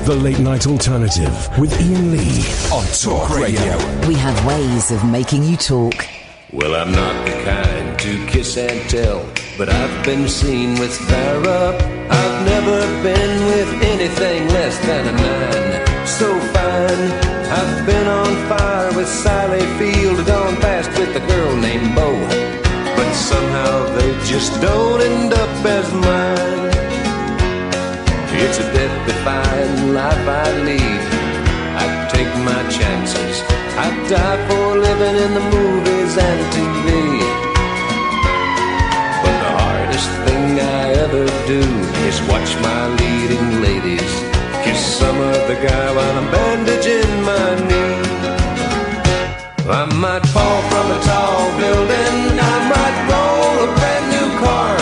The Late Night Alternative with Iain Lee on Talk Radio. We have ways of making you talk. Well, I'm not the kind to kiss and tell, but I've been seen with Farrah. I've never been with anything less than a 9. So fine, I've been on fire with Sally Field, gone past with a girl named Bo, but somehow they just don't end up as mine. It's a death-defying life I lead. I take my chances. I die for living in the movies and TV. But the hardest thing I ever do is watch my leading ladies kiss some other guy while I'm bandaging my knee. I might fall from a tall building, I might roll a brand new car,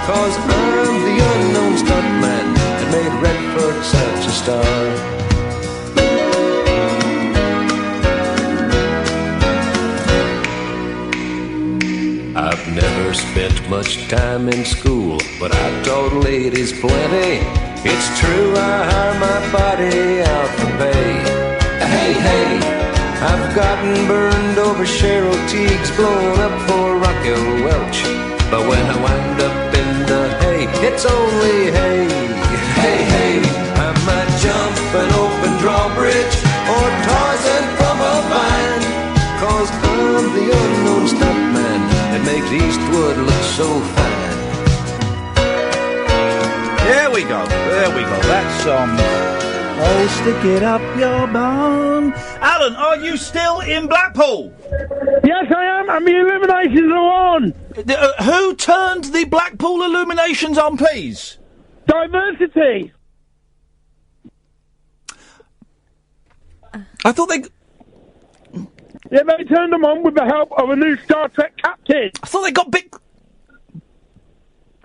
'cause I'm the unknown stuntman that made Redford such a star. I've never spent much time in school, but I taught ladies plenty. It's true, I hire my body out for pay. Hey, hey, I've gotten burned over Cheryl Teague's, blown up for Raquel Welch. But when I wind up in the hay, it's only hay. Hey, hey, I might jump an open drawbridge or Tarzan from a vine, 'cause I'm the unknown stuntman that makes Eastwood look so fine. There we go. That's, oh, stick it up your bum. Alan, are you still in Blackpool? Yes, I am, and the illuminations are on. Who turned the Blackpool illuminations on, please? Diversity. I thought they... Yeah, they turned them on with the help of a new Star Trek captain. I thought they got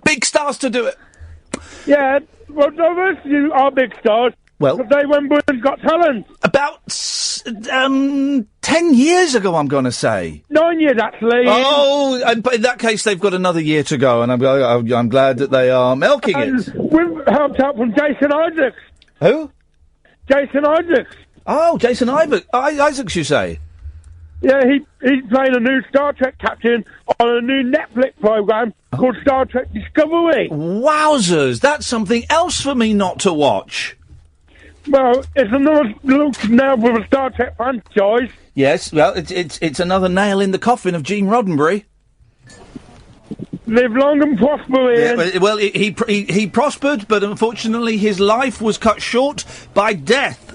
big stars to do it. Yeah, well, Diversity are big stars. Well, but they won Britain's Got Talent. About 10 years ago, I'm going to say. 9 years, actually. Oh, but in that case, they've got another year to go, and I'm glad that they are milking it. We've helped out from Jason Isaacs. Who? Jason Isaacs. Oh, Jason Isaacs, you say? Yeah, he's playing a new Star Trek captain on a new Netflix programme called Star Trek Discovery. Wowzers, that's something else for me not to watch. Well, it's another look now with a Star Trek franchise. Yes, well, it's another nail in the coffin of Gene Roddenberry. Live long and prosper, Ian. Yeah, well, he prospered, but unfortunately his life was cut short by death.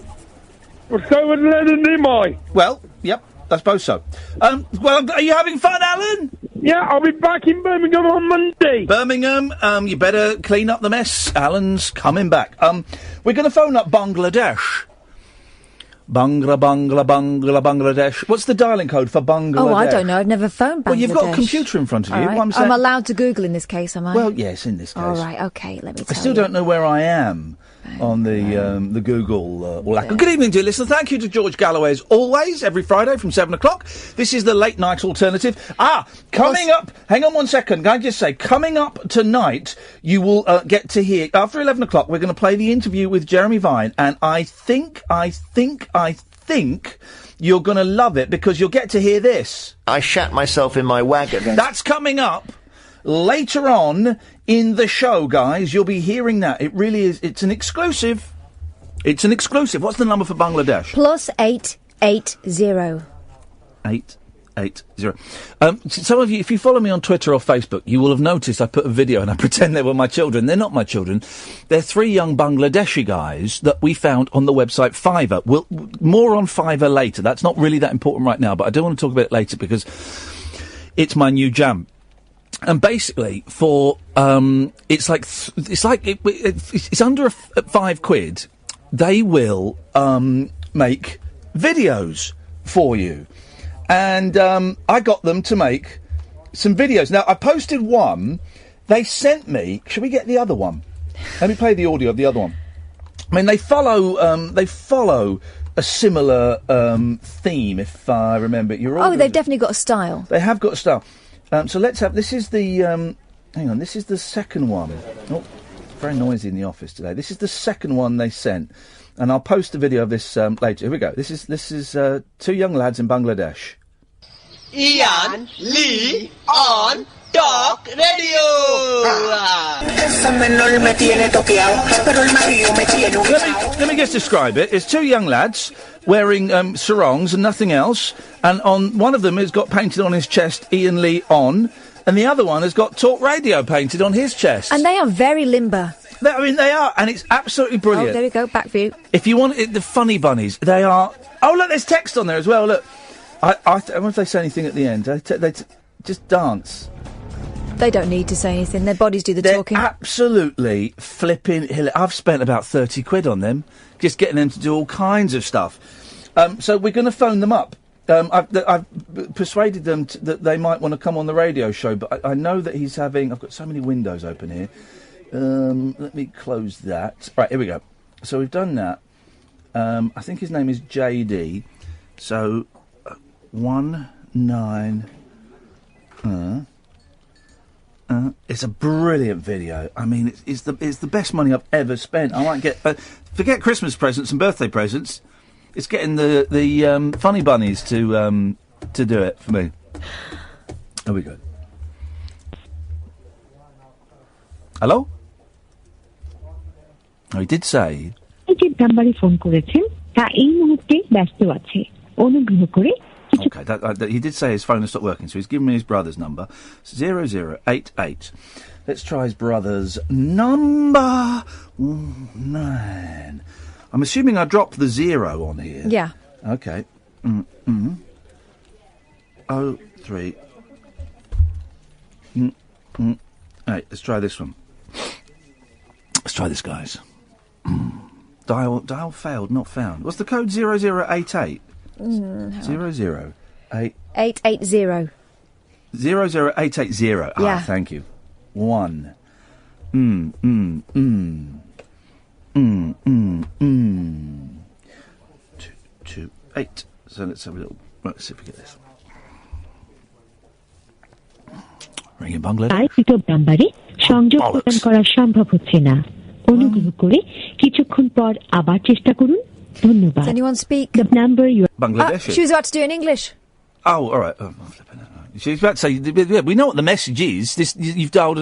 Well, so was Leonard Nimoy. Well, yep, I suppose so. Well, are you having fun, Alan? Yeah, I'll be back in Birmingham on Monday. Birmingham, you better clean up the mess. Alan's coming back. We're going to phone up Bangladesh. Bangladesh. What's the dialing code for Bangladesh? Oh, I don't know. I've never phoned Bangladesh. Well, you've got a computer in front of you. Right. I'm allowed to Google in this case, am I? Well, yes, in this case. All right, OK, let me tell you. I still don't know where I am on the Google or lack of. Good evening, dear listener. Thank you to George Galloway, as always, every Friday from 7 o'clock. This is the Late Night Alternative. Coming up, hang on 1 second, can I just say, coming up tonight, you will get to hear, after 11 o'clock, we're going to play the interview with Jeremy Vine, and I think you're going to love it, because you'll get to hear this. I shat myself in my wagon. That's coming up later on in the show, guys. You'll be hearing that. It really is. It's an exclusive. It's an exclusive. What's the number for Bangladesh? +880. 880. Some of you, if you follow me on Twitter or Facebook, you will have noticed I put a video and I pretend they were my children. They're not my children. They're 3 young Bangladeshi guys that we found on the website Fiverr. More on Fiverr later. That's not really that important right now, but I do want to talk about it later because it's my new jam. And basically, for it's under £5. They will make videos for you, and I got them to make some videos. Now I posted one. They sent me. Should we get the other one? Let me play the audio of the other one. I mean, they follow a similar theme, if I remember. They've definitely got a style. They have got a style. So let's have. This is the. Hang on. This is the second one. Oh, very noisy in the office today. This is the second one they sent. And I'll post a video of this later. Here we go. This is 2 young lads in Bangladesh. Iain Lee on Talk Radio. Let me just describe it. It's 2 young lads wearing sarongs and nothing else, and on one of them has got painted on his chest Iain Lee on, and the other one has got Talk Radio painted on his chest. And they are very limber. They are, and it's absolutely brilliant. Oh, there we go, back view. If you want the funny bunnies, they are... Oh, look, there's text on there as well, look. I wonder if they say anything at the end. They just dance. They don't need to say anything. Their bodies do the talking. Absolutely flipping hilarious. I've spent about 30 quid on them, just getting them to do all kinds of stuff. So we're going to phone them up. I've persuaded them that they might want to come on the radio show, but I know that he's having... I've got so many windows open here. Let me close that. Right, here we go. So we've done that. I think his name is JD. So 19... it's a brilliant video. I mean, it's the best money I've ever spent. I might get forget Christmas presents and birthday presents. It's getting the funny bunnies to do it for me. There we go. Hello? Oh, he did say. নাম্বারে phone করেছেন তা এই মুহূর্তে ব্যস্ত আছে অনুগ্রহ করে Okay, he did say his phone has stopped working, so he's given me his brother's number, 0088. Let's try his brother's number 9. I'm assuming I dropped the 0 on here. Yeah. Okay. 03. 8. Let's try this one. Let's try this, guys. Dial failed, not found. What's the code? 0088? 008... 880. 00880. Yeah. Ah, thank you. 1. 228. So let's have a little... Let's see if we get this. Ringing Bangladesh. নাম্বারে সংযোগ প্রদান করা সম্ভব হচ্ছে না অনুগ্রহ করে কিছুক্ষণ পর আবার চেষ্টা করুন ধন্যবাদ. Does anyone speak? The number you Bangladeshi. She was about to do it in English. Oh, all right. She was about to say, yeah, we know what the message is. You've dialed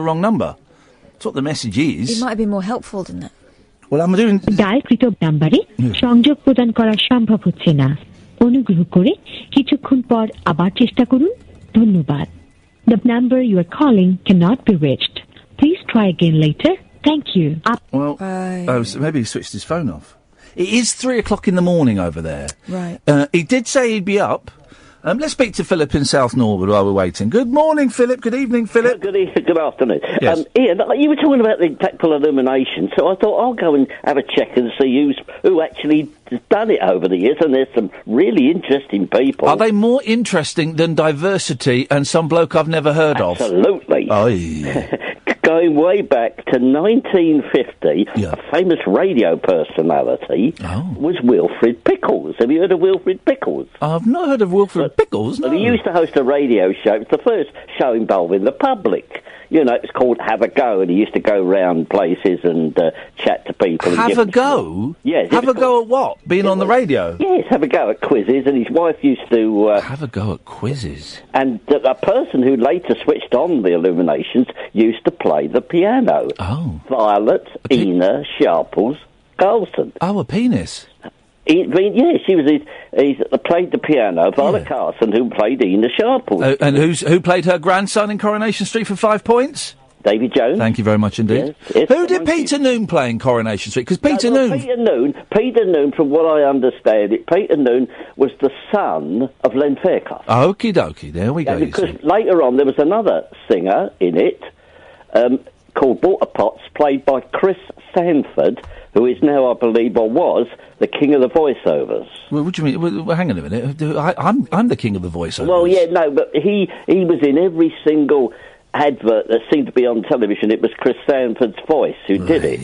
a wrong number. That's what the message is. It might have been more helpful, didn't it? Well, I'm doing... ডায়ালকৃত নাম্বারে সংযোগ প্রদান করা সম্ভব হচ্ছে না অনুগ্রহ করে কিছুক্ষণ পর আবার চেষ্টা করুন ধন্যবাদ. The number you are calling cannot be reached. Please try again later. Thank you. Well, so maybe he switched his phone off. It is 3 o'clock in the morning over there. Right. He did say he'd be up. Let's speak to Philip in South Norwood while we're waiting. Good morning, Philip. Good evening, Philip. Good afternoon. Yes. Ian, you were talking about the Blackpool illumination, so I thought I'll go and have a check and see who actually has done it over the years, and there's some really interesting people. Are they more interesting than Diversity and some bloke I've never heard of? Absolutely. Going way back to 1950, a famous radio personality was Wilfred Pickles. Have you heard of Wilfred Pickles? I've not heard of Wilfred Pickles, no. He used to host a radio show. It was the first show involving the public. You know, it was called Have a Go, and he used to go round places and chat to people. Have a go? Yes. Have a go at what? Being on the radio? Yes, have a go at quizzes, and his wife used to... have a go at quizzes? And a person who later switched on the illuminations used to play the piano. Oh. Violet Ina Sharples Carlson. Oh, a penis? Yes, she was. He played the piano. Violet Carson, who played Ina Sharples. And who played her grandson in Coronation Street for 5 points? David Jones. Thank you very much indeed. Yes, who did Peter Noon play in Coronation Street? Because Peter Noon, from what I understand, Peter Noon was the son of Len Fairclough. Okie dokie, there we go. Because later on there was another singer in it called Walter Potts, played by Chris Sanford, who is now, I believe, or was, the king of the voiceovers. Well, what do you mean? Well, hang on a minute. I'm the king of the voiceovers. Well, yeah, no, but he was in every single advert that seemed to be on television. It was Chris Sanford's voice who did it.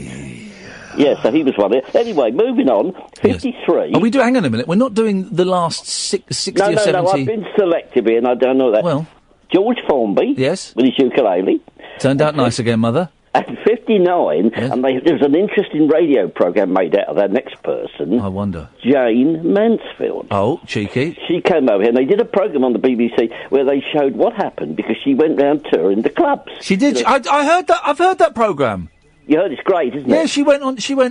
Yeah, so he was one of it. Anyway, moving on, 53. Yes. Hang on a minute. We're not doing the last 60 or 70... No, I've been selective, Ian, I don't know that. Well... George Formby. Yes. With his ukulele. Turned out nice again, Mother. At 59, and there was an interesting radio programme made out of that next person. I wonder. Jane Mansfield. Oh, cheeky. She came over here, and they did a programme on the BBC where they showed what happened because she went round touring the clubs. She did. I heard that. I've heard that programme. You heard it's great, isn't it? Yeah, she went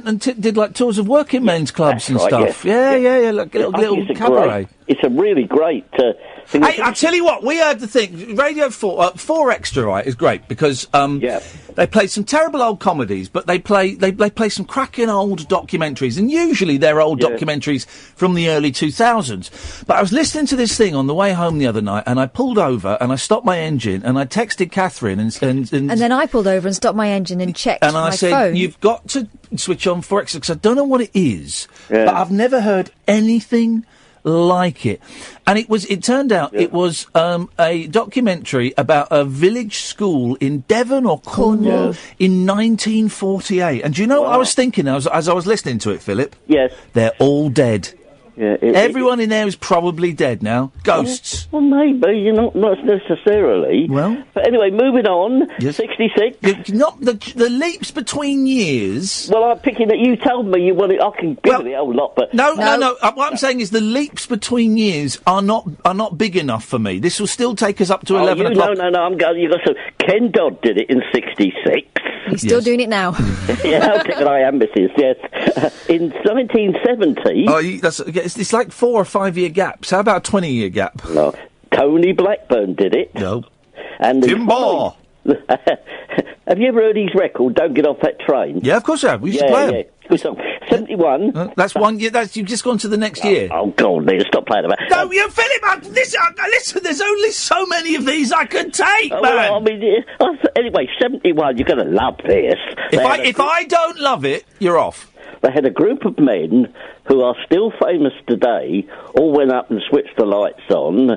and did like tours of working men's clubs and stuff. Yes. Yeah, like a little cabaret. It's a really great thing. Hey, I tell you what, we heard the thing. Radio 4 Extra, right, is great because they play some terrible old comedies, but they play some cracking old documentaries, and usually they're old documentaries from the early 2000s. But I was listening to this thing on the way home the other night, and I pulled over and I stopped my engine and I texted Catherine and then I pulled over and stopped my engine and checked and I my said, phone. You've got to switch on 4 Extra because I don't know what it is, but I've never heard anything like it. And it turned out it was a documentary about a village school in Devon or Cornwall in 1948. And do you know what I was thinking as I was listening to it, Philip? Yes. They're all dead. Yeah, everyone in there is probably dead now. Ghosts. Well, maybe, not necessarily. Well. But anyway, moving on. Yes. 66. Not the leaps between years. Well, I'm picking that you told me you wanted. I can give it a whole lot, but no. What I'm saying is the leaps between years are not big enough for me. This will still take us up to 11 o'clock. No. I'm going. You got some. Ken Dodd did it in 66. He's still doing it now. Yeah, how can I am, Mrs. Yes. In 1970... Oh, it's like 4 or 5 year gaps. How about a 20-year gap? No. Tony Blackburn did it. No. And Tim Barr. Have you ever heard his record, Don't Get Off That Train? Yeah, of course I have. We used to play it. Good song. 71. That's one year. You've just gone to the next year. Oh, God, Neil, stop playing about. No, you Philip, listen, there's only so many of these I can take, man. Well, I mean, anyway, 71, you're going to love this. If I don't love it, you're off. They had a group of men who are still famous today, all went up and switched the lights on.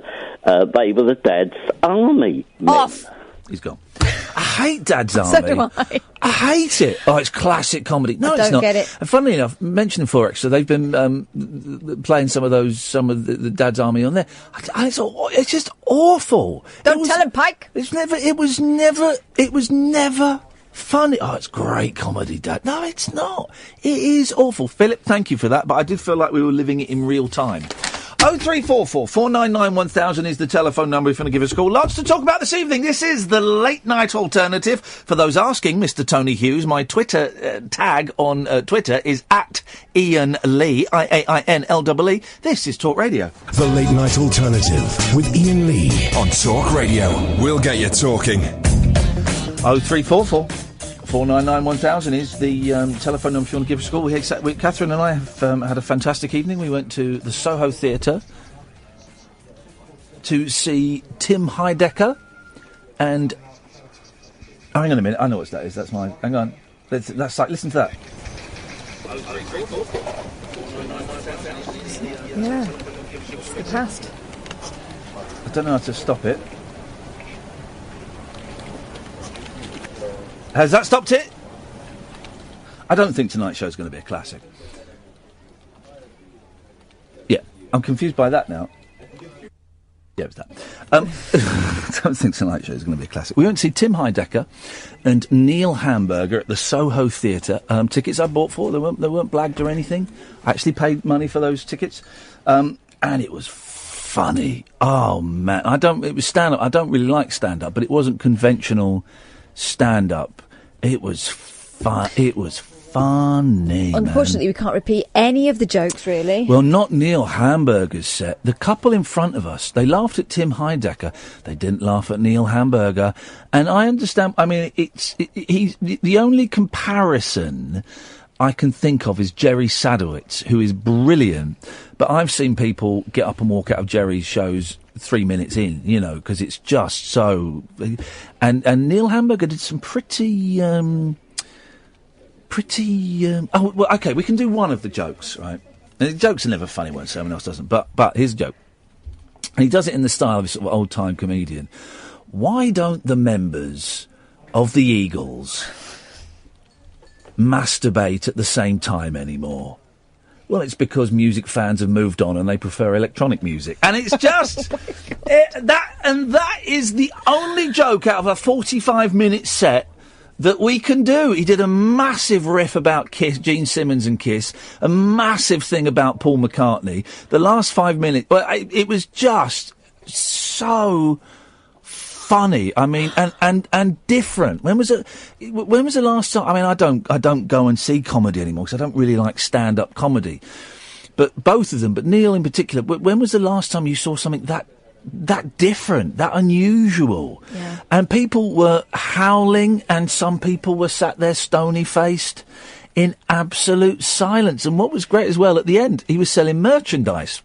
They were the Dad's Army men. Off. He's gone. I hate Dad's Army. So do I. I hate it. Oh, it's classic comedy. No, it's not. Don't get it. And funnily enough, mentioning 4 Extra, they've been playing some of the Dad's Army on there. It's just awful. Don't tell him, Pike. It was never funny. Oh, it's great comedy, Dad. No, it's not. It is awful. Philip, thank you for that, but I did feel like we were living it in real time. 0344 499 1000 is the telephone number if you want to give us a call. Lots to talk about this evening. This is the late night alternative. For those asking, Mr. Tony Hughes, my Twitter tag on Twitter is at Iain Lee, IAINLEE. This is Talk Radio. The late night alternative with Iain Lee on Talk Radio. We'll get you talking. 0344 499 1000 is the telephone number if you want to give us a call. Catherine and I have had a fantastic evening. We went to the Soho Theatre to see Tim Heidecker and... Oh, hang on a minute. I know what that is. That's my... Hang on. That's like... Listen to that. Yeah. It's the past. I don't know how to stop it. Has that stopped it? I don't think tonight's show is going to be a classic. Yeah, I'm confused by that now. Yeah, it was that. I don't think tonight's show is going to be a classic. We went to see Tim Heidecker and Neil Hamburger at the Soho Theatre. Tickets I bought for, they weren't blagged or anything. I actually paid money for those tickets. And it was funny. Oh, man. It was stand-up. I don't really like stand-up, but it wasn't conventional stand-up. It was fun. It was funny. Unfortunately, we can't repeat any of the jokes, really. Well, not Neil Hamburger's set. The couple in front of us, they laughed at Tim Heidecker. They didn't laugh at Neil Hamburger. And I understand. I mean, he's the only comparison I can think of is Jerry Sadowitz, who is brilliant. But I've seen people get up and walk out of Jerry's shows 3 minutes in, because it's just so... And Neil Hamburger did some pretty... oh, well, OK, we can do one of the jokes, right? And the jokes are never funny when someone else doesn't, but here's a joke. And he does it in the style of a sort of old-time comedian. Why don't the members of the Eagles masturbate at the same time anymore? Well, it's because music fans have moved on and they prefer electronic music. And it's just... that is the only joke out of a 45-minute set that we can do. He did a massive riff about Kiss, Gene Simmons and Kiss, a massive thing about Paul McCartney. The last 5 minutes, well, it was just so funny. I mean, and different. When was the last time? I mean, I don't go and see comedy anymore because I don't really like stand-up comedy. But both of them, but Neil in particular, when was the last time you saw something that different, that unusual? Yeah. And people were howling, and some people were sat there stony-faced in absolute silence. And what was great as well, at the end, he was selling merchandise.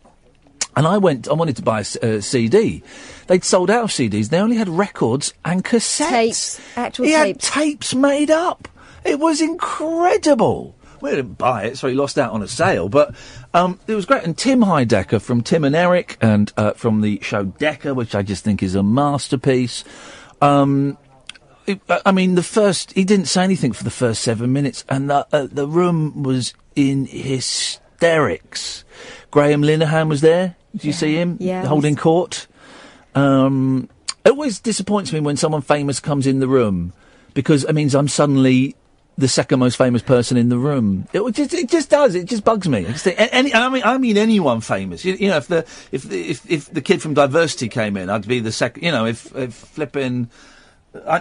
And I wanted to buy a CD. They'd sold out of CDs. They only had records and cassettes. Tapes. Actual tapes. He had tapes. tapes made up. It was incredible. We didn't buy it, so he lost out on a sale. But it was great. And Tim Heidecker from Tim and Eric and from the show Decker, which I just think is a masterpiece. I mean, he didn't say anything for the first 7 minutes, and the room was in hysterics. Graham Linehan was there. Did you see him? Yeah. Holding court. It always disappoints me when someone famous comes in the room, because it means I'm suddenly the second most famous person in the room. It just does. It just bugs me. I mean anyone famous. You know, if the kid from Diversity came in, I'd be the second. You know, if flipping.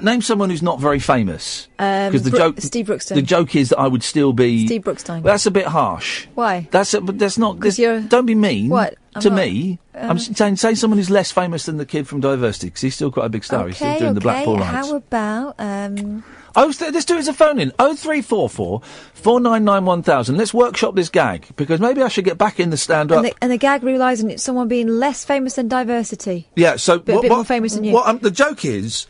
Name someone who's not very famous. Because Steve Brookstein. The joke is that I would still be Steve Brookstein. Well, that's a bit harsh. Why? That's not. Don't be mean. What? Me. I'm saying someone who's less famous than the kid from Diversity, because he's still quite a big star. He's still doing the Blackpool Lights. How about? Let's do it as a phone in. 0344 499 1000. Let's workshop this gag, because maybe I should get back in the stand-up. And the gag relies on someone being less famous than Diversity. Yeah, so... A bit more famous than you. The joke is,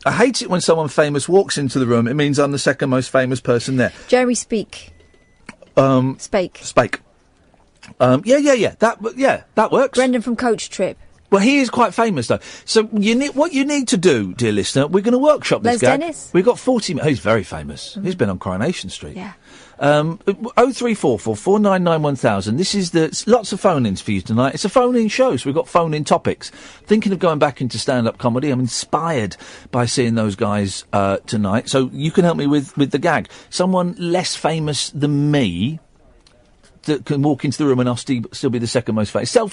I hate it when someone famous walks into the room. It means I'm the second most famous person there. Jeremy Spake. Spake. That works. Brendan from Coach Trip. Well, he is quite famous, though. So what you need to do, dear listener, we're going to workshop this Les gag. Dennis? We've got 40 minutes. He's very famous. He's been on Coronation Street. Yeah. 0344 499 1000. This is lots of phone-ins for you tonight. It's a phone-in show, so we've got phone-in topics. Thinking of going back into stand-up comedy. I'm inspired by seeing those guys tonight. So you can help me with the gag. Someone less famous than me that can walk into the room and I'll still be the second most famous. They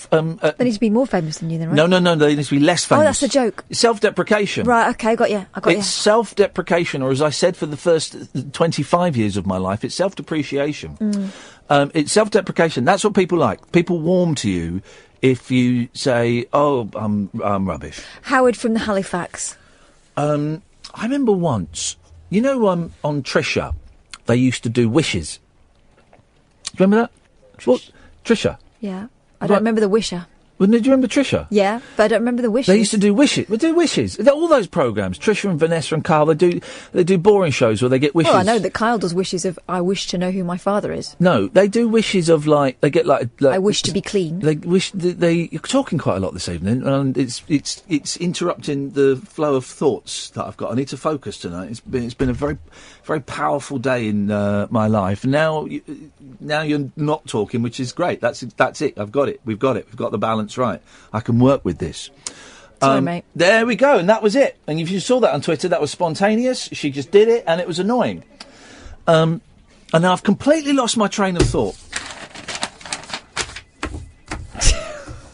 need to be more famous than you then, right? No, they need to be less famous. Oh, that's the joke. Self-deprecation. Right, okay, got you. It's self-deprecation, or as I said for the first 25 years of my life, it's self-depreciation. It's self-deprecation. That's what people like. People warm to you if you say, oh, I'm rubbish. Howard from the Halifax. I remember once, on Trisha, they used to do wishes. Do you remember that? Trisha? Yeah. I don't remember the Wisher. Well, do you remember Trisha? Yeah, but I don't remember the Wishes. They used to do wishes. Well, do wishes. All those programmes, Trisha and Vanessa and Carl, they do boring shows where they get wishes. Well, I know that Kyle does wishes of, I wish to know who my father is. No, they do wishes of, they get I wish to be clean. You're talking quite a lot this evening, and it's interrupting the flow of thoughts that I've got. I need to focus tonight. It's been a very, very powerful day in my life. Now you're not talking, which is great. That's it. I've got it. We've got it. We've got the balance right. I can work with this. Sorry, mate. There we go, and that was it. And if you saw that on Twitter, that was spontaneous. She just did it, and it was annoying. And now I've completely lost my train of thought.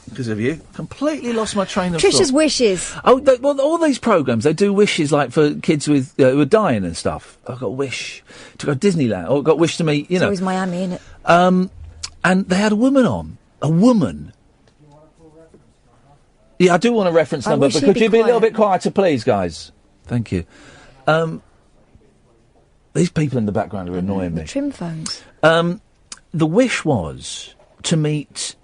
Because of you. Completely lost my train of thought. Trisha's wishes. Oh, all these programmes, they do wishes, for kids with who are dying and stuff. I've got a wish to go to Disneyland. Or I've got a wish to meet, It's always Miami, innit? And they had a woman on. A woman. Yeah, I do want a reference number, but could you be a little bit quieter, please, guys? Thank you. These people in the background are annoying me. The trim phones. The wish was to meet...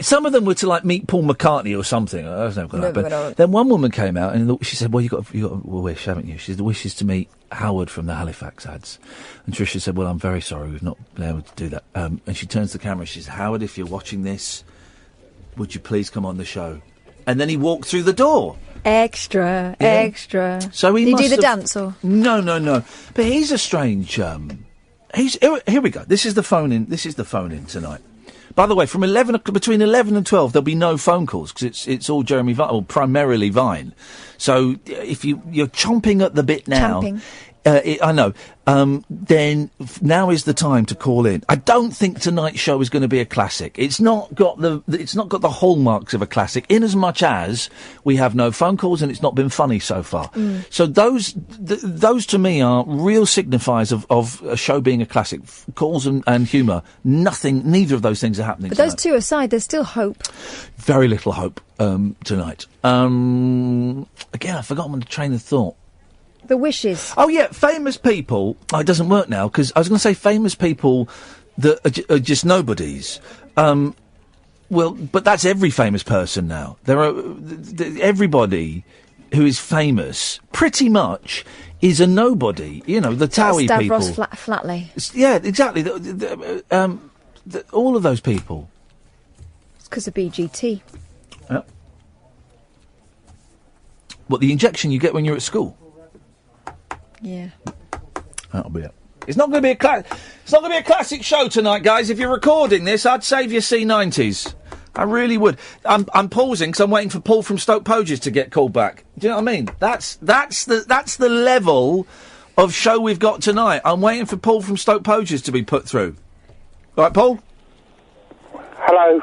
some of them were to, meet Paul McCartney or something. I don't know. But then one woman came out and she said, well, you got a wish, haven't you? She said, the wish is to meet Howard from the Halifax ads. And Tricia said, well, I'm very sorry, we've not been able to do that. And she turns to the camera and she says, Howard, if you're watching this, would you please come on the show? And then he walked through the door. Extra. So he Did he do the dance or? No. But he's a strange, here we go. This is the phone in tonight. By the way, between 11 and 12, there'll be no phone calls because it's all Jeremy Vine, or primarily Vine. So if you're chomping at the bit now, I know. Then now is the time to call in. I don't think tonight's show is going to be a classic. It's not got the hallmarks of a classic, in as much as we have no phone calls and it's not been funny so far. So those to me are real signifiers of a show being a classic. Calls and humour. Neither of those things are happening. But tonight. those two aside, there's still hope. Very little hope tonight. Again, I've forgotten the train of thought. The wishes. Oh, yeah, famous people. Oh, it doesn't work now, because I was going to say famous people that are just nobodies. Well, but that's every famous person now. There are everybody who is famous, pretty much, is a nobody. You know, the Towie people. Stavros Flatley. Yeah, exactly. All of those people. It's because of BGT. Yeah. What, the injection you get when you're at school? Yeah. That'll be it. It's not going to be a classic show tonight, guys. If you're recording this, I'd save your C90s. I really would. I'm pausing because I'm waiting for Paul from Stoke Poges to get called back. Do you know what I mean? That's the level of show we've got tonight. I'm waiting for Paul from Stoke Poges to be put through. Right, Paul? Hello.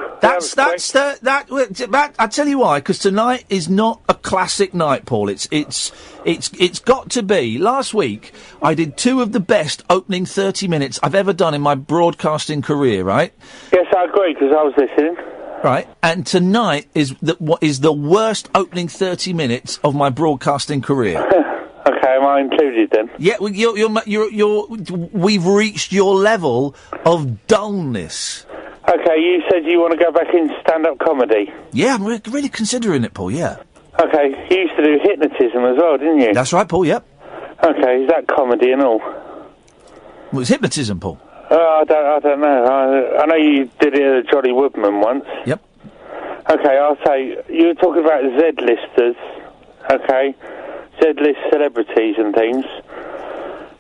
I tell you why, because tonight is not a classic night, Paul. It's got to be. Last week, I did 2 of the best opening 30 minutes I've ever done in my broadcasting career, right? Yes, I agree, because I was listening. Right, and tonight is what is the worst opening 30 minutes of my broadcasting career. Okay, am I included then? Yeah, well, we've reached your level of dullness. Okay, you said you want to go back into stand-up comedy. Yeah, I'm really considering it, Paul, yeah. Okay, you used to do hypnotism as well, didn't you? That's right, Paul, yep. Okay, is that comedy and all? Well, it's hypnotism, Paul. I don't know. I know you did it at Jolly Woodman once. Yep. Okay, I'll say, you were talking about Z-listers, okay? Z-list celebrities and things.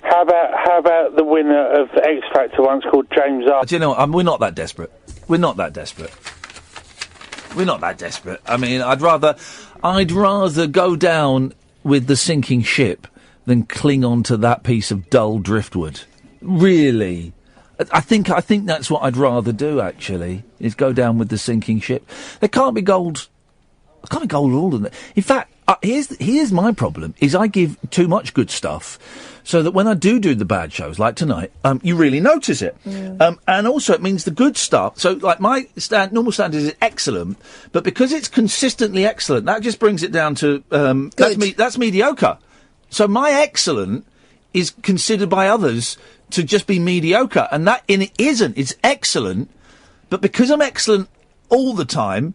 How about the winner of X Factor once called James R? Do you know what? We're not that desperate. We're not that desperate. I mean, I'd rather go down with the sinking ship than cling on to that piece of dull driftwood. Really. I think that's what I'd rather do, actually, is go down with the sinking ship. There can't be gold. There can't be gold all in it. In fact, here's my problem, is I give too much good stuff, so that when I do the bad shows, like tonight, you really notice it. And also it means the good stuff, so like my normal standard is excellent, but because it's consistently excellent, that just brings it down to, that's mediocre. So my excellent is considered by others to just be mediocre, and it isn't. It's excellent, but because I'm excellent all the time,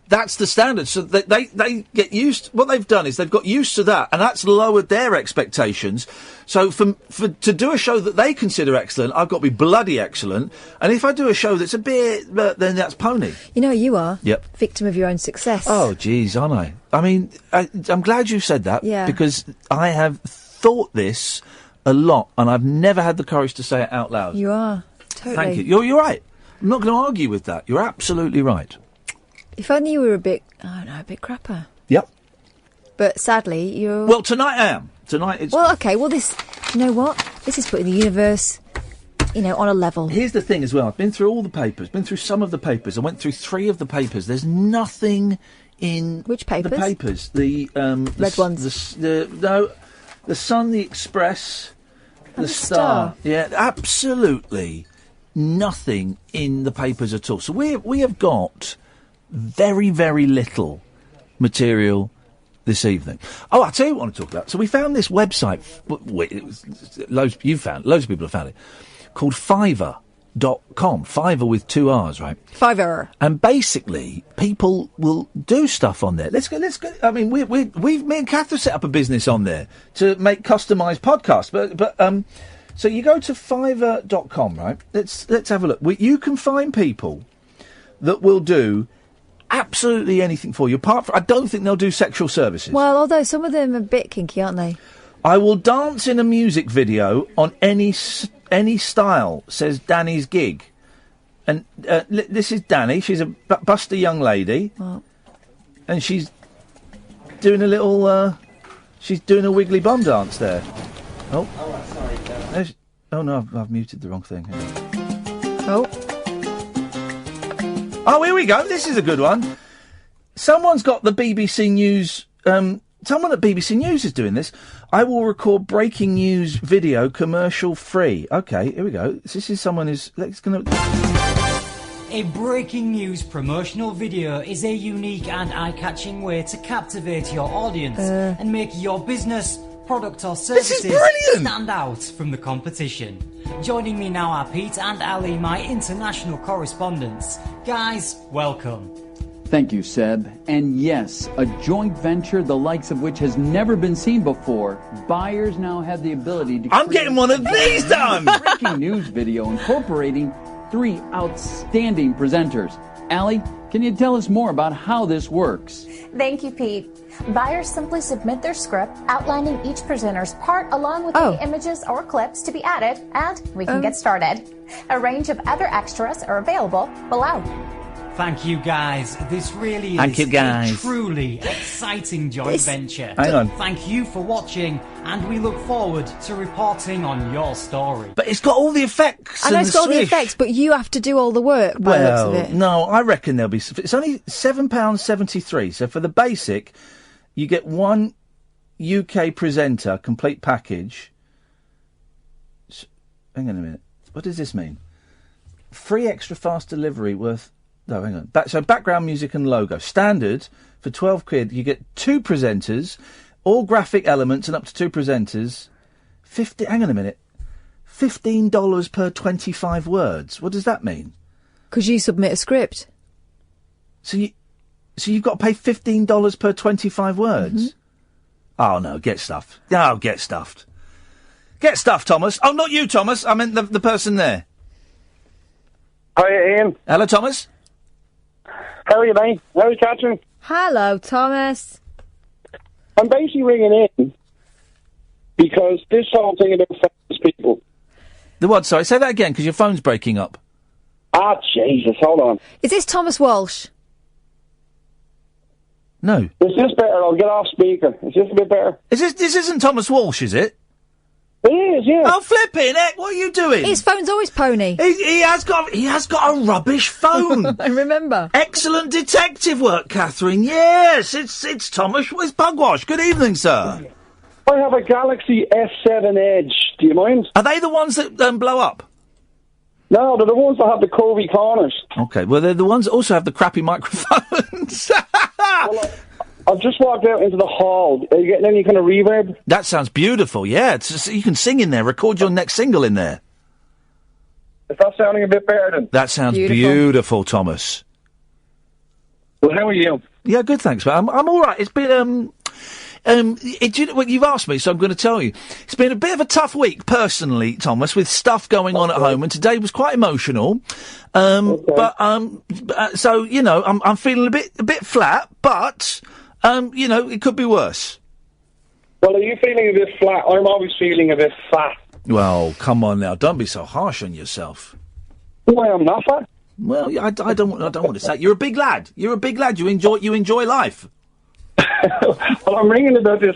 that's the standard. So they get used. What they've done is they've got used to that, and that's lowered their expectations. So to do a show that they consider excellent, I've got to be bloody excellent. And if I do a show that's a bit, then that's pony. You know, you are. Yep. Victim of your own success. Oh, geez, aren't I? I mean, I'm glad you said that. Yeah. Because I have thought this a lot, and I've never had the courage to say it out loud. You are. Totally. Thank you. You're right. I'm not going to argue with that. You're absolutely right. If only you were a bit crapper. Yep. But sadly, you're... Well, tonight I am. Tonight it's... Well, okay, this... You know what? This is putting the universe, on a level. Here's the thing as well. I've been through all the papers, been through some of the papers. I went through 3 of the papers. There's nothing in... Which papers? The papers. The, red ones. The Sun, the Express, the Star. Yeah, absolutely nothing in the papers at all. So we have got very, very little material this evening. Oh, I'll tell you what I want to talk about. So we found this website, loads of people have found it, called Fiverr.com. Fiverr with 2 R's, right? Fiverr. And basically, people will do stuff on there. Let's go. I mean, me and Kath have set up a business on there to make customised podcasts. But so you go to Fiverr.com, right? Let's have a look. You can find people that will do absolutely anything for you. Apart from, I don't think they'll do sexual services. Well, although some of them are a bit kinky, aren't they? I will dance in a music video on any style, says Danny's gig. And this is Danny. She's a buster young lady. Well. And she's doing a little... she's doing a wiggly bum dance there. Oh. Sorry. Oh, no, I've muted the wrong thing. Oh. Oh, here we go. This is a good one. Someone's got the BBC News... someone at BBC News is doing this. I will record breaking news video commercial free. Okay, here we go. This is someone who's... A breaking news promotional video is a unique and eye-catching way to captivate your audience and make your business, product or services stand out from the competition. Joining me now are Pete and Ali, my international correspondents. Guys, welcome. Thank you, Seb. And yes, a joint venture the likes of which has never been seen before. Buyers now have the ability to... I'm getting one of these done! Breaking news video incorporating 3 outstanding presenters. Ali, can you tell us more about how this works? Thank you, Pete. Buyers simply submit their script outlining each presenter's part along with any images or clips to be added, and we can get started. A range of other extras are available below. Thank you, guys. This really is a truly exciting joint venture. Hang on. Thank you for watching, and we look forward to reporting on your story. But it's got all the effects. I know it's got all the effects, but you have to do all the work by the looks of it. No, I reckon there'll be... It's only £7.73, so for the basic, you get one UK presenter, complete package. Hang on a minute. What does this mean? Free extra fast delivery worth... No, hang on. So background music and logo. Standard, for £12, you get 2 presenters, all graphic elements and up to 2 presenters. Hang on a minute. $15 per 25 words. What does that mean? Because you submit a script. So you've got to pay $15 per 25 words? Mm-hmm. Oh, no, get stuffed. No, get stuffed. Get stuffed, Thomas. Oh, not you, Thomas. I meant the person there. Hi, Ian. Hello, Thomas. How are you, mate? How are you, Catherine? Hello, Thomas. I'm basically ringing in because this whole thing about famous people. The what? Sorry, say that again, because your phone's breaking up. Ah, Jesus, hold on. Is this Thomas Walsh? No. Is this better? I'll get off speaker. Is this a bit better? This isn't Thomas Walsh, is it? It is, yeah. Oh, flipping heck, what are you doing? His phone's always pony. He has got a rubbish phone. I remember. Excellent detective work, Catherine. Yes, it's Thomas. It's Pugwash. Good evening, sir. I have a Galaxy S7 Edge. Do you mind? Are they the ones that blow up? No, they're the ones that have the curvy corners. Okay, well, they're the ones that also have the crappy microphones. Well, I've just walked out into the hall. Are you getting any kind of reverb? That sounds beautiful, yeah. You can sing in there, record your next single in there. Is that sounding a bit better then? That sounds beautiful, Thomas. Well, how are you? Yeah, good, thanks, man. I'm all right. It's been, you've asked me, so I'm going to tell you. It's been a bit of a tough week, personally, Thomas, with stuff going on at home, and today was quite emotional. So, you know, I'm feeling a bit flat, but... you know, it could be worse. Well, are you feeling a bit flat? I'm always feeling a bit fat. Well, come on now. Don't be so harsh on yourself. Why, I'm not fat? Well, I don't want to say... You're a big lad. You enjoy life. Well, I'm ringing about this.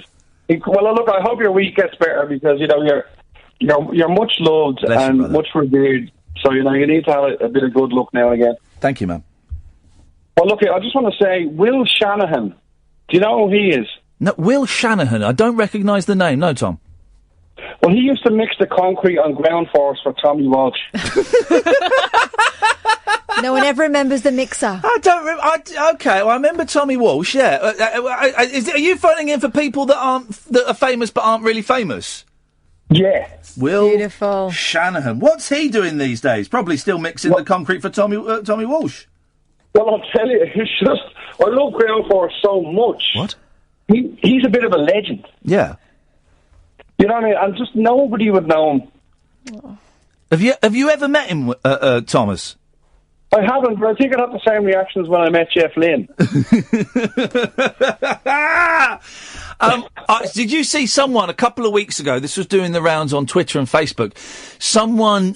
Well, look, I hope your week gets better because, you know, you're much loved and much revered. So, you know, you need to have a bit of good luck now and again. Thank you, man. Well, look, I just want to say, Will Shanahan... Do you know who he is? No, Will Shanahan. I don't recognise the name. No, Tom. Well, he used to mix the concrete on ground force for Tommy Walsh. No one ever remembers the mixer. I don't. Okay, well, I remember Tommy Walsh. Yeah. Are you phoning in for people that are famous but aren't really famous? Yeah. Will Shanahan. What's he doing these days? Probably still mixing the concrete for Tommy Walsh. Well, I'll tell you, it's just... I love ground force so much. What? He's a bit of a legend. Yeah. You know what I mean? And just nobody would know him. Have you ever met him, Thomas? I haven't, but I think I'd have the same reaction as when I met Jeff Lynne. Did you see someone a couple of weeks ago, this was doing the rounds on Twitter and Facebook, someone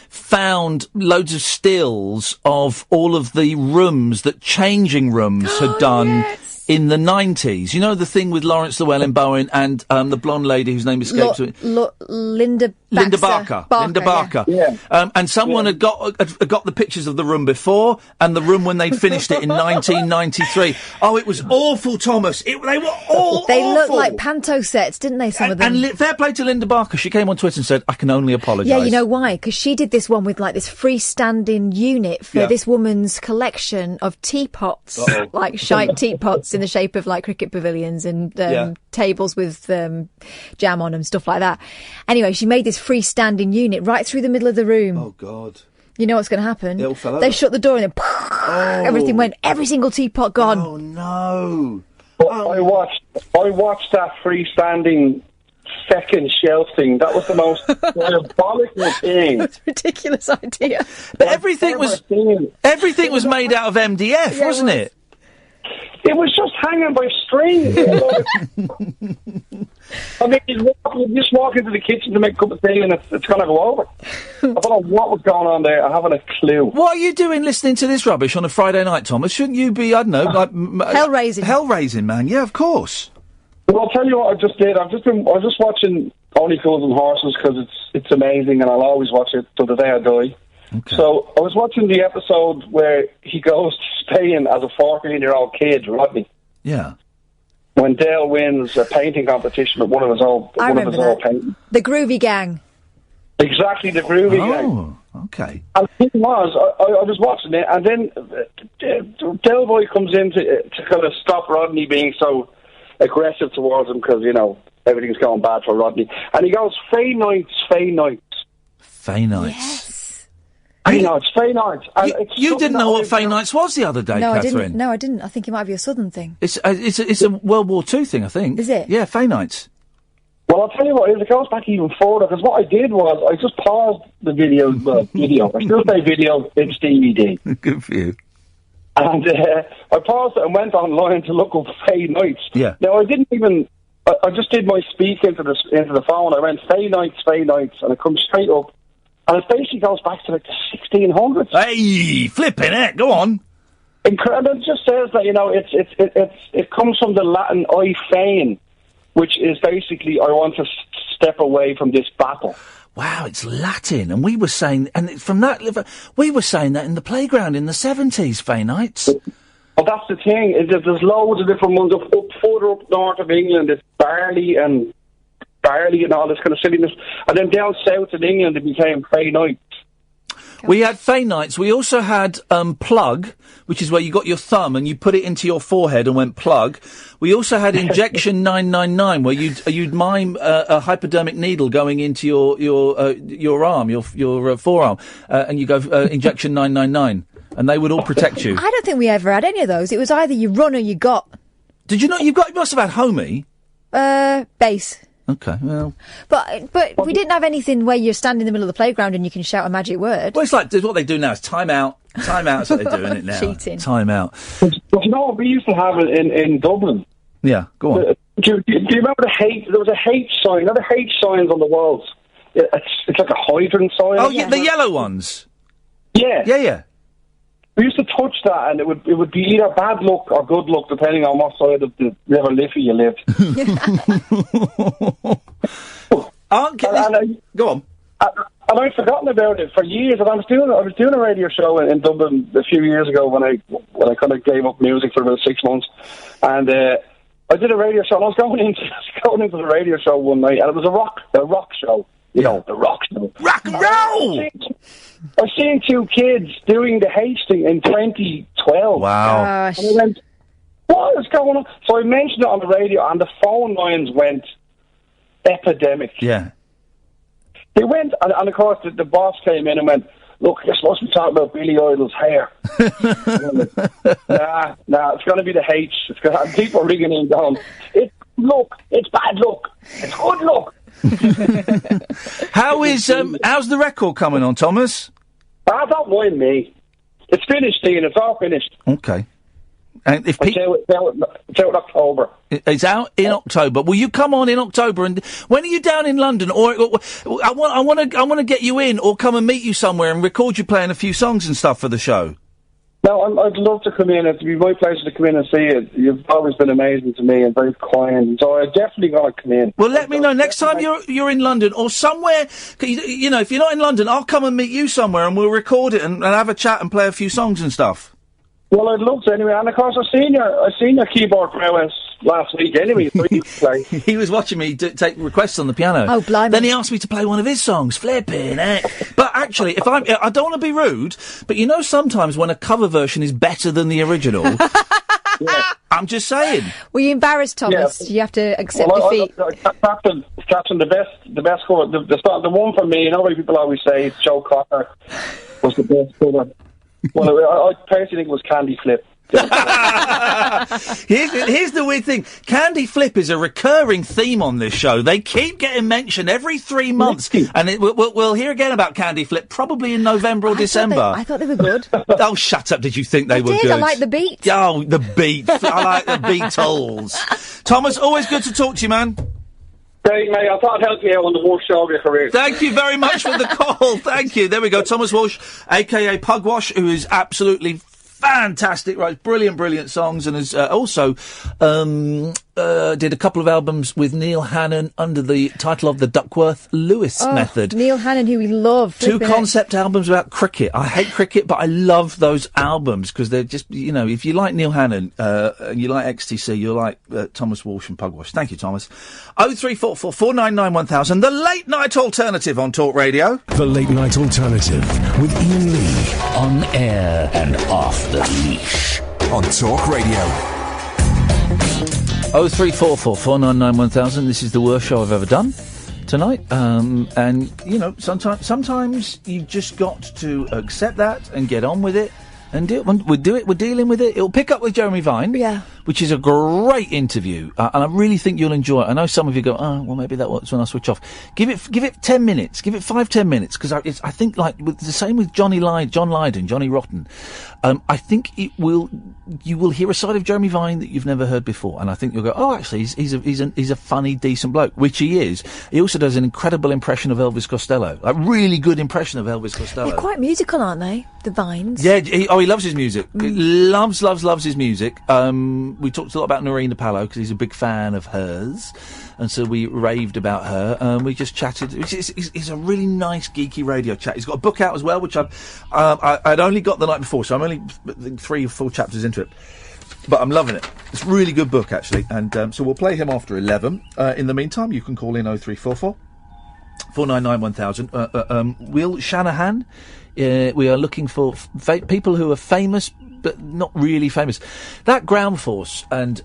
found loads of stills of all of the rooms that Changing Rooms had done in the 90s. You know the thing with Lawrence Llewellyn-Bowen and the blonde lady whose name escapes me? Linda Barker. Linda Barker. Yeah. And someone had got the pictures of the room before and the room when they'd finished it in 1993. Oh, it was awful, Thomas. They were all They awful. looked like panto sets, didn't they, some of them? And fair play to Linda Barker. She came on Twitter and said, I can only apologise. Yeah, you know why? Because she did this one with, like, this freestanding unit for this woman's collection of teapots. Like, shite teapots in the shape of, like, cricket pavilions and tables with jam on them, stuff like that. Anyway, she made this freestanding unit right through the middle of the room. Oh, God. You know what's going to happen? It all fell over. They shut the door and then everything went, every single teapot gone. Oh, no. I watched that freestanding second shelf thing. That was the most diabolical thing. That's a ridiculous idea. But everything was made out of MDF, wasn't it? It was just hanging by strings. I mean, you just walk into the kitchen to make a cup of tea and it's going to go over. I don't know what was going on there. I haven't a clue. What are you doing listening to this rubbish on a Friday night, Thomas? Shouldn't you be, I don't know, like... Hell-raising. Hell-raising, man. Yeah, of course. Well, I'll tell you what I just did. I was just watching Only Fools and Horses because it's amazing and I'll always watch it till the day I die. Okay. So I was watching the episode where he goes to Spain as a 14-year-old kid, Rodney. Yeah. When Dale wins a painting competition with one of his old paintings. The Groovy Gang. Exactly, the Groovy Gang. Oh, okay. And the thing was, I was watching it, and then Del Boy comes in to kind of stop Rodney being so aggressive towards him because, you know, everything's going bad for Rodney. And he goes, Fay Nights, Fay Nights. Fay Nights. Yes. I know, it's Fay Nights. You didn't know what Fay Nights was the other day, No, Catherine. I didn't. I think it might be a southern thing. It's a World War II thing, I think. Is it? Yeah, Fay Nights. Well, I'll tell you what, it goes back even further, because what I did was, I just paused the video, I still say video, it's DVD. Good for you. And I paused it and went online to look up Fay Nights. Yeah. Now, I didn't even, I just did my speak into the phone, I went Fay Nights, and it comes straight up, and it basically goes back to like the 1600s. Hey, flipping it, go on. Incredible. It just says that, you know, it comes from the Latin I feign, which is basically, I want to step away from this battle. Wow, it's Latin, and we were saying that in the playground in the 70s, Fay Nights. Well, that's the thing. There's loads of different ones up further up north of England. It's barley and all this kind of silliness, and then down south in England it became Fay Nights. We had Fay Nights. We also had plug, which is where you got your thumb and you put it into your forehead and went plug. We also had Injection 999, where you'd mime a hypodermic needle going into your arm, your forearm, and you go Injection 999, and they would all protect you. I don't think we ever had any of those. It was either you run or you got. Did you not? You must have had homie. Bass. Okay, well... But we didn't have anything where you're standing in the middle of the playground and you can shout a magic word. Well, it's like, what they do now is time out. Time out's what they do, isn't it, now? Cheating. Time out. But you know what we used to have in Dublin? Yeah, go on. Do you remember there was a H sign, not the H signs on the walls. It's like a hydrant sign. Oh, yeah, the yellow ones? Yeah. Yeah. We used to touch that, and it would be either bad luck or good luck, depending on what side of the River Liffey you lived. Go on. And I'd forgotten about it for years. And I was doing a radio show in Dublin a few years ago when I kind of gave up music for about 6 months, and I did a radio show. And I was going into the radio show one night, and it was a rock show. You know, the rock show. Rock and roll! I was seeing two kids doing the Hastings in 2012. Wow. And I went, what is going on? So I mentioned it on the radio, and the phone lines went epidemic. Yeah. They went, and of course the boss came in and went, look, you're supposed to be talking about Billy Idol's hair. Nah, it's going to be the H. It's going to have people ringing in going, it's luck, it's bad luck, it's good luck. How's the record coming on, Thomas? Don't mind me. It's finished, Ian. It's all finished. Okay. And if it's out in October. It's out in October. Will you come on in October? And when are you down in London? Or I want to get you in, or come and meet you somewhere and record you playing a few songs and stuff for the show. No, I'd love to come in. It'd be my pleasure to come in and see it. You've always been amazing to me and very kind. So I definitely got to come in. Well, let me know next time you're in London or somewhere. You know, if you're not in London, I'll come and meet you somewhere and we'll record it and have a chat and play a few songs and stuff. Well, I'd love to anyway. And of course, I seen your keyboard prowess last week anyway. So you play. He was watching me take requests on the piano. Oh, blimey! Then he asked me to play one of his songs. Flipping it. But actually, I don't want to be rude, but you know, sometimes when a cover version is better than the original. Yeah. I'm just saying. Were you embarrassed, Thomas? Yeah. You have to accept defeat. Captain, the best cover, the one for me. You know, what people always say Joe Cocker was the best cover. Well, I personally think it was Candy Flip. Here's the weird thing. Candy Flip is a recurring theme on this show. They keep getting mentioned every 3 months. And we'll hear again about Candy Flip probably in November or December. I thought they were good. Oh, shut up. Did you think they were good? I like the beat. Oh, the beat. I like the Beatles. Thomas, always good to talk to you, man. Great, mate. I thought I'd help you out on the worst show of your career. Thank you very much for the call. Thank you. There we go. Thomas Walsh, a.k.a. Pugwash, who is absolutely fantastic, writes brilliant songs, and has also did a couple of albums with Neil Hannon under the title of the Duckworth-Lewis Method. Neil Hannon, who we love. 2 concept albums about cricket. I hate cricket, but I love those albums because they're just, you know, if you like Neil Hannon and you like XTC, you'll like Thomas Walsh and Pugwash. Thank you, Thomas. 0344 499 1000, the late night alternative on Talk Radio. The late night alternative with Iain Lee. On air and off the leash. On Talk Radio. 0344 499 1000. This is the worst show I've ever done tonight. And, you know, sometimes you just got to accept that and get on with it. And we're dealing with it. It'll pick up with Jeremy Vine. Yeah. Which is a great interview. And I really think you'll enjoy it. I know some of you go, oh, well, maybe that was when I switch off. Give it 10 minutes. Give it 5-10 minutes. Because I think, like, the same with John Lydon, Johnny Rotten. I think you will hear a side of Jeremy Vine that you've never heard before. And I think you'll go, oh, actually, he's a funny, decent bloke. Which he is. He also does an incredible impression of Elvis Costello. A really good impression of Elvis Costello. They're quite musical, aren't they? The Vines. Yeah, he loves his music. He loves his music. We talked a lot about Noreen Palo because he's a big fan of hers, and so we raved about her. We just chatted. It's a really nice geeky radio chat. He's got a book out as well, which I'd only got the night before, so I'm only 3 or 4 chapters into it. But I'm loving it. It's a really good book, actually, and so we'll play him after 11. In the meantime, you can call in 0344 499 1000. Will Shanahan. We are looking for people who are famous, but not really famous. That Ground Force and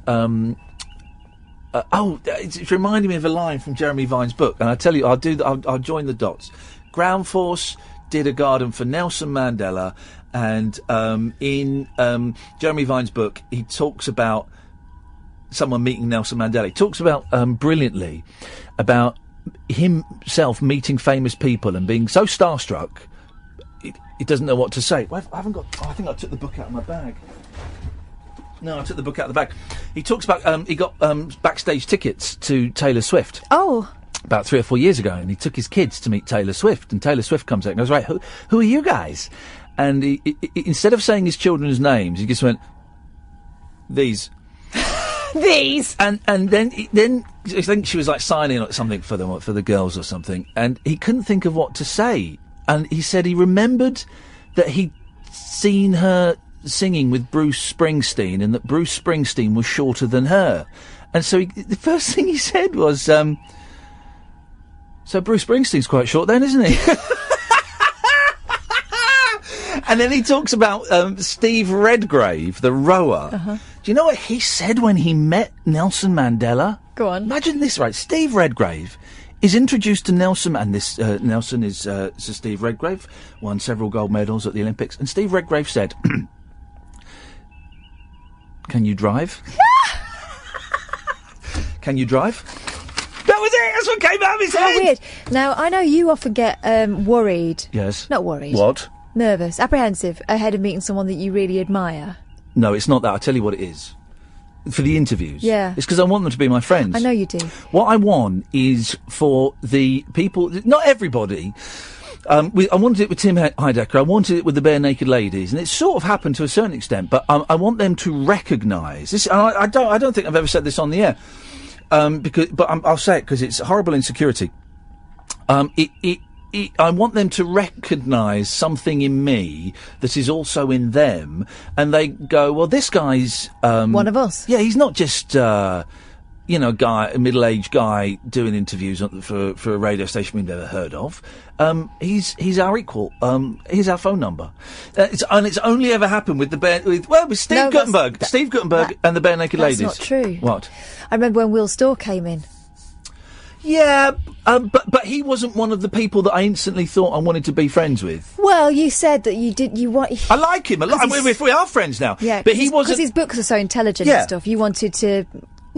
it's reminding me of a line from Jeremy Vine's book, and I tell you, I'll join the dots. Ground Force did a garden for Nelson Mandela, and in Jeremy Vine's book, he talks about someone meeting Nelson Mandela. He talks about brilliantly about himself meeting famous people and being so starstruck. He doesn't know what to say. Well, I haven't got. Oh, I think I took the book out of my bag. No, I took the book out of the bag. He talks about he got backstage tickets to Taylor Swift. Oh. About 3 or 4 years ago, and he took his kids to meet Taylor Swift. And Taylor Swift comes out and goes, "Right, who are you guys?" And he, instead of saying his children's names, he just went, "These." These. And then I think she was like signing something for them, for the girls or something, and he couldn't think of what to say. And he said he remembered that he'd seen her singing with Bruce Springsteen and that Bruce Springsteen was shorter than her. And so the first thing he said was, so Bruce Springsteen's quite short then, isn't he? And then he talks about Steve Redgrave, the rower. Uh-huh. Do you know what he said when he met Nelson Mandela? Go on. Imagine this, right? Steve Redgrave is introduced to Nelson, and this Nelson is Sir Steve Redgrave, won several gold medals at the Olympics, and Steve Redgrave said, "Can you drive? Can you drive?" That was it. That's what came out of his head. How weird. Now I know you often get worried. Yes. Not worried. What? Nervous, apprehensive ahead of meeting someone that you really admire. No, it's not that. I'll tell you what it is. For the interviews. Yeah. It's because I want them to be my friends. I know you do. What I want is for the people, not everybody, I wanted it with Tim Heidecker. I wanted it with the Bare Naked Ladies, and it sort of happened to a certain extent. But I want them to recognise this. And I don't think I've ever said this on the air, I'll say it because it's horrible insecurity. I want them to recognise something in me that is also in them, and they go, "Well, this guy's one of us." Yeah, he's not just a middle-aged guy doing interviews for a radio station we've never heard of. He's our equal. Here's our phone number. It's only ever happened with with Steve Guttenberg. Steve Guttenberg and the Bare Naked Ladies. That's not true. What? I remember when Will Storr came in. Yeah, but he wasn't one of the people that I instantly thought I wanted to be friends with. Well, you said that you did. I like him a lot. If we are friends now. Yeah, but he wasn't, because his books are so intelligent and stuff. You wanted to.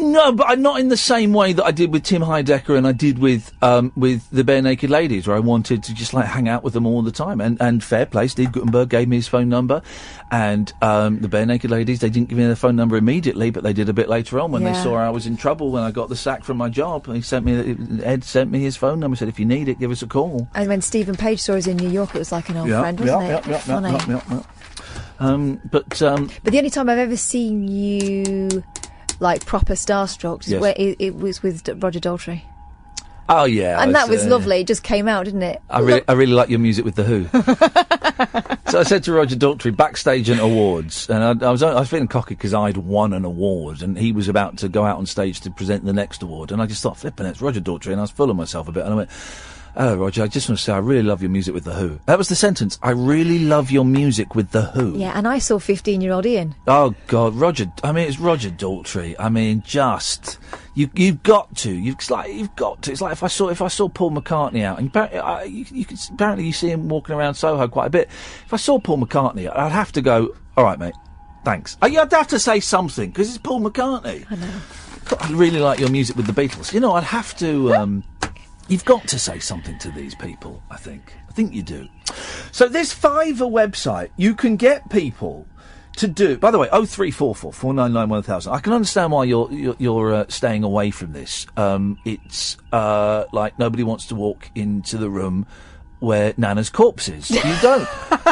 No, but not in the same way that I did with Tim Heidecker and I did with the Bare Naked Ladies, where I wanted to just hang out with them all the time. And fair play, Steve Guttenberg gave me his phone number, and the Bare Naked Ladies, they didn't give me their phone number immediately, but they did a bit later on when they saw I was in trouble when I got the sack from my job. Ed sent me his phone number, said if you need it, give us a call. And when Stephen Page saw us in New York, it was like an old friend, wasn't it? Funny. But the only time I've ever seen you proper starstruck is where it was with Roger Daltrey. Oh yeah, and that was lovely. It just came out, didn't it? I really like your music with The Who. So I said to Roger Daltrey backstage at awards, and I was feeling cocky because I'd won an award, and he was about to go out on stage to present the next award, and I just thought, flipping, it's Roger Daltrey, and I was full of myself a bit, and I went, "Hello, Roger, I just want to say I really love your music with The Who." That was the sentence. I really love your music with The Who. Yeah, and I saw 15-year-old Iain. Oh, God, Roger. I mean, it's Roger Daltrey. I mean, you've got to. You've got to. It's like if I saw Paul McCartney out, and apparently you see him walking around Soho quite a bit. If I saw Paul McCartney, I'd have to go, "All right, mate, thanks." I'd have to say something, because it's Paul McCartney. I know. I really like your music with the Beatles. I'd have to... You've got to say something to these people, I think. I think you do. So this Fiverr website, you can get people to do... By the way, 0344 499 1000. I can understand why you're staying away from this. It's like nobody wants to walk into the room where Nana's corpse is. You don't.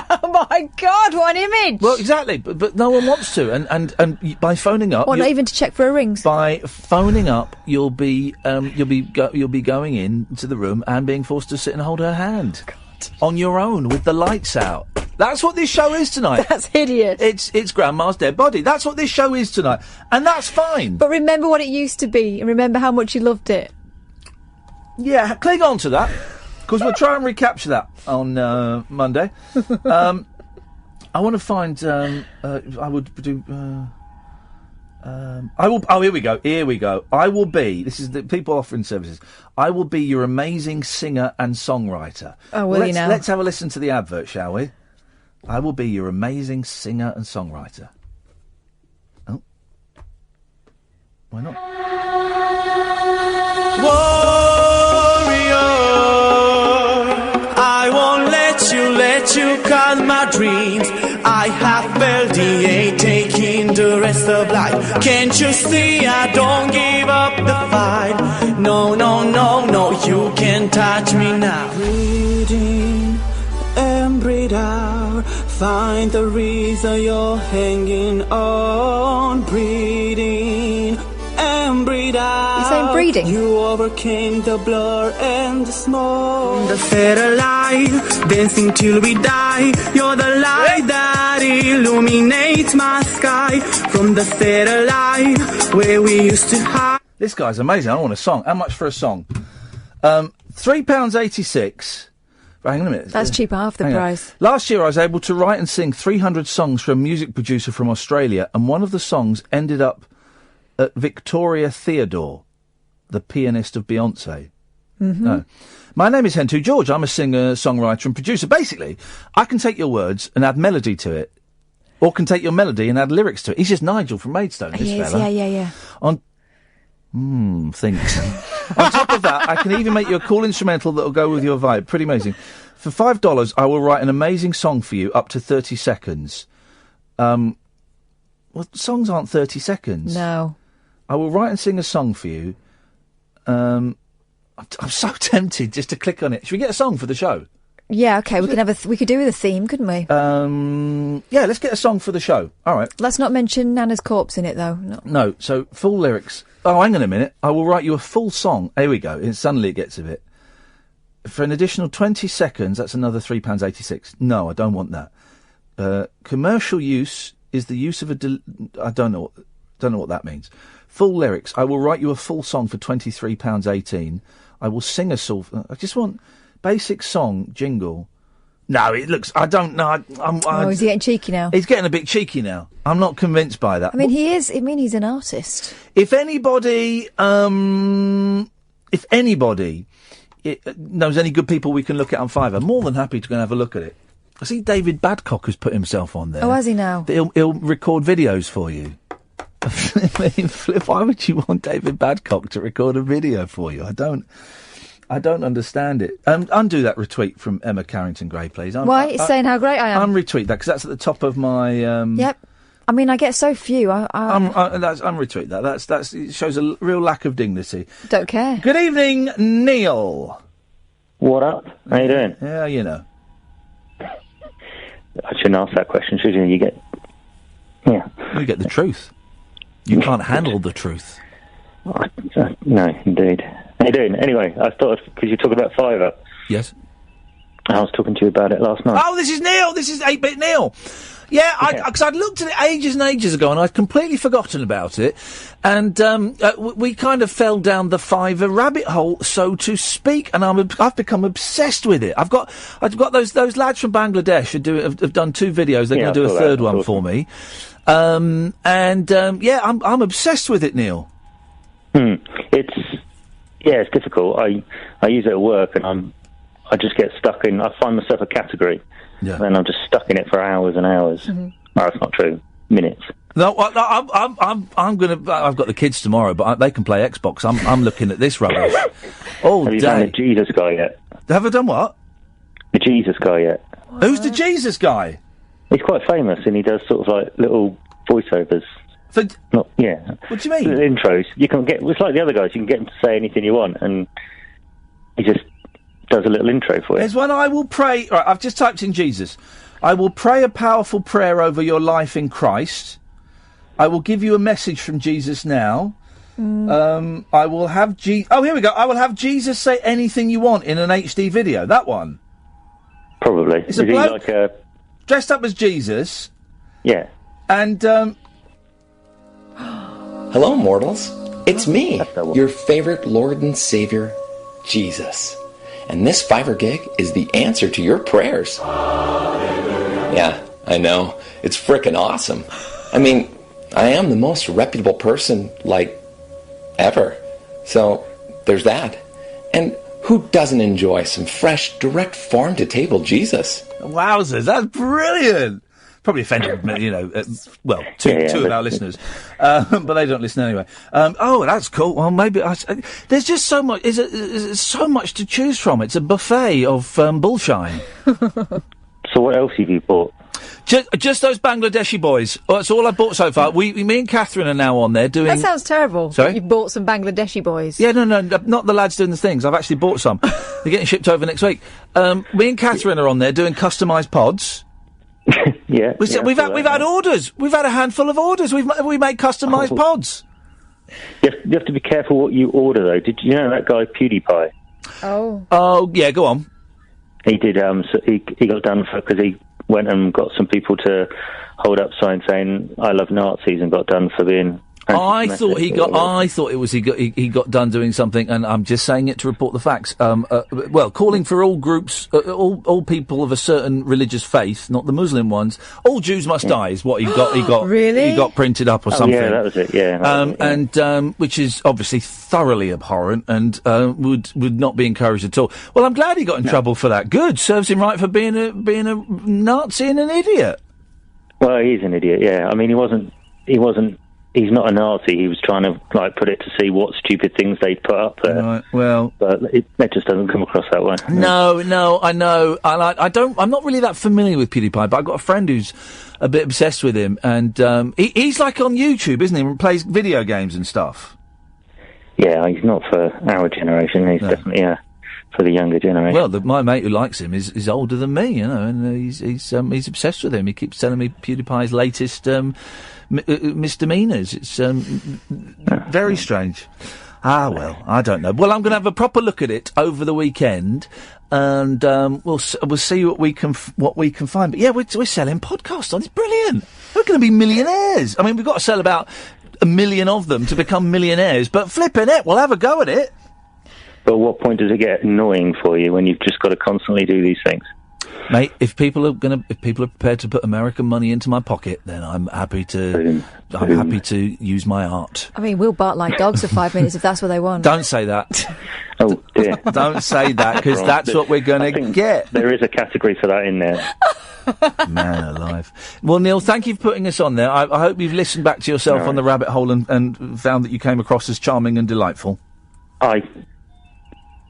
Oh my God, what an image! Well, exactly, but no one wants to, and by phoning up, not even to check for her rings. By phoning up, you'll be going into the room and being forced to sit and hold her hand on your own with the lights out. That's what this show is tonight. That's hideous. It's Grandma's dead body. That's what this show is tonight, and that's fine. But remember what it used to be, and remember how much you loved it. Yeah, cling on to that. Because we'll try and recapture that on Monday. I want to find... I would do... I will... Oh, here we go. Here we go. I will be... This is the people offering services. I will be your amazing singer and songwriter. Oh, will you now? Let's have a listen to the advert, shall we? I will be your amazing singer and songwriter. Oh. Why not? Let you cut my dreams. I have felt the ache taking the rest of life. Can't you see I don't give up the fight? No, no, no, no, you can't touch me now. Breathe in and breathe out. Find the reason you're hanging on. Breathe in and breathe out. You're saying breeding? You overcame the blur and the smoke. The satellite, dancing till we die. You're the light that illuminates my sky. From the satellite where we used to hide. This guy's amazing. I want a song. How much for a song? £3.86. Hang on a minute. That's cheaper, half the price. Last year I was able to write and sing 300 songs for a music producer from Australia, and one of the songs ended up at Victoria Theodore, the pianist of Beyonce. Mm-hmm. No. My name is Hentu George. I'm a singer, songwriter and producer. Basically, I can take your words and add melody to it, or can take your melody and add lyrics to it. He's just Nigel from Maidstone, this fella. Yeah. Thanks. On top of that, I can even make you a cool instrumental that'll go with your vibe. Pretty amazing. For $5, I will write an amazing song for you up to 30 seconds. Well, songs aren't 30 seconds. No. I will write and sing a song for you. I'm so tempted just to click on it. Should we get a song for the show? Yeah, okay, we could do with a theme, couldn't we? Yeah, let's get a song for the show. All right. Let's not mention Nana's corpse in it, though. No, so full lyrics. Oh, hang on a minute. I will write you a full song. Here we go. Suddenly it gets a bit. For an additional 20 seconds, that's another £3.86. No, I don't want that. Commercial use is the use of I don't know what that means. Full lyrics. I will write you a full song for £23.18. I will sing a song. I just want basic song jingle. No, it looks. I don't know. Is he getting cheeky now? He's getting a bit cheeky now. I'm not convinced by that. I mean, he is. I mean, he's an artist. If anybody knows any good people we can look at on Fiverr, more than happy to go and have a look at it. I see David Badcock has put himself on there. Oh, has he now? He'll record videos for you. Why would you want David Badcock to record a video for you? I don't understand it. Undo that retweet from Emma Carrington-Gray, please. Why? It's saying how great I am. Unretweet that, because that's at the top of my... Yep. I mean, I get so few. Unretweet that. It shows a real lack of dignity. Don't care. Good evening, Neil. What up? How you doing? Yeah, you know. I shouldn't ask that question, should you? You get the truth. You can't handle the truth. No, indeed. How you doing? Anyway, I thought, because you talk about Fiverr. Yes. I was talking to you about it last night. Oh, this is Neil. This is 8-Bit Neil. Yeah, because I'd looked at it ages and ages ago, and I'd completely forgotten about it. And we kind of fell down the Fiverr rabbit hole, so to speak. And I've become obsessed with it. I've got those lads from Bangladesh have done 2 videos. They're going to do a third one for me. I'm obsessed with it, Neil. It's difficult. I use it at work, and I just get stuck in. I find myself a category, and I'm just stuck in it for hours and hours. Mm-hmm. Oh, that's not true. Minutes. No, I'm gonna. I've got the kids tomorrow, but they can play Xbox. I'm looking at this rubbish all day. Have you done the Jesus guy yet? Have I done what? The Jesus guy yet? Who's the Jesus guy? He's quite famous, and he does sort of like little voiceovers. What do you mean? Little intros. You can get. It's like the other guys. You can get him to say anything you want, and he just does a little intro for you. There's one. I will pray. Right, I've just typed in Jesus. I will pray a powerful prayer over your life in Christ. I will give you a message from Jesus now. I will have Oh, here we go. I will have Jesus say anything you want in an HD video. That one. Probably. It's a bloke dressed up as Jesus. Yeah. And Hello, mortals. It's me, your favorite Lord and Savior, Jesus. And this Fiverr gig is the answer to your prayers. Yeah, I know. It's frickin' awesome. I mean, I am the most reputable person, ever. So, there's that. And who doesn't enjoy some fresh, direct farm-to-table Jesus? Wowzers, that's brilliant! Probably offended, two of our listeners, but they don't listen anyway. That's cool. Well, maybe there's just so much. There's so much to choose from. It's a buffet of bullshine. So, what else have you bought? Just those Bangladeshi boys. That's all I bought so far. Me and Catherine are now on there doing. That sounds terrible. Sorry? You bought some Bangladeshi boys. Yeah, no, not the lads doing the things. I've actually bought some. They're getting shipped over next week. Me and Catherine are on there doing customised pods. We've had orders. We've had a handful of orders. We made customised pods. You have to be careful what you order, though. Did you know that guy PewDiePie? Oh yeah. Go on. He did. So he got done for because he went and got some people to hold up signs saying "I love Nazis" and got done for being. I thought he got done doing something, and I'm just saying it to report the facts. Calling for all groups, all people of a certain religious faith, not the Muslim ones. All Jews must die is what he got. Really? He got printed up or something. Yeah, that was it. Yeah. Which is obviously thoroughly abhorrent and would not be encouraged at all. Well, I'm glad he got in trouble for that. Good, serves him right for being a Nazi and an idiot. Well, he's an idiot. Yeah, I mean, he wasn't. He's not a Nazi. He was trying to put it to see what stupid things they put up there. Right. Well, but it just doesn't come across that way. No, I know. I'm not really that familiar with PewDiePie, but I've got a friend who's a bit obsessed with him, and he's like on YouTube, isn't he? And plays video games and stuff. Yeah, he's not for our generation. He's definitely for the younger generation. Well, my mate who likes him is older than me, you know, and he's obsessed with him. He keeps telling me PewDiePie's latest misdemeanors. It's very strange. Ah, well, I don't know. Well, I'm going to have a proper look at it over the weekend, and we'll see what we can find. But yeah, we're selling podcasts on. It's brilliant. We're going to be millionaires. I mean, we've got to sell about 1 million of them to become millionaires. But flipping it, we'll have a go at it. But at what point does it get annoying for you when you've just got to constantly do these things? Mate, if people are prepared to put American money into my pocket, then I'm happy to. I'm happy to use my art. I mean, we'll bark like dogs for 5 minutes if that's what they want. Don't say that. Oh dear! Don't say that, because that's what we're going to get. There is a category for that in there. Man alive. Well, Neil, thank you for putting us on there. I hope you've listened back to yourself on the rabbit hole and found that you came across as charming and delightful. I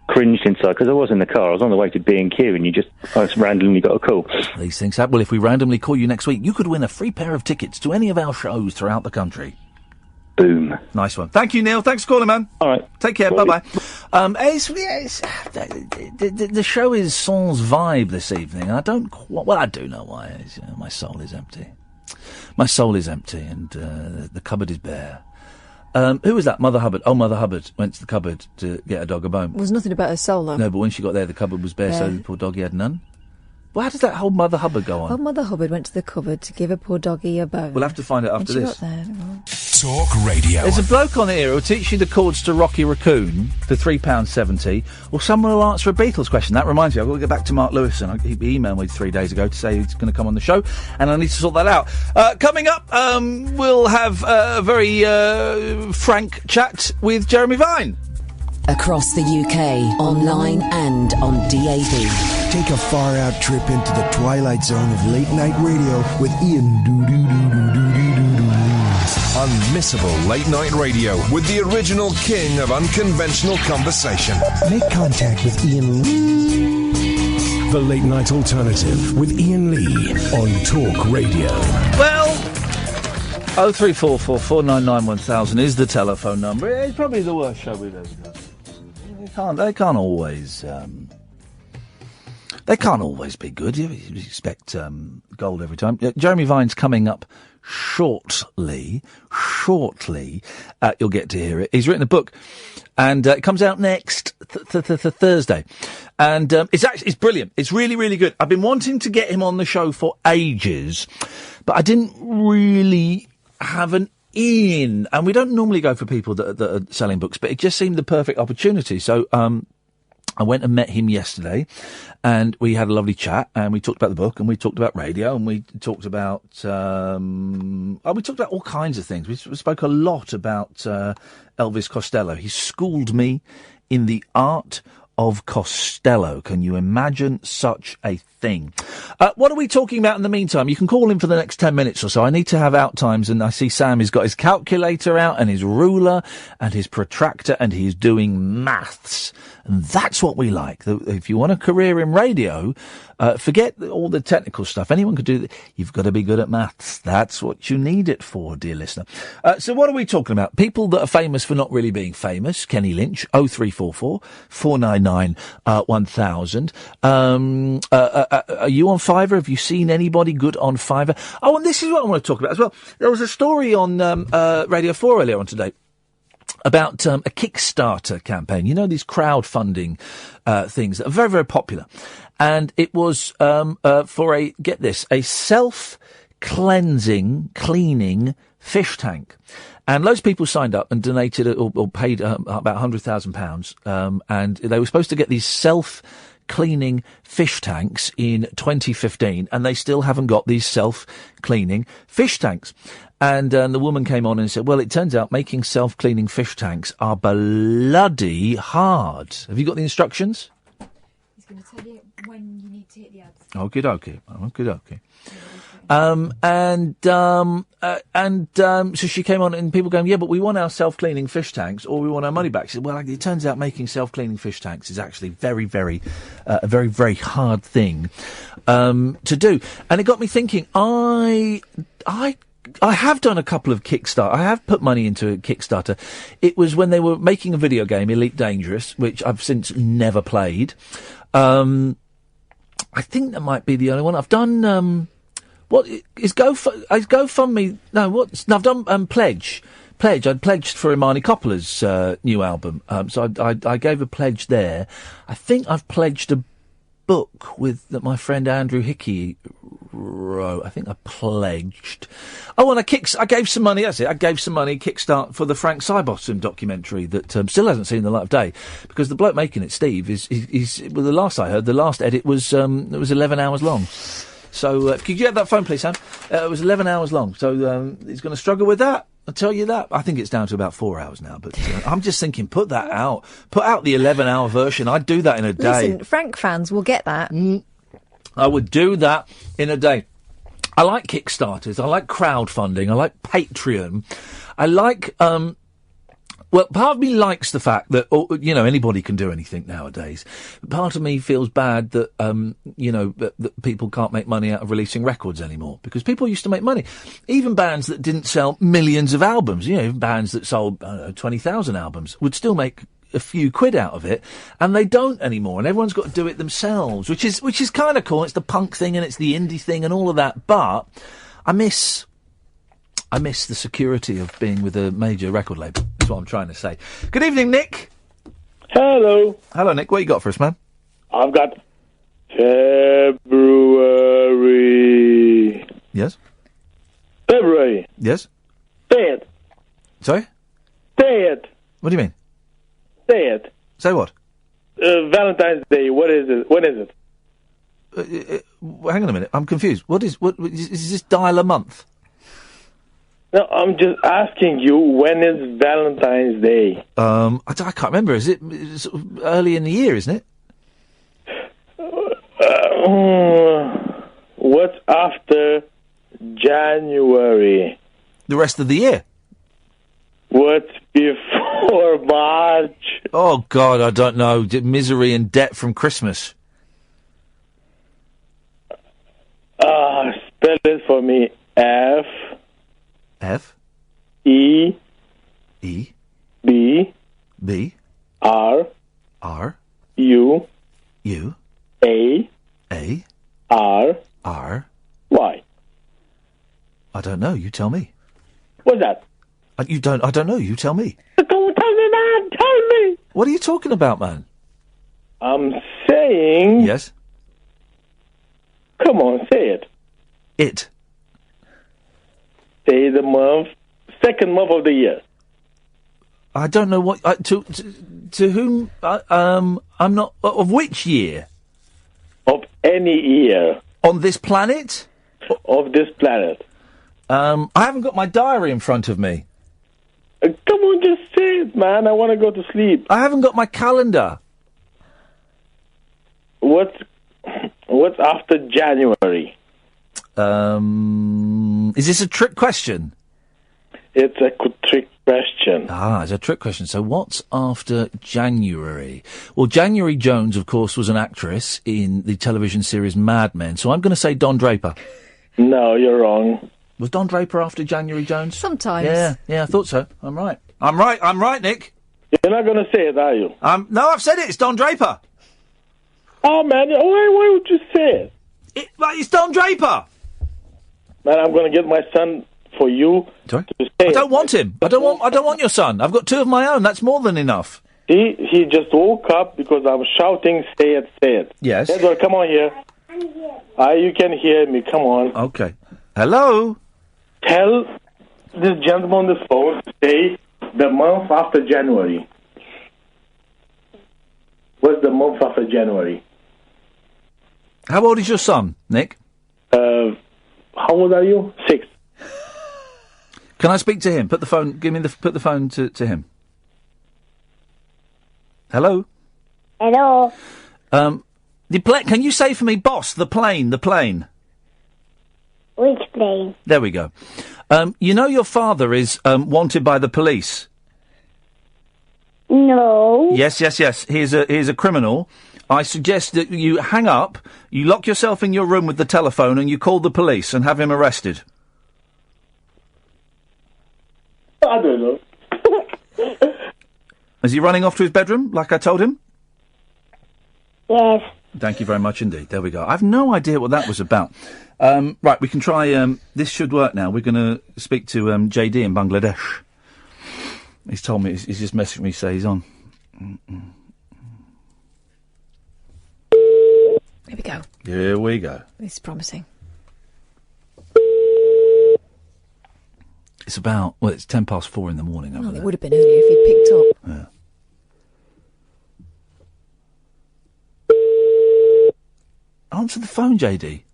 cringed inside because I was in the car. I was on the way to B&Q and I just randomly got a call. These things happen. Well, if we randomly call you next week, you could win a free pair of tickets to any of our shows throughout the country. Boom. Nice one. Thank you, Neil. Thanks for calling, man. All right. Take care. Bye-bye. The show is sans vibe this evening. I do know why. My soul is empty. My soul is empty and the cupboard is bare. Who was that? Mother Hubbard. Oh, Mother Hubbard went to the cupboard to get a dog a bone. There was nothing about her soul, though. No, but when she got there, the cupboard was bare, so the poor doggy had none. Well, how does that whole Mother Hubbard go on? Well, Mother Hubbard went to the cupboard to give a poor doggy a bone. We'll have to find it after this. Got there. Talk Radio. There's a bloke on here who'll teach you the chords to Rocky Raccoon for £3.70, or someone will answer a Beatles question. That reminds me, I've got to get back to Mark Lewison. He emailed me 3 days ago to say he's going to come on the show, and I need to sort that out. Coming up, we'll have a very frank chat with Jeremy Vine. Across the UK, online and on DAB. Take a far-out trip into the twilight zone of late-night radio with Iain Unmissable late-night radio with the original king of unconventional conversation. Make contact with Iain Lee. The Late Night Alternative with Iain Lee on Talk Radio. Well, 0344 499 1000 is the telephone number. It's probably the worst show we've ever done. They can't always be good. You expect gold every time. Jeremy Vine's coming up shortly. You'll get to hear it. He's written a book, and it comes out next Thursday. And it's brilliant. It's really, really good. I've been wanting to get him on the show for ages, but I didn't really have an in, and we don't normally go for people that are selling books, but it just seemed the perfect opportunity. So I went and met him yesterday, and we had a lovely chat, and we talked about the book, and we talked about radio, and we talked about all kinds of things. We spoke a lot about Elvis Costello. He schooled me in the art of Costello. Can you imagine such a thing? What are we talking about in the meantime? You can call in for the next 10 minutes or so. I need to have out times, and I see Sam has got his calculator out and his ruler and his protractor, and he's doing maths. And that's what we like. If you want a career in radio, forget all the technical stuff. Anyone could do that. You've got to be good at maths. That's what you need it for, dear listener. So what are we talking about? People that are famous for not really being famous. Kenny Lynch, 0344 499 1000. Are you on Fiverr? Have you seen anybody good on Fiverr? Oh, and this is what I want to talk about as well. There was a story on Radio 4 earlier on today about a Kickstarter campaign. You know, these crowdfunding things that are very, very popular. And it was for a self-cleansing, cleaning fish tank. And loads of people signed up and donated or paid about £100,000. And they were supposed to get these self-cleaning fish tanks in 2015, and they still haven't got these self-cleaning fish tanks. And the woman came on and said, well, it turns out making self-cleaning fish tanks are bloody hard. Have you got the instructions? He's going to tell you when you need to hit the ads. Okie dokie. So she came on, and people going, yeah, but we want our self-cleaning fish tanks, or we want our money back. She said, well, it turns out making self-cleaning fish tanks is actually a very, very hard thing to do. And it got me thinking, I I have done a couple of Kickstarter. I have put money into a Kickstarter. It was when they were making a video game, Elite Dangerous, which I've since never played. I think that might be the only one. I've done, what is GoFundMe? No, what? No, I've done, Pledge. I'd pledged for Imani Coppola's, new album. So I gave a pledge there. I think I've pledged a book that my friend Andrew Hickey wrote. I think I pledged. Oh, and I gave some money. That's it. I gave some money Kickstart for the Frank Sybottom documentary that still hasn't seen the light of day because the bloke making it, Steve, is well, the last I heard, the last edit was it was 11 hours long. So could you get that phone, please, Sam? It was 11 hours long. So he's going to struggle with that. I'll tell you that. I think it's down to about 4 hours now, but I'm just thinking, put that out. Put out the 11-hour version. I'd do that in a day. Listen, Frank fans will get that. I would do that in a day. I like Kickstarters. I like crowdfunding. I like Patreon. I like, well, part of me likes the fact that, anybody can do anything nowadays. Part of me feels bad that, that people can't make money out of releasing records anymore. Because people used to make money. Even bands that didn't sell millions of albums, bands that sold, 20,000 albums would still make a few quid out of it. And they don't anymore. And everyone's got to do it themselves, which is kind of cool. It's the punk thing and it's the indie thing and all of that. But I miss the security of being with a major record label. That's what I'm trying to say. Good evening, Nick. Hello. Hello, Nick. What you got for us, man? I've got February. Yes? February. Yes? Say it. Sorry? Say it. What do you mean? Say it. Say what? Valentine's Day. What is it? When is it? Hang on a minute. I'm confused. What is this dial a month? No, I'm just asking you, when is Valentine's Day? I can't remember. It's early in the year, isn't it? What's after January? The rest of the year. What's before March? Oh, God, I don't know. Misery and debt from Christmas. Spell it for me. F. E. B. R. U. A. R. Y. I don't know. You tell me. What's that? I don't know. You tell me. Don't tell me, man. Tell me. What are you talking about, man? I'm saying... Yes? Come on, say it. It. Say the month, second month of the year. I don't know what... to whom... I'm not... Of which year? Of any year. On this planet? Of this planet. I haven't got my diary in front of me. Come on, just say it, man. I want to go to sleep. I haven't got my calendar. What's after January? Is this a trick question? It's a trick question. It's a trick question. So what's after January? Well, January Jones, of course, was an actress in the television series Mad Men. So I'm going to say Don Draper. No, you're wrong. Was Don Draper after January Jones? Sometimes. Yeah, I thought so. I'm right, Nick. You're not going to say it, are you? No, I've said it. It's Don Draper. Oh, man, why would you say it? It's Don Draper. Man, I'm going to get my son for you. Sorry? To say I don't want him. I don't want your son. I've got two of my own. That's more than enough. He just woke up because I'm shouting, say it. Yes. Edward, come on here. You can hear me. Come on. Okay. Hello? Tell this gentleman on the phone to say the month after January. What's the month after January? How old is your son, Nick? How old are you? 6. Can I speak to him? Put the phone to him. Hello? Hello? Can you say for me, boss, the plane? Which plane? There we go. You know your father is wanted by the police? No. Yes. He is a criminal. I suggest that you hang up, you lock yourself in your room with the telephone, and you call the police and have him arrested. I don't know. Is he running off to his bedroom, like I told him? Yes. Thank you very much indeed. There we go. I've no idea what that was about. Right, we can try... this should work now. We're going to speak to JD in Bangladesh. He's told me... He's just messaged me to say he's on. Here we go. Here we go. This is promising. It's about... Well, it's 4:10 in the morning over Well, there. it would have been earlier if he'd picked up. Yeah. Answer the phone, JD.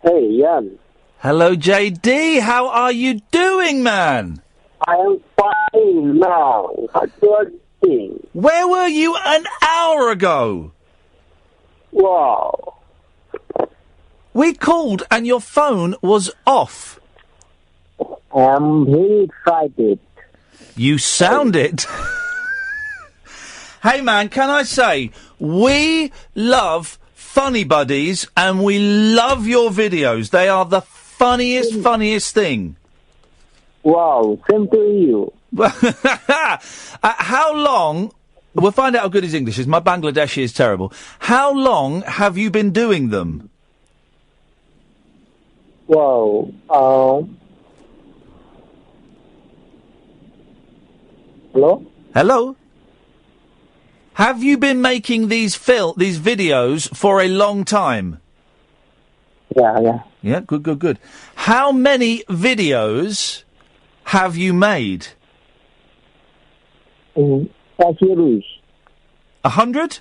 Hey, Ian. Hello, JD. How are you doing, man? I am fine now. What you are doing? Where were you an hour ago? Wow. We called and your phone was off. I'm very excited. You sound it. Hey, man, can I say, we love Funny Buddies and we love your videos. They are the funniest thing. Wow, same to you. How long... We'll find out how good his English is. My Bangladeshi is terrible. How long have you been doing them? Wow. Hello? Hello? Have you been making these videos for a long time? Yeah. Yeah, good. How many videos have you made? 100. 100?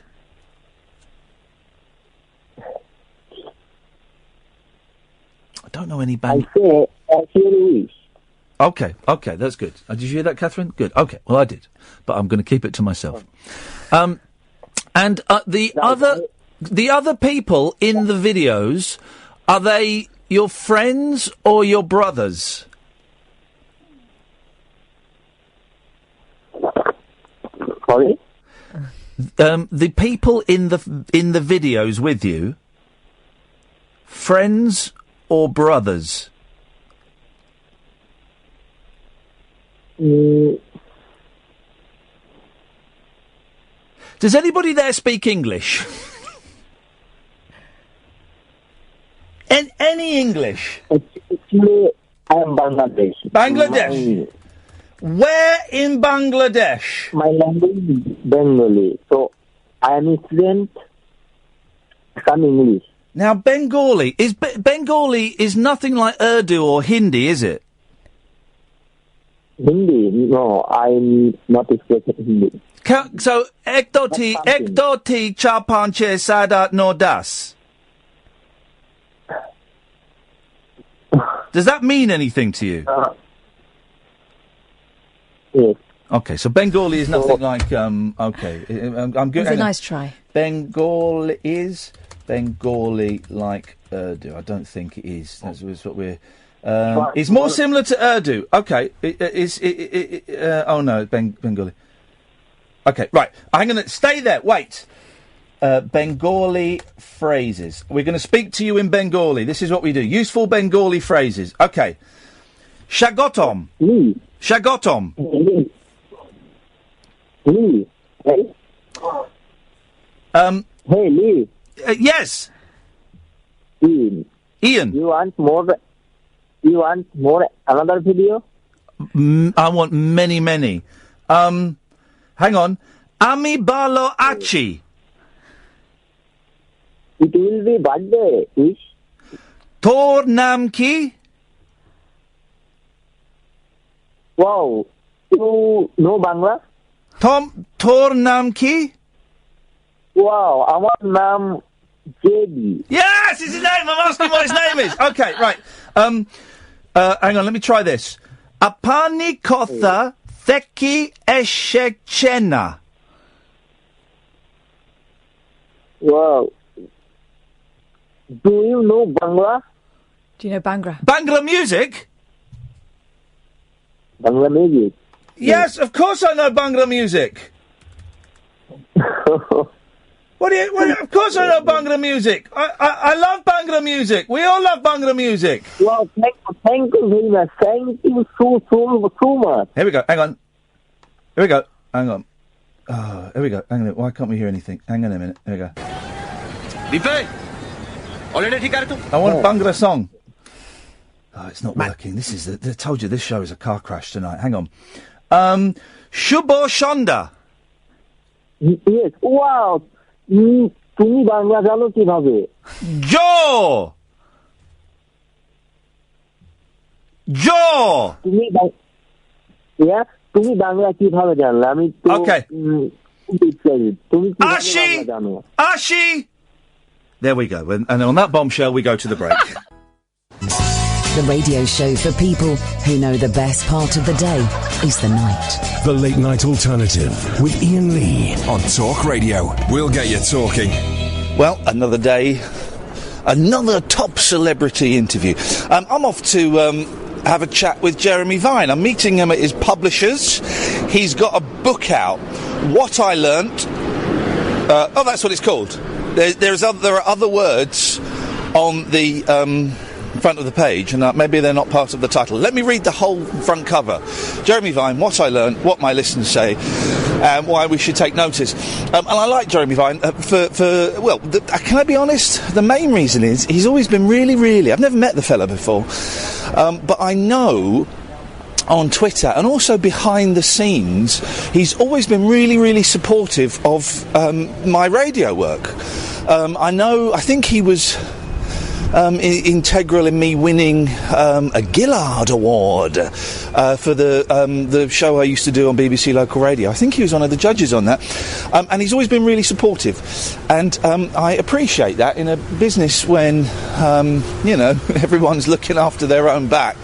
I don't know any band. I say 100. Okay, that's good. Did you hear that, Catherine? Good. Okay, well, I did, but I'm going to keep it to myself. And the other people in the videos, are they your friends or your brothers? Sorry? The people in the videos with you, friends or brothers? Does anybody there speak English? Any English? Actually, I am Bangladesh. Bangladesh? Where in Bangladesh? My language is Bengali, so I am a student some English. Now, Bengali is nothing like Urdu or Hindi, is it? Hindi? No, I'm not speaking Hindi. So, ekdoti cha panche sadat no das. Does that mean anything to you? Yes. Okay, so Bengali is nothing like, okay. I'm good. It was a nice try. Bengali like Urdu. I don't think it is. That's what we're... it's more similar to Urdu. Okay. Oh no, Bengali. Okay, right. I'm going to stay there. Wait. Bengali phrases. We're going to speak to you in Bengali. This is what we do. Useful Bengali phrases. Okay. Shagotom. Shagotom. Hey. Hey, Lee. Yes. Ian. You want more another video? I want many. Hang on. Ami balo achi. It will be birthday, Ish. Tor nam ki? Wow. You know Bangla? Tor nam ki? Wow, our name JD. Yes, it's his name. I'm asking what his name is. Okay, right. Hang on, let me try this. Apani kotha theki eshechena. Wow. Do you know Bangla? Do you know Bhangra? Bangla music? Bangla music? Yes, of course I know Bangla music. Of course I know Bangla music. I love Bangla Bangla music. We all love Bangla music. Well, thank you very much. Thank you so much. Here we go. Hang on. Here we go. Hang on. Oh, here we go. Hang on. Why can't we hear anything? Hang on a minute. Here we go. I want a Bangla song. Oh, it's not working. This is I told you this show is a car crash tonight. Hang on. Shubho Shonda. Yes. Wow. তুমি বাংলা জানো কিভাবে? তুমি বাংলা কিভাবে জানলে? আমি তো তুমি Ashi. There we go. And on that bombshell, we go to the break. The radio show for people who know the best part of the day is the night. The Late Night Alternative with Iain Lee on Talk Radio. We'll get you talking. Well, another day, another top celebrity interview. I'm off to have a chat with Jeremy Vine. I'm meeting him at his publishers. He's got a book out, What I Learnt. That's what it's called. There are other words on the front of the page, and maybe they're not part of the title. Let me read the whole front cover. Jeremy Vine, What I Learnt, What My Listeners Say, and Why We Should Take Notice. And I like Jeremy Vine can I be honest? The main reason is he's always been really, I've never met the fella before, but I know on Twitter and also behind the scenes, he's always been really supportive of my radio work. I think he was integral in me winning a Gillard Award for the show I used to do on BBC Local Radio. I think he was one of the judges on that, and he's always been really supportive, and I appreciate that in a business when everyone's looking after their own back.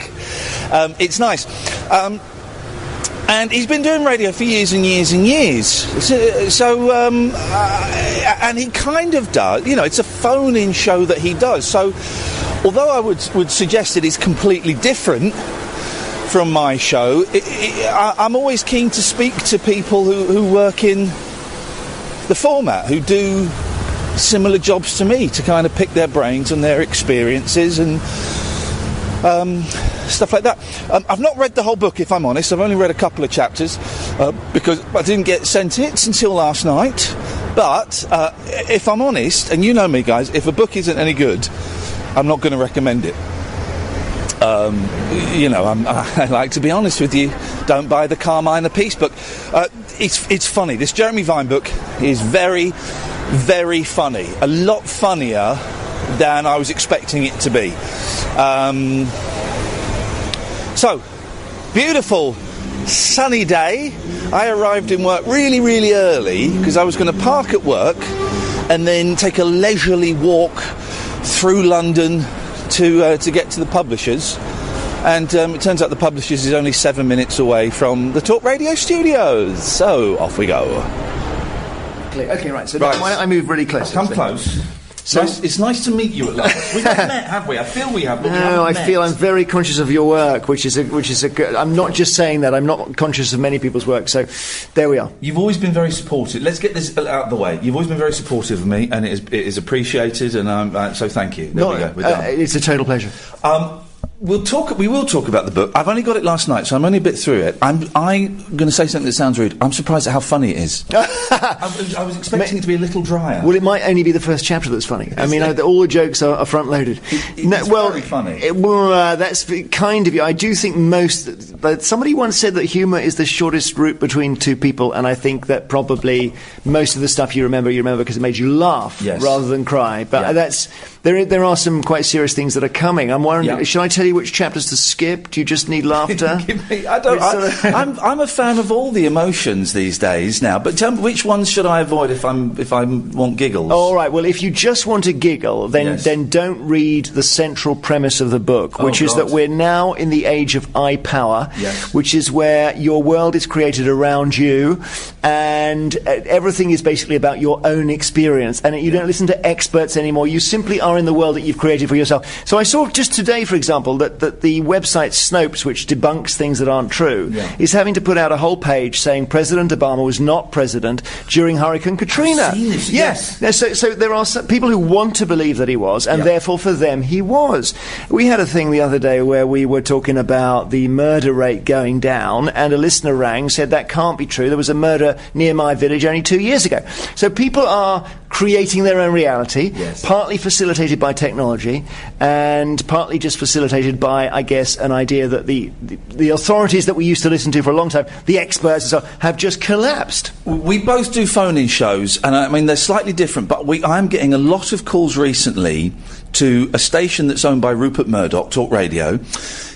It's nice. And he's been doing radio for years and years and years. And he kind of does, it's a phone-in show that he does. So, although I would suggest that it's completely different from my show, I'm always keen to speak to people who work in the format, who do similar jobs to me, to kind of pick their brains and their experiences and stuff like that. I've not read the whole book, if I'm honest. I've only read a couple of chapters because I didn't get sent it until last night. But if I'm honest, and you know me, guys, if a book isn't any good, I'm not going to recommend it. I like to be honest with you. Don't buy the Carmine Apiece book. It's funny. This Jeremy Vine book is very, very funny. A lot funnier than I was expecting it to be. So, beautiful sunny day. I arrived in work really early because I was going to park at work and then take a leisurely walk through London to get to the publishers. And it turns out the publishers is only 7 minutes away from the Talk Radio studios. So, off we go. Okay, right. So why don't I move really close? Come close. So it's nice to meet you at last. We've not met, have we? I feel we have. But I feel I'm very conscious of your work, which is a good. I'm not just saying that. I'm not conscious of many people's work. So there we are. You've always been very supportive. Let's get this out of the way. You've always been very supportive of me, and it is appreciated. And so thank you. There we go. We're done. It's a total pleasure. We will talk about the book. I've only got it last night, so I'm only a bit through it. I'm going to say something that sounds rude. I'm surprised at how funny it is. I was expecting it to be a little drier. Well, it might only be the first chapter that's funny. All the jokes are front-loaded. It's very funny. That's kind of you. I do think but somebody once said that humour is the shortest route between two people, and I think that probably most of the stuff you remember because it made you laugh rather than cry. But there are some quite serious things that are coming. I'm wondering, should I tell you which chapters to skip? Do you just need laughter? I'm a fan of all the emotions these days now, but tell me, which ones should I avoid if I want giggles? All right, well, if you just want to giggle, then don't read the central premise of the book, which is that we're now in the age of iPower, which is where your world is created around you, and everything is basically about your own experience, and you don't listen to experts anymore. You simply are are in the world that you've created for yourself. So I saw just today, for example, that the website Snopes, which debunks things that aren't true, is having to put out a whole page saying President Obama was not president during Hurricane Katrina. I've seen this, yes. So there are some people who want to believe that he was, and therefore for them he was. We had a thing the other day where we were talking about the murder rate going down, and a listener rang, said that can't be true. There was a murder near my village only 2 years ago. So people are creating their own reality, partly facilitated by technology, and partly just facilitated by, I guess, an idea that the authorities that we used to listen to for a long time, the experts and so on, have just collapsed. We both do phone-in shows, and I mean, they're slightly different, but I'm getting a lot of calls recently to a station that's owned by Rupert Murdoch, Talk Radio,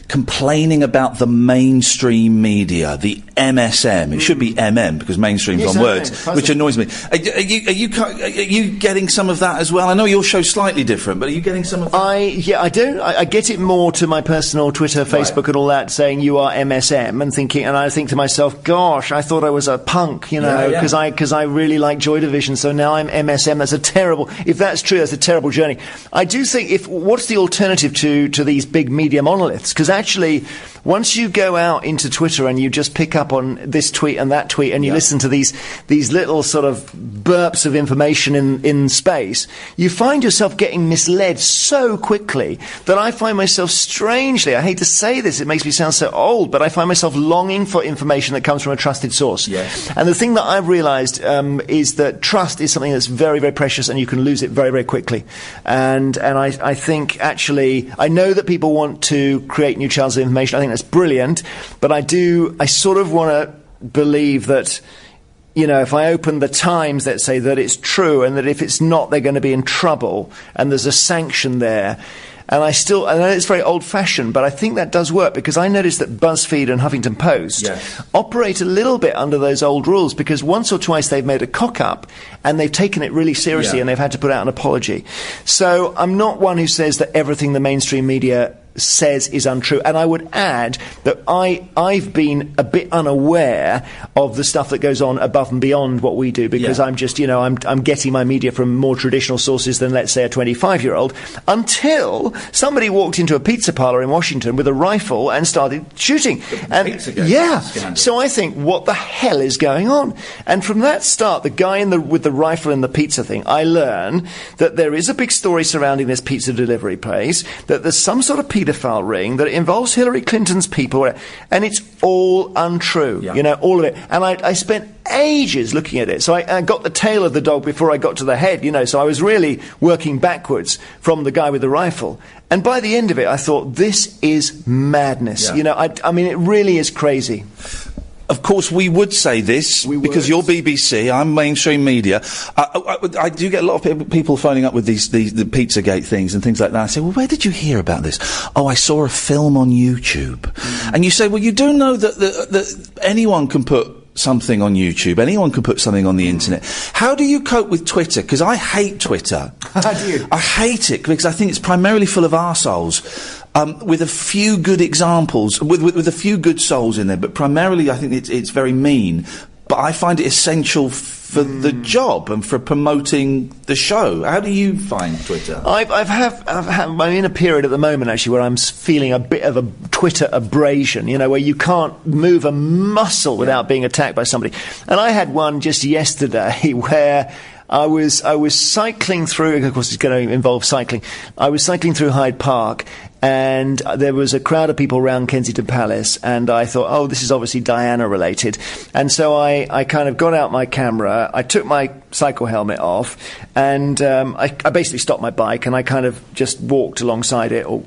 complaining about the mainstream media, the MSM. It should be MM because mainstream's on words, which annoys me. Are you getting some of that as well? I know your show's slightly different, but are you getting some of that? I get it more to my personal Twitter, Facebook and all that, saying you are MSM, and I think to myself, gosh, I thought I was a punk, you know, because I really like Joy Division, so now I'm MSM. That's if that's true, that's a terrible journey. I do think what's the alternative to these big media monoliths? Because actually, once you go out into Twitter and you just pick up on this tweet and that tweet, and you listen to these little sort of burps of information in space, you find yourself getting misled so quickly that I find myself strangely, I hate to say this, it makes me sound so old, but I find myself longing for information that comes from a trusted source. Yes. And the thing that I've realised is that trust is something that's very, very precious, and you can lose it very, very quickly. And I think, actually, I know that people want to create new channels of information. I think that's brilliant, but I sort of want to believe that, you know, if I open the Times, let's say, that it's true, and that if it's not, they're going to be in trouble, and there's a sanction there. And I know it's very old-fashioned, but I think that does work, because I noticed that BuzzFeed and Huffington Post operate a little bit under those old rules, because once or twice they've made a cock-up, and they've taken it really seriously, and they've had to put out an apology. So I'm not one who says that everything the mainstream media says is untrue, and I would add that I've been a bit unaware of the stuff that goes on above and beyond what we do, because I'm just, you know, I'm getting my media from more traditional sources than, let's say, a 25-year-old, until somebody walked into a pizza parlour in Washington with a rifle and started shooting. So I think, what the hell is going on? And from that start, the guy with the rifle and the pizza thing, I learn that there is a big story surrounding this pizza delivery place, that there's some sort of paedophile ring, that it involves Hillary Clinton's people, and it's all untrue, you know, all of it. And I spent ages looking at it. So I got the tail of the dog before I got to the head, you know, so I was really working backwards from the guy with the rifle. And by the end of it, I thought, this is madness. You know, I mean, it really is crazy. Of course, we would say this, because you're BBC, I'm mainstream media. I do get a lot of people phoning up with the Pizzagate things and things like that. I say, well, where did you hear about this? Oh, I saw a film on YouTube. And you say, well, you do know that anyone can put something on YouTube. Anyone can put something on the internet. How do you cope with Twitter? Because I hate Twitter. How do you? I hate it because I think it's primarily full of arseholes. With a few good examples, with a few good souls in there, but primarily I think it's very mean. But I find it essential for the job and for promoting the show. How do you find Twitter? I'm in a period at the moment, actually, where I'm feeling a bit of a Twitter abrasion, you know, where you can't move a muscle without being attacked by somebody. And I had one just yesterday where I was cycling through, of course it's going to involve cycling, I was cycling through Hyde Park, and there was a crowd of people around Kensington Palace, and I thought, oh, this is obviously Diana related. And so I kind of got out my camera, I took my cycle helmet off, and I basically stopped my bike, and I kind of just walked alongside it, or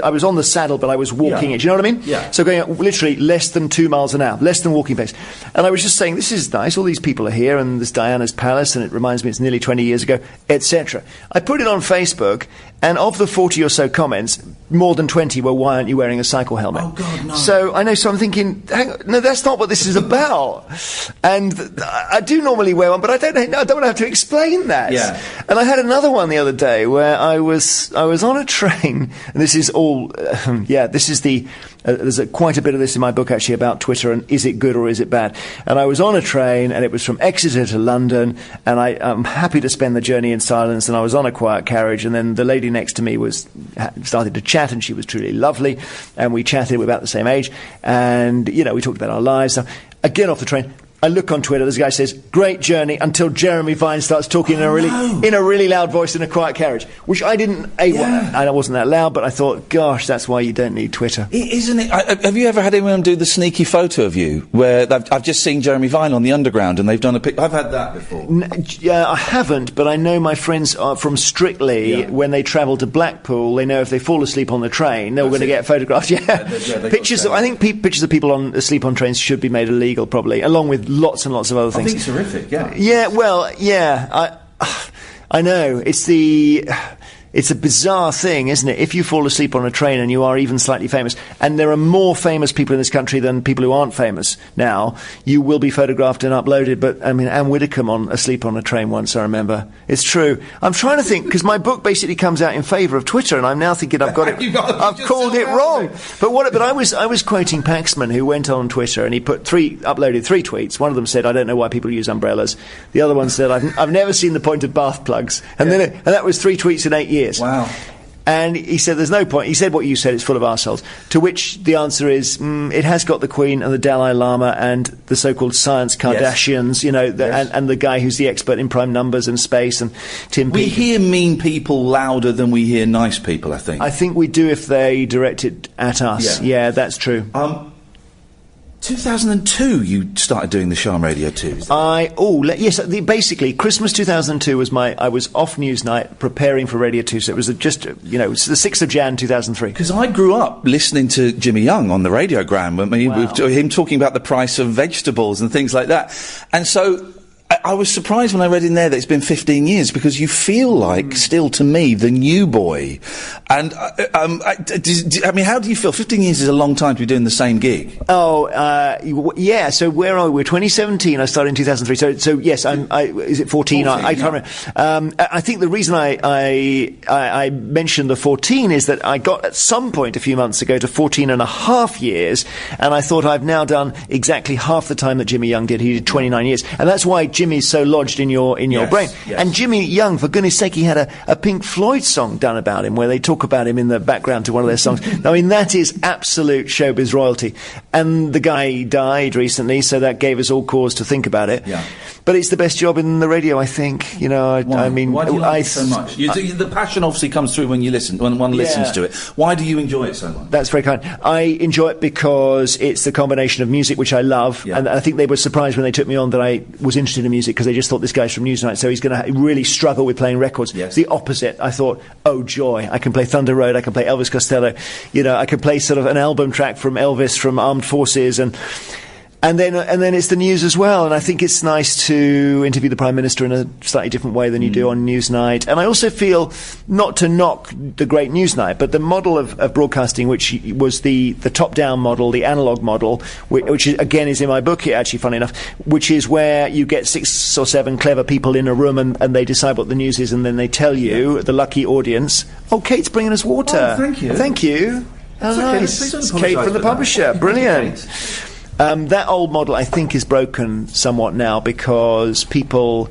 I was on the saddle, but I was walking it, do you know what I mean? Yeah. So going at literally less than 2 miles an hour, less than walking pace. And I was just saying, this is nice, all these people are here, and there's Diana's Palace, and it reminds me it's nearly 20 years ago, etc. I put it on Facebook, and of the 40 or so comments, more than 20 were, why aren't you wearing a cycle helmet? Oh, God, no. So I'm thinking, hang on, no, that's not what this is about. And I do normally wear one, but I don't want to have to explain that. Yeah. And I had another one the other day where I was on a train, and this is all, this is the, there's quite a bit of this in my book actually about Twitter and is it good or is it bad. And I was on a train, and it was from Exeter to London, and I'm happy to spend the journey in silence, and I was on a quiet carriage, and then the lady next to me started to chat, and she was truly lovely, and we chatted, we're about the same age, and, we talked about our lives. So I get off the train, I look on Twitter, this guy says, great journey, until Jeremy Vine starts talking in a really loud voice in a quiet carriage, which I didn't, I wasn't that loud, but I thought, gosh, that's why you don't need Twitter. Isn't it? Have you ever had anyone do the sneaky photo of you, where I've just seen Jeremy Vine on the Underground, and they've done a pic? I've had that before. I haven't, but I know my friends from Strictly, when they travel to Blackpool, they know if they fall asleep on the train, they're going to get photographed. Pictures. I think pictures of people asleep on trains should be made illegal, probably, along with lots and lots of other things. I think it's horrific, I know. It's a bizarre thing, isn't it? If you fall asleep on a train and you are even slightly famous, and there are more famous people in this country than people who aren't famous now, you will be photographed and uploaded. But, Anne Widdecombe asleep on a train once, I remember. It's true. I'm trying to think, because my book basically comes out in favour of Twitter, and I'm now thinking I've got it. I've called it wrong. But I was quoting Paxman, who went on Twitter, and he uploaded 3 tweets. One of them said, I don't know why people use umbrellas. The other one said, I've never seen the point of bath plugs. And that was 3 tweets in 8 years. Wow. And he said there's no point. He said what you said, it's full of arseholes. To which the answer is, it has got the Queen and the Dalai Lama and the so-called science Kardashians, and the guy who's the expert in prime numbers and space, and Tim We hear mean people louder than we hear nice people, I think. I think we do if they direct it at us. Yeah, that's true. 2002 you started doing the show on Radio 2. Basically Christmas 2002 was I was off Newsnight preparing for Radio 2, so it was it's the 6th of Jan 2003. Because I grew up listening to Jimmy Young on the radiogram, with him talking about the price of vegetables and things like that. And so I was surprised when I read in there that it's been 15 years, because you feel like, still to me, the new boy. And, how do you feel? 15 years is a long time to be doing the same gig. Yeah, so where are we? We're 2017, I started in 2003. So yes, is it 14? I can't remember. I think the reason I mentioned the 14 is that I got at some point a few months ago to 14 and a half years, and I thought I've now done exactly half the time that Jimmy Young did. He did 29 years. And that's why Jimmy's so lodged in your brain. Yes. And Jimmy Young, for goodness sake, he had a Pink Floyd song done about him, where they talk about him in the background to one of their songs. That is absolute showbiz royalty. And the guy died recently, so that gave us all cause to think about it. Yeah. But it's the best job in the radio, I think. Why do you like it so much? The passion obviously comes through when one listens to it. Why do you enjoy it so much? That's very kind. I enjoy it because it's the combination of music, which I love, and I think they were surprised when they took me on that I was interested in music, because they just thought this guy's from Newsnight, so he's going to really struggle with playing records. Yes. The opposite. I thought, oh joy, I can play Thunder Road, I can play Elvis Costello, I can play sort of an album track from Elvis from Armed Forces, and then it's the news as well, and I think it's nice to interview the Prime Minister in a slightly different way than you do on Newsnight. And I also feel, not to knock the great Newsnight, but the model of broadcasting, which was the top-down model, the analogue model, which again is in my book here, actually, funny enough, which is where you get 6 or 7 clever people in a room and they decide what the news is, and then they tell you, the lucky audience, oh, Kate's bringing us water. Oh, thank you. Thank you. Oh, nice. It's Kate from the publisher. Brilliant. That old model, I think, is broken somewhat now, because people,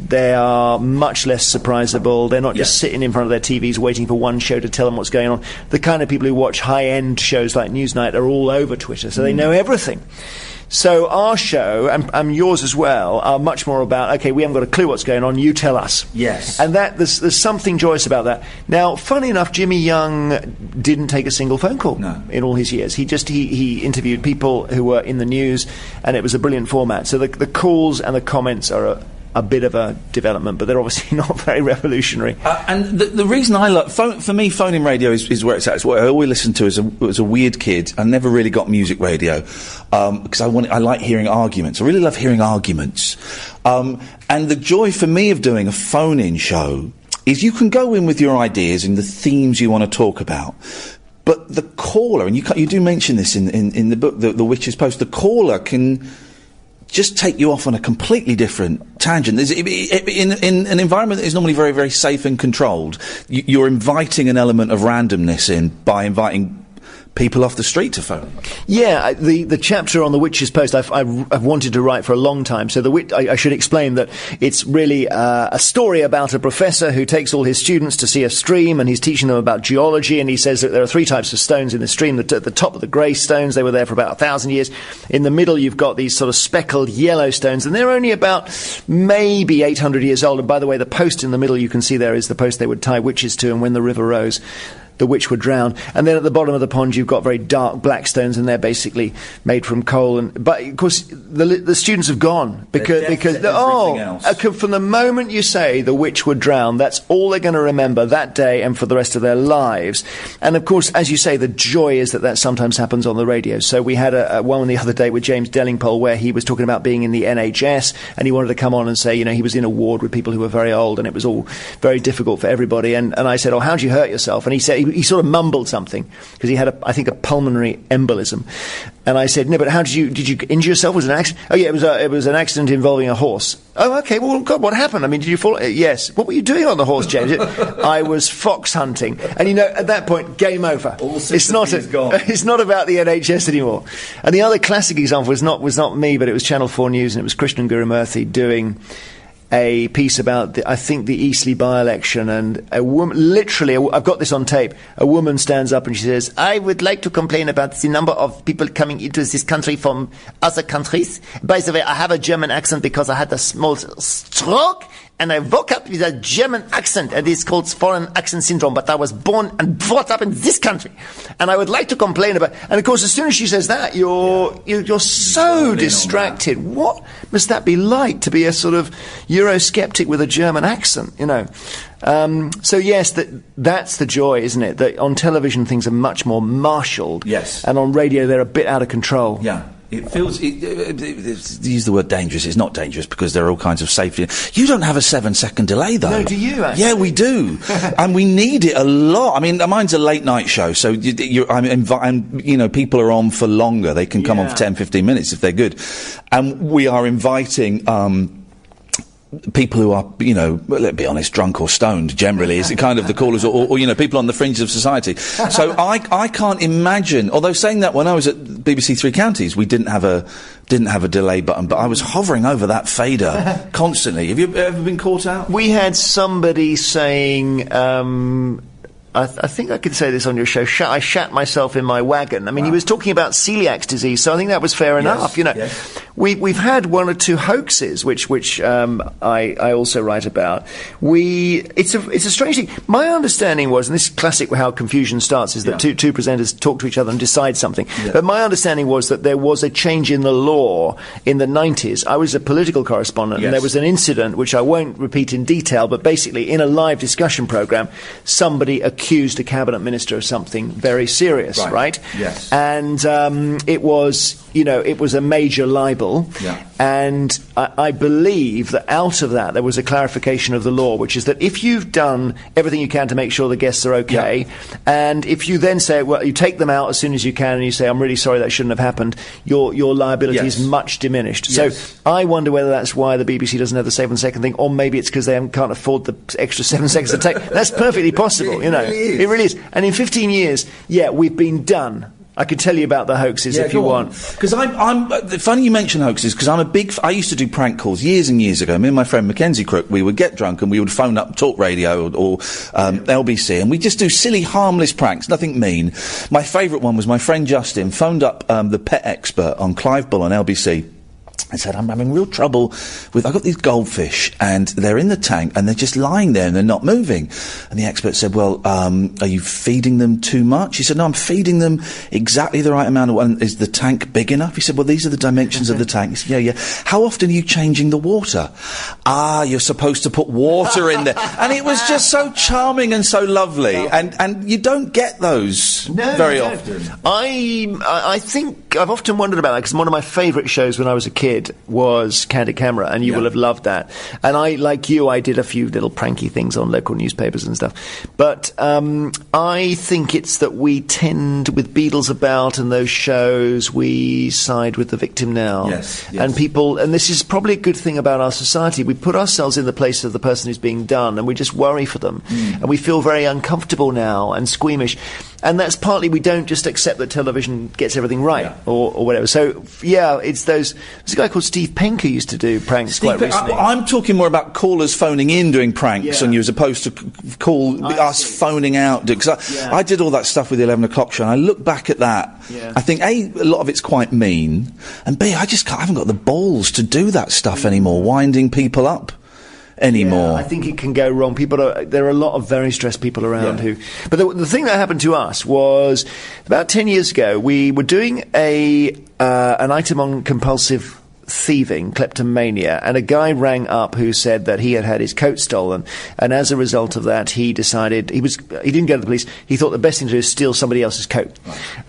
they are much less surprisable. They're not just sitting in front of their TVs waiting for one show to tell them what's going on. The kind of people who watch high-end shows like Newsnight are all over Twitter, so they know everything. So our show, and yours as well, are much more about, okay, we haven't got a clue what's going on, you tell us. Yes. And there's something joyous about that. Now, funny enough, Jimmy Young didn't take a single phone call in all his years. He interviewed people who were in the news, and it was a brilliant format. So the calls and the comments are a bit of a development, but they're obviously not very revolutionary. And the reason I like for me, phone-in radio is where it's at. It's what I always listened to as a weird kid. I never really got music radio because I like hearing arguments. I really love hearing arguments. And the joy for me of doing a phone-in show is you can go in with your ideas and the themes you want to talk about. But the caller, and you do mention this in the book, the Witch's Post, the caller can just take you off on a completely different tangent. In an environment that is normally very, very safe and controlled, you're inviting an element of randomness in by inviting people off the street to phone. Yeah, the chapter on the Witch's Post I've wanted to write for a long time. So I should explain that it's really a story about a professor who takes all his students to see a stream, and he's teaching them about geology, and he says that there are 3 types of stones in the stream. At the top of the grey stones, they were there for about 1,000 years. In the middle, you've got these sort of speckled yellow stones, and they're only about maybe 800 years old. And by the way, the post in the middle you can see there is the post they would tie witches to, and when the river rose, the witch would drown. And then at the bottom of the pond you've got very dark black stones, and they're basically made from coal. But of course the students have gone because from the moment you say the witch would drown, that's all they're going to remember that day and for the rest of their lives. And of course, as you say, the joy is that sometimes happens on the radio. So we had a one the other day with James Dellingpole where he was talking about being in the NHS, and he wanted to come on and say, he was in a ward with people who were very old, and it was all very difficult for everybody. And I said, how did you hurt yourself? And he said, he sort of mumbled something because he had I think a pulmonary embolism. And I said, no, but did you injure yourself? Was it an accident? Oh yeah, it was an accident involving a horse. Oh, okay. Well, God, what happened? I mean, did you fall? Yes. What were you doing on the horse, James? I was fox hunting. And at that point, game over. It's not about the NHS anymore. And the other classic example was not me, but it was Channel 4 News, and it was Krishnan Gurumurthy doing a piece about the Eastleigh by-election, and a woman, literally, I've got this on tape, a woman stands up and she says, I would like to complain about the number of people coming into this country from other countries. By the way, I have a German accent because I had a small stroke, and I woke up with a German accent, and it's called foreign accent syndrome, but I was born and brought up in this country. And I would like to complain about, and of course, as soon as she says that, you're so distracted. What must that be like to be a sort of Eurosceptic with a German accent, So yes, that's the joy, isn't it? That on television things are much more marshalled. Yes. And on radio they're a bit out of control. Yeah. It feels, use the word dangerous, it's not dangerous because there are all kinds of safety. You don't have a 7-second delay though. No, do you actually? Yeah, we do. And we need it a lot. I mean, mine's a late night show, so people are on for longer. They can come on for 10, 15 minutes if they're good. And we are inviting, people who are, let's be honest, drunk or stoned, generally, is kind of the callers, or people on the fringes of society. So I can't imagine, although saying that, when I was at BBC Three Counties, we didn't have a delay button, but I was hovering over that fader constantly. Have you ever been caught out? We had somebody saying, I think I could say this on your show, I shat myself in my wagon. I mean, He was talking about celiac disease, so I think that was fair enough, Yes. We've had 1 or 2 hoaxes, which I also write about. It's a strange thing. My understanding was, and this is classic how confusion starts, is that two presenters talk to each other and decide something. Yeah. But my understanding was that there was a change in the law in the 90s. I was a political correspondent, and there was an incident, which I won't repeat in detail, but basically in a live discussion programme, somebody accused a cabinet minister of something very serious, right? Yes. And it was a major libel. Yeah. And I believe that out of that there was a clarification of the law, which is that if you've done everything you can to make sure the guests are okay, and if you then say, well, you take them out as soon as you can, and you say, I'm really sorry, that shouldn't have happened, your liability is much diminished. Yes. So I wonder whether that's why the BBC doesn't have the 7-second thing, or maybe it's because they can't afford the extra 7 seconds to take. That's perfectly possible, It really is. And in 15 years, we've been done. I could tell you about the hoaxes if you want. Because I'm funny you mention hoaxes, because I used to do prank calls years and years ago. Me and my friend Mackenzie Crook, we would get drunk and we would phone up Talk Radio or LBC, and we'd just do silly, harmless pranks, nothing mean. My favourite one was my friend Justin phoned up the pet expert on Clive Bull on LBC. and said, I'm having real trouble with, I've got these goldfish and they're in the tank and they're just lying there and they're not moving. And the expert said, well, are you feeding them too much? He said, no, I'm feeding them exactly the right amount. And is the tank big enough? He said, well, these are the dimensions of the tank. He said, yeah. How often are you changing the water? You're supposed to put water in there. And it was just so charming and so lovely. And you don't get those very often. I think I've often wondered about that, because one of my favourite shows when I was a kid kid was Candid Camera, and you will have loved that. And I, like you, I did a few little pranky things on local newspapers and stuff. But I think it's that we tend, with Beatles About and those shows, we side with the victim now. Yes. And people, and this is probably a good thing about our society, we put ourselves in the place of the person who's being done, and we just worry for them. And we feel very uncomfortable now and squeamish. And that's partly we don't just accept that television gets everything right, or whatever. So, yeah, it's those... There's a guy called Steve Penk who used to do pranks quite recently. I'm talking more about callers phoning in doing pranks on you, as opposed to us phoning out. Because I did all that stuff with the 11 o'clock show, and I look back at that. I think, A, a lot of it's quite mean, and B, I haven't got the balls to do that stuff anymore, winding people up anymore. I think it can go wrong. There are a lot of very stressed people around who... But the thing that happened to us was, about 10 years ago, we were doing an item on compulsive thieving, kleptomania, and a guy rang up who said that he had his coat stolen, and as a result of that he decided he didn't go to the police. He thought the best thing to do is steal somebody else's coat,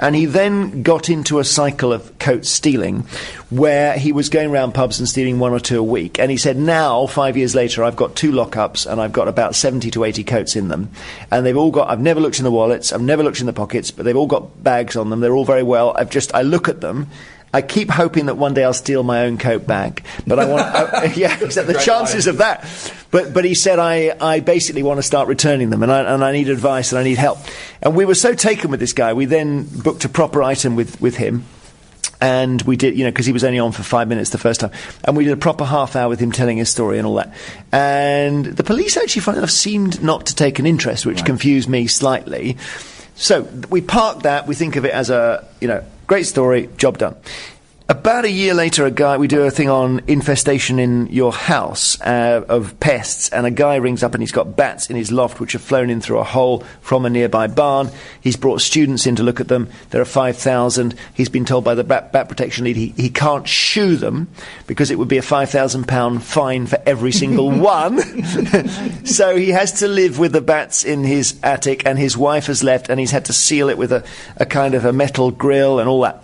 and he then got into a cycle of coat stealing where he was going around pubs and stealing 1 or 2 a week. And he said, now 5 years later, I've got 2 lockups and I've got about 70 to 80 coats in them, and they've all got, I've never looked in the wallets, I've never looked in the pockets, but they've all got bags on them. They're all very well. I look at them, I keep hoping that one day I'll steal my own coat back, but I want, except the chances of that. But he said, I basically want to start returning them, and I need advice and I need help. And we were so taken with this guy, we then booked a proper item with him. And we did, because he was only on for 5 minutes the first time. And we did a proper half hour with him telling his story and all that. And the police actually, funny enough, seemed not to take an interest, which confused me slightly. So we parked that, we think of it as a, great story, job done. About a year later, we do a thing on infestation in your house of pests, and a guy rings up and he's got bats in his loft which have flown in through a hole from a nearby barn. He's brought students in to look at them. There are 5,000. He's been told by the bat protection lead he can't shoo them because it would be a £5,000 fine for every single one. So he has to live with the bats in his attic, and his wife has left, and he's had to seal it with a kind of a metal grill and all that.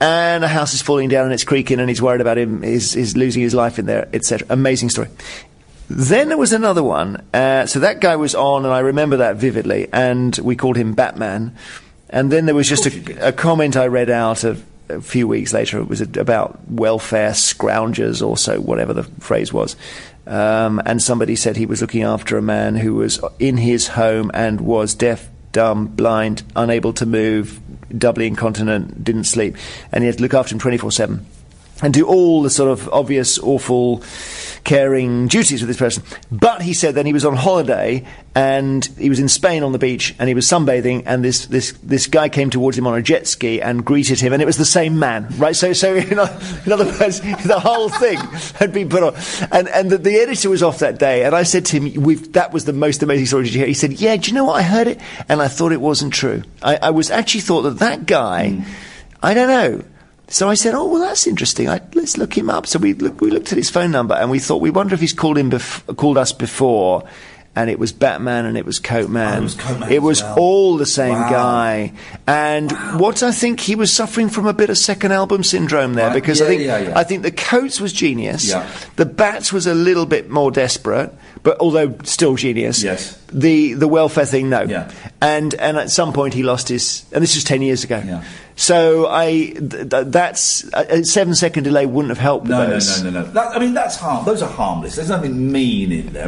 And a house is falling down and it's creaking, and he's worried about him, he's losing his life in there, etc. Amazing story. Then there was another one. So that guy was on, and I remember that vividly, and we called him Batman. And then there was just a comment I read out a few weeks later. It was about welfare scroungers, or so, whatever the phrase was. And somebody said he was looking after a man who was in his home and was deaf, dumb, blind, unable to move, doubly incontinent, didn't sleep, and he had to look after him 24/7 and do all the sort of obvious, awful, caring duties with this person. But he said then he was on holiday, and he was in Spain on the beach, and he was sunbathing, and this guy came towards him on a jet ski and greeted him, and it was the same man, right? So in other words, the whole thing had been put on, and the editor was off that day, and I said to him, that was the most amazing story, did you hear? He said, yeah, do you know what, I heard it, and I thought it wasn't true. I was actually thought that guy, I don't know. So I said, oh, well, that's interesting. Let's look him up. So we looked at his phone number, and we thought, we wonder if he's called us before, and it was Batman and it was Coat Man. It was all the same guy. And what I think he was suffering from a bit of second album syndrome there, because I think the Coats was genius. Yeah. The Bats was a little bit more desperate, but although still genius. Yes. The welfare thing, no. Yeah. And at some point he lost his, and this was 10 years ago. Yeah. So that's a 7-second delay wouldn't have helped. No. That's those are harmless. There's nothing mean in there.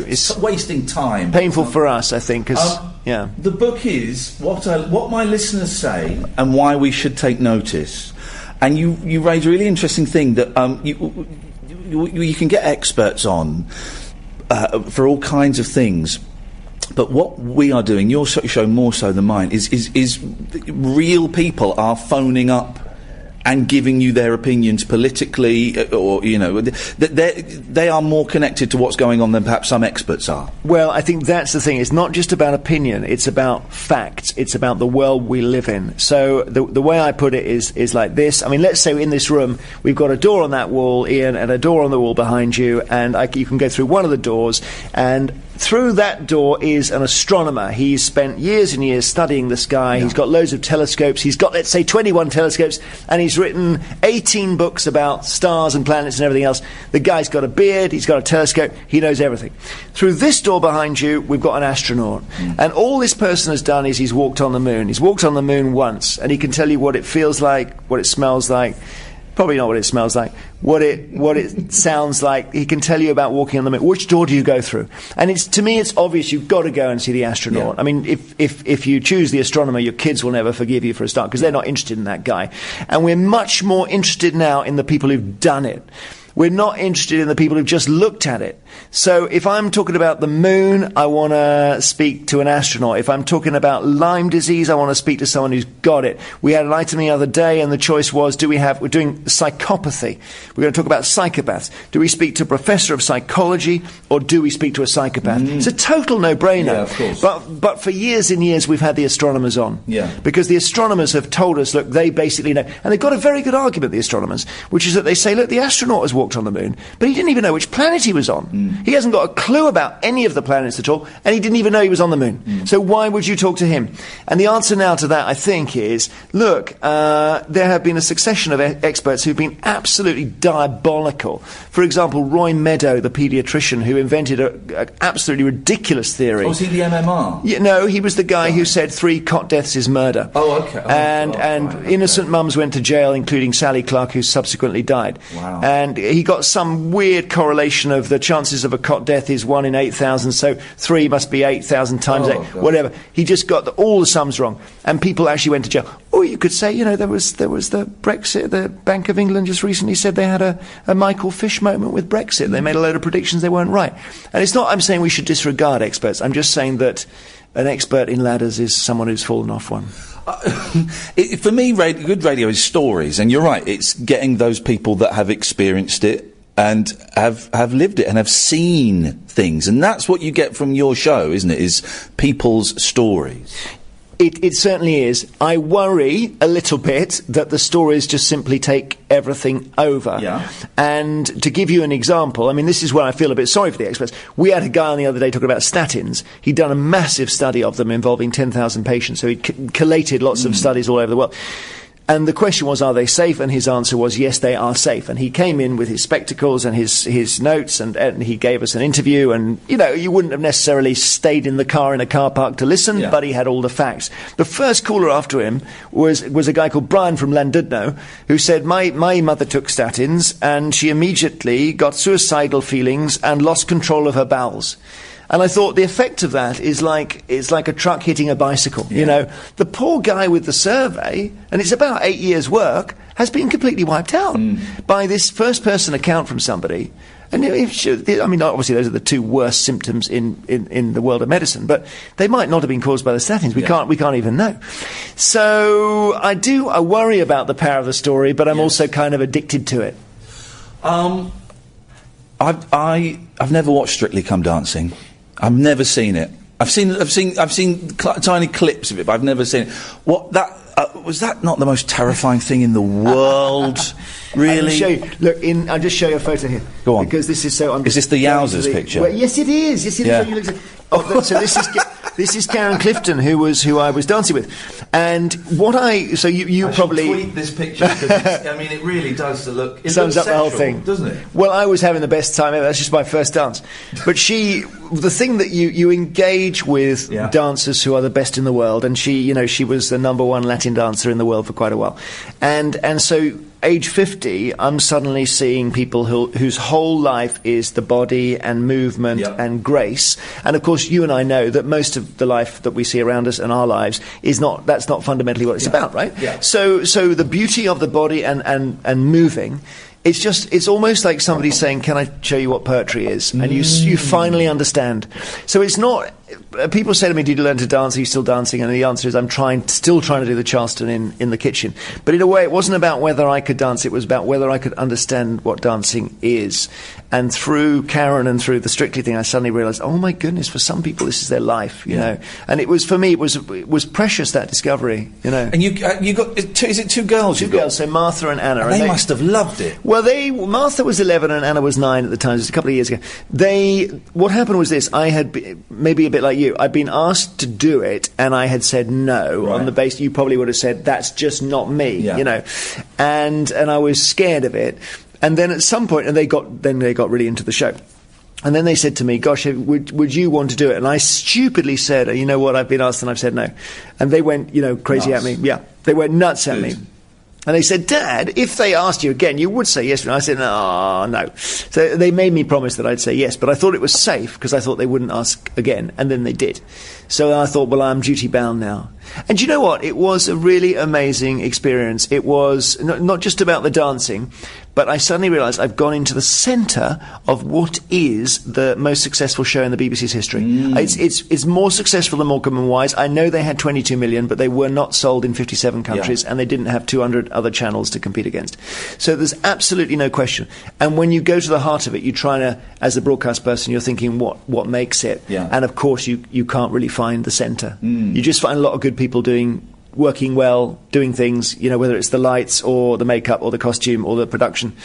It's wasting time. Painful for us, I think. The book is what my listeners say and why we should take notice. And you raise a really interesting thing that you can get experts on for all kinds of things. But what we are doing, your show more so than mine, is real people are phoning up and giving you their opinions politically, or they are more connected to what's going on than perhaps some experts are. Well, I think that's the thing. It's not just about opinion; it's about facts. It's about the world we live in. So the way I put it is like this. I mean, let's say in this room we've got a door on that wall, Ian, and a door on the wall behind you, and you can go through one of the doors, and Through that door is an astronomer. He's spent years and years studying the sky. He's got loads of telescopes. He's got, let's say, 21 telescopes, and he's written 18 books about stars and planets and everything else. The guy's got a beard. He's got a telescope. He knows everything. Through this door behind you, we've got an astronaut. And all this person has done is he's walked on the moon. He's walked on the moon once, and he can tell you what it feels like, what it smells like. Probably not what it smells like, what it sounds like. He can tell you about walking on the moon. Which door do you go through? And to me, it's obvious you've got to go and see the astronaut. I mean, if you choose the astronomer, your kids will never forgive you for a start, because they're not interested in that guy. And we're much more interested now in the people who've done it. We're not interested in the people who've just looked at it. So if I'm talking about the moon, I want to speak to an astronaut. If I'm talking about Lyme disease, I want to speak to someone who's got it. We had an item the other day, and the choice was, we're doing psychopathy. We're going to talk about psychopaths. Do we speak to a professor of psychology, or do we speak to a psychopath? It's a total no-brainer. Yeah, of course. But for years and years, we've had the astronomers on. Yeah. Because the astronomers have told us, look, they basically know. And they've got a very good argument, the astronomers, which is that they say, look, the astronaut has walked on the moon, but he didn't even know which planet he was on. He hasn't got a clue about any of the planets at all, and he didn't even know he was on the moon. So why would you talk to him? And the answer now to that, I think, is, look, there have been a succession of experts who've been absolutely diabolical. For example, Roy Meadow, the paediatrician who invented an absolutely ridiculous theory. Was he the MMR? Yeah, no, he was the guy who said 3 cot deaths is murder. Oh, okay. And innocent mums went to jail, including Sally Clark, who subsequently died. Wow. And he got some weird correlation of the chances of a cot death is 1 in 8,000, so 3 must be 8,000 times 8, whatever. He just got all the sums wrong, and people actually went to jail. Or you could say, there was the Brexit. The Bank of England just recently said they had a Michael Fish moment with Brexit. They made a load of predictions, they weren't right. And it's not I'm saying we should disregard experts. I'm just saying that an expert in ladders is someone who's fallen off one. For me, good radio is stories, and you're right, it's getting those people that have experienced it and have lived it and have seen things, and that's what you get from your show, isn't it, is people's stories. It certainly is. I worry a little bit that the stories just simply take everything over. Yeah. And to give you an example, I mean, this is where I feel a bit sorry for the experts. We had a guy on the other day talking about statins. He'd done a massive study of them involving 10,000 patients, so he'd collated lots of studies all over the world. And the question was, are they safe? And his answer was, yes, they are safe. And he came in with his spectacles and his notes, and he gave us an interview. And, you wouldn't have necessarily stayed in the car in a car park to listen, but he had all the facts. The first caller after him was a guy called Brian from Llandudno, who said, my mother took statins, and she immediately got suicidal feelings and lost control of her bowels. And I thought the effect of that is like a truck hitting a bicycle. The poor guy with the survey, and it's about 8 years' work, has been completely wiped out by this first-person account from somebody. And obviously those are the 2 worst symptoms in the world of medicine, but they might not have been caused by the statins. We can't even know. So I worry about the power of the story, but I'm also kind of addicted to it. I've never watched Strictly Come Dancing. I've never seen it. I've seen tiny clips of it, but I've never seen it. Was that not the most terrifying thing in the world? Really? I'll just show you a photo here. Go on. Because this is so. Is this the Yowzers picture? Well, yes, it is. Yes, it is. So this is. This is Karen Clifton, who I was dancing with, and you probably tweet this picture because it really does look. It sums looks up the whole sexual, thing, doesn't it? Well, I was having the best time ever. That's just my first dance, but the thing that you engage with dancers who are the best in the world, and she was the #1 Latin dancer in the world for quite a while, and so. Age 50, I'm suddenly seeing people whose whole life is the body and movement and grace. And of course, you and I know that most of the life that we see around us and our lives that's not fundamentally what it's about, right? Yeah. So the beauty of the body and moving, it's almost like somebody saying, can I show you what poetry is? And you finally understand. So it's not people say to me, did you learn to dance? Are you still dancing? And the answer is I'm still trying to do the Charleston in the kitchen. But in a way, it wasn't about whether I could dance, it was about whether I could understand what dancing is. And through Karen and through the Strictly thing, I suddenly realised, oh my goodness, for some people this is their life, you know. And it was, for me, it was precious, that discovery, you know. And you got, is it 2 girls? Two girls, so Martha and Anna. And they must have loved it. Well, Martha was 11 and Anna was 9 at the time, just a couple of years ago. What happened was this, I had, maybe a bit like you, I'd been asked to do it and I had said no, on the basis you probably would have said, that's just not me, you know. And I was scared of it. And then at some point, and they got really into the show. And then they said to me, gosh, would you want to do it? And I stupidly said, you know what, I've been asked and I've said no. And they went, crazy at me. Yeah, they went nuts at me. And they said, Dad, if they asked you again, you would say yes. And I said, no. So they made me promise that I'd say yes. But I thought it was safe because I thought they wouldn't ask again. And then they did. So I thought, well, I'm duty bound now. And you know what? It was a really amazing experience. It was not just about the dancing, but I suddenly realised I've gone into the centre of what is the most successful show in the BBC's history. It's more successful than Morecambe and Wise. I know they had 22 million, but they were not sold in 57 countries, and they didn't have 200 other channels to compete against. So there's absolutely no question. And when you go to the heart of it, you try to, as a broadcast person, you're thinking what makes it. And of course, you can't really find the centre. You just find a lot of good people working well, doing things, whether it's the lights or the makeup or the costume or the production.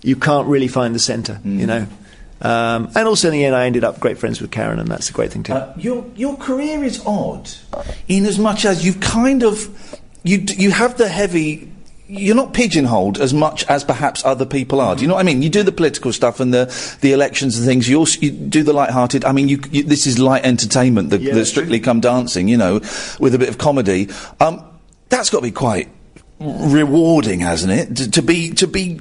You can't really find the centre, and also in the end I ended up great friends with Karen, and that's a great thing too. Your career is odd in as much as you've kind of you have the heavy. You're not pigeonholed as much as perhaps other people are. Do you know what I mean? You do the political stuff and the elections and things. You do the light-hearted. I mean, this is light entertainment. The Strictly Come Dancing, with a bit of comedy. That's got to be quite rewarding, hasn't it? To be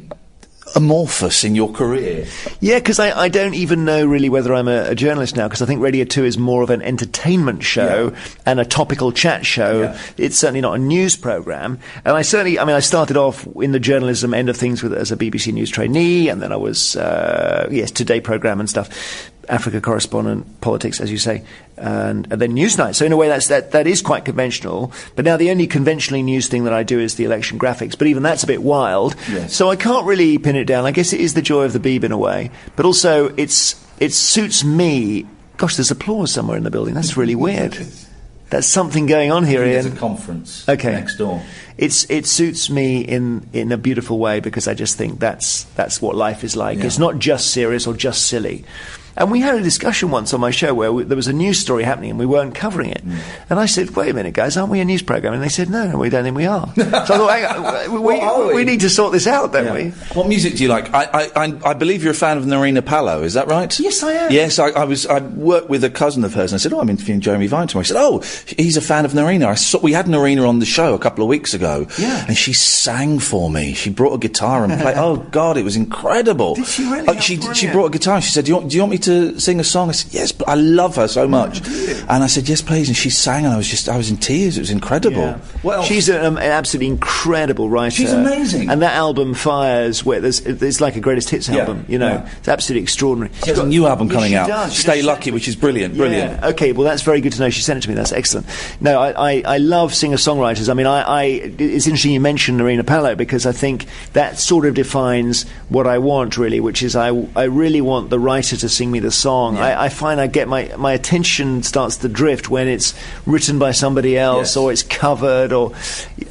amorphous in your career. Yeah, because I don't even know really whether I'm a journalist now, because I think Radio 2 is more of an entertainment show and a topical chat show. It's certainly not a news programme. And I started off in the journalism end of things as a BBC News trainee, and then I was, Today programme and stuff. Africa correspondent, politics, as you say, and then Newsnight. So in a way, that is quite conventional. But now the only conventionally news thing that I do is the election graphics. But even that's a bit wild. So I can't really pin it down. I guess it is the joy of the Beeb in a way. But also, it suits me. Gosh, there's applause somewhere in the building. That's really weird. There's something going on here, Ian. There's a conference next door. It suits me in a beautiful way, because I just think that's what life is like. It's not just serious or just silly. And we had a discussion once on my show where there was a news story happening and we weren't covering it. And I said, wait a minute, guys, aren't we a news programme? And they said, no, we don't think we are. So I thought, hang on, we need to sort this out, don't we? What music do you like? I believe you're a fan of Narina Palo, is that right? Yes, I am. Yes, I worked with a cousin of hers and I said, I'm interviewing Jeremy Vine tomorrow. He said, he's a fan of Narina. We had Narina on the show a couple of weeks ago. And she sang for me. She brought a guitar and played. Oh, God, it was incredible. Did she really? She brought a guitar and she said, do you want me to sing a song? I said, yes, but I love her so much. And I said, yes, please. And she sang and I was in tears. It was incredible. Well, she's an absolutely incredible writer. She's amazing. And that album Fires, where it's like a greatest hits album, It's absolutely extraordinary. She has a new album coming out, Stay Lucky, which is brilliant. Okay, well, that's very good to know. She sent it to me. That's excellent. No, I love singer-songwriters. I mean, it's interesting you mentioned Narina Palo, because I think that sort of defines what I want, really, which is I really want the writer to sing me the song. I find I get my attention starts to drift when it's written by somebody else or it's covered, or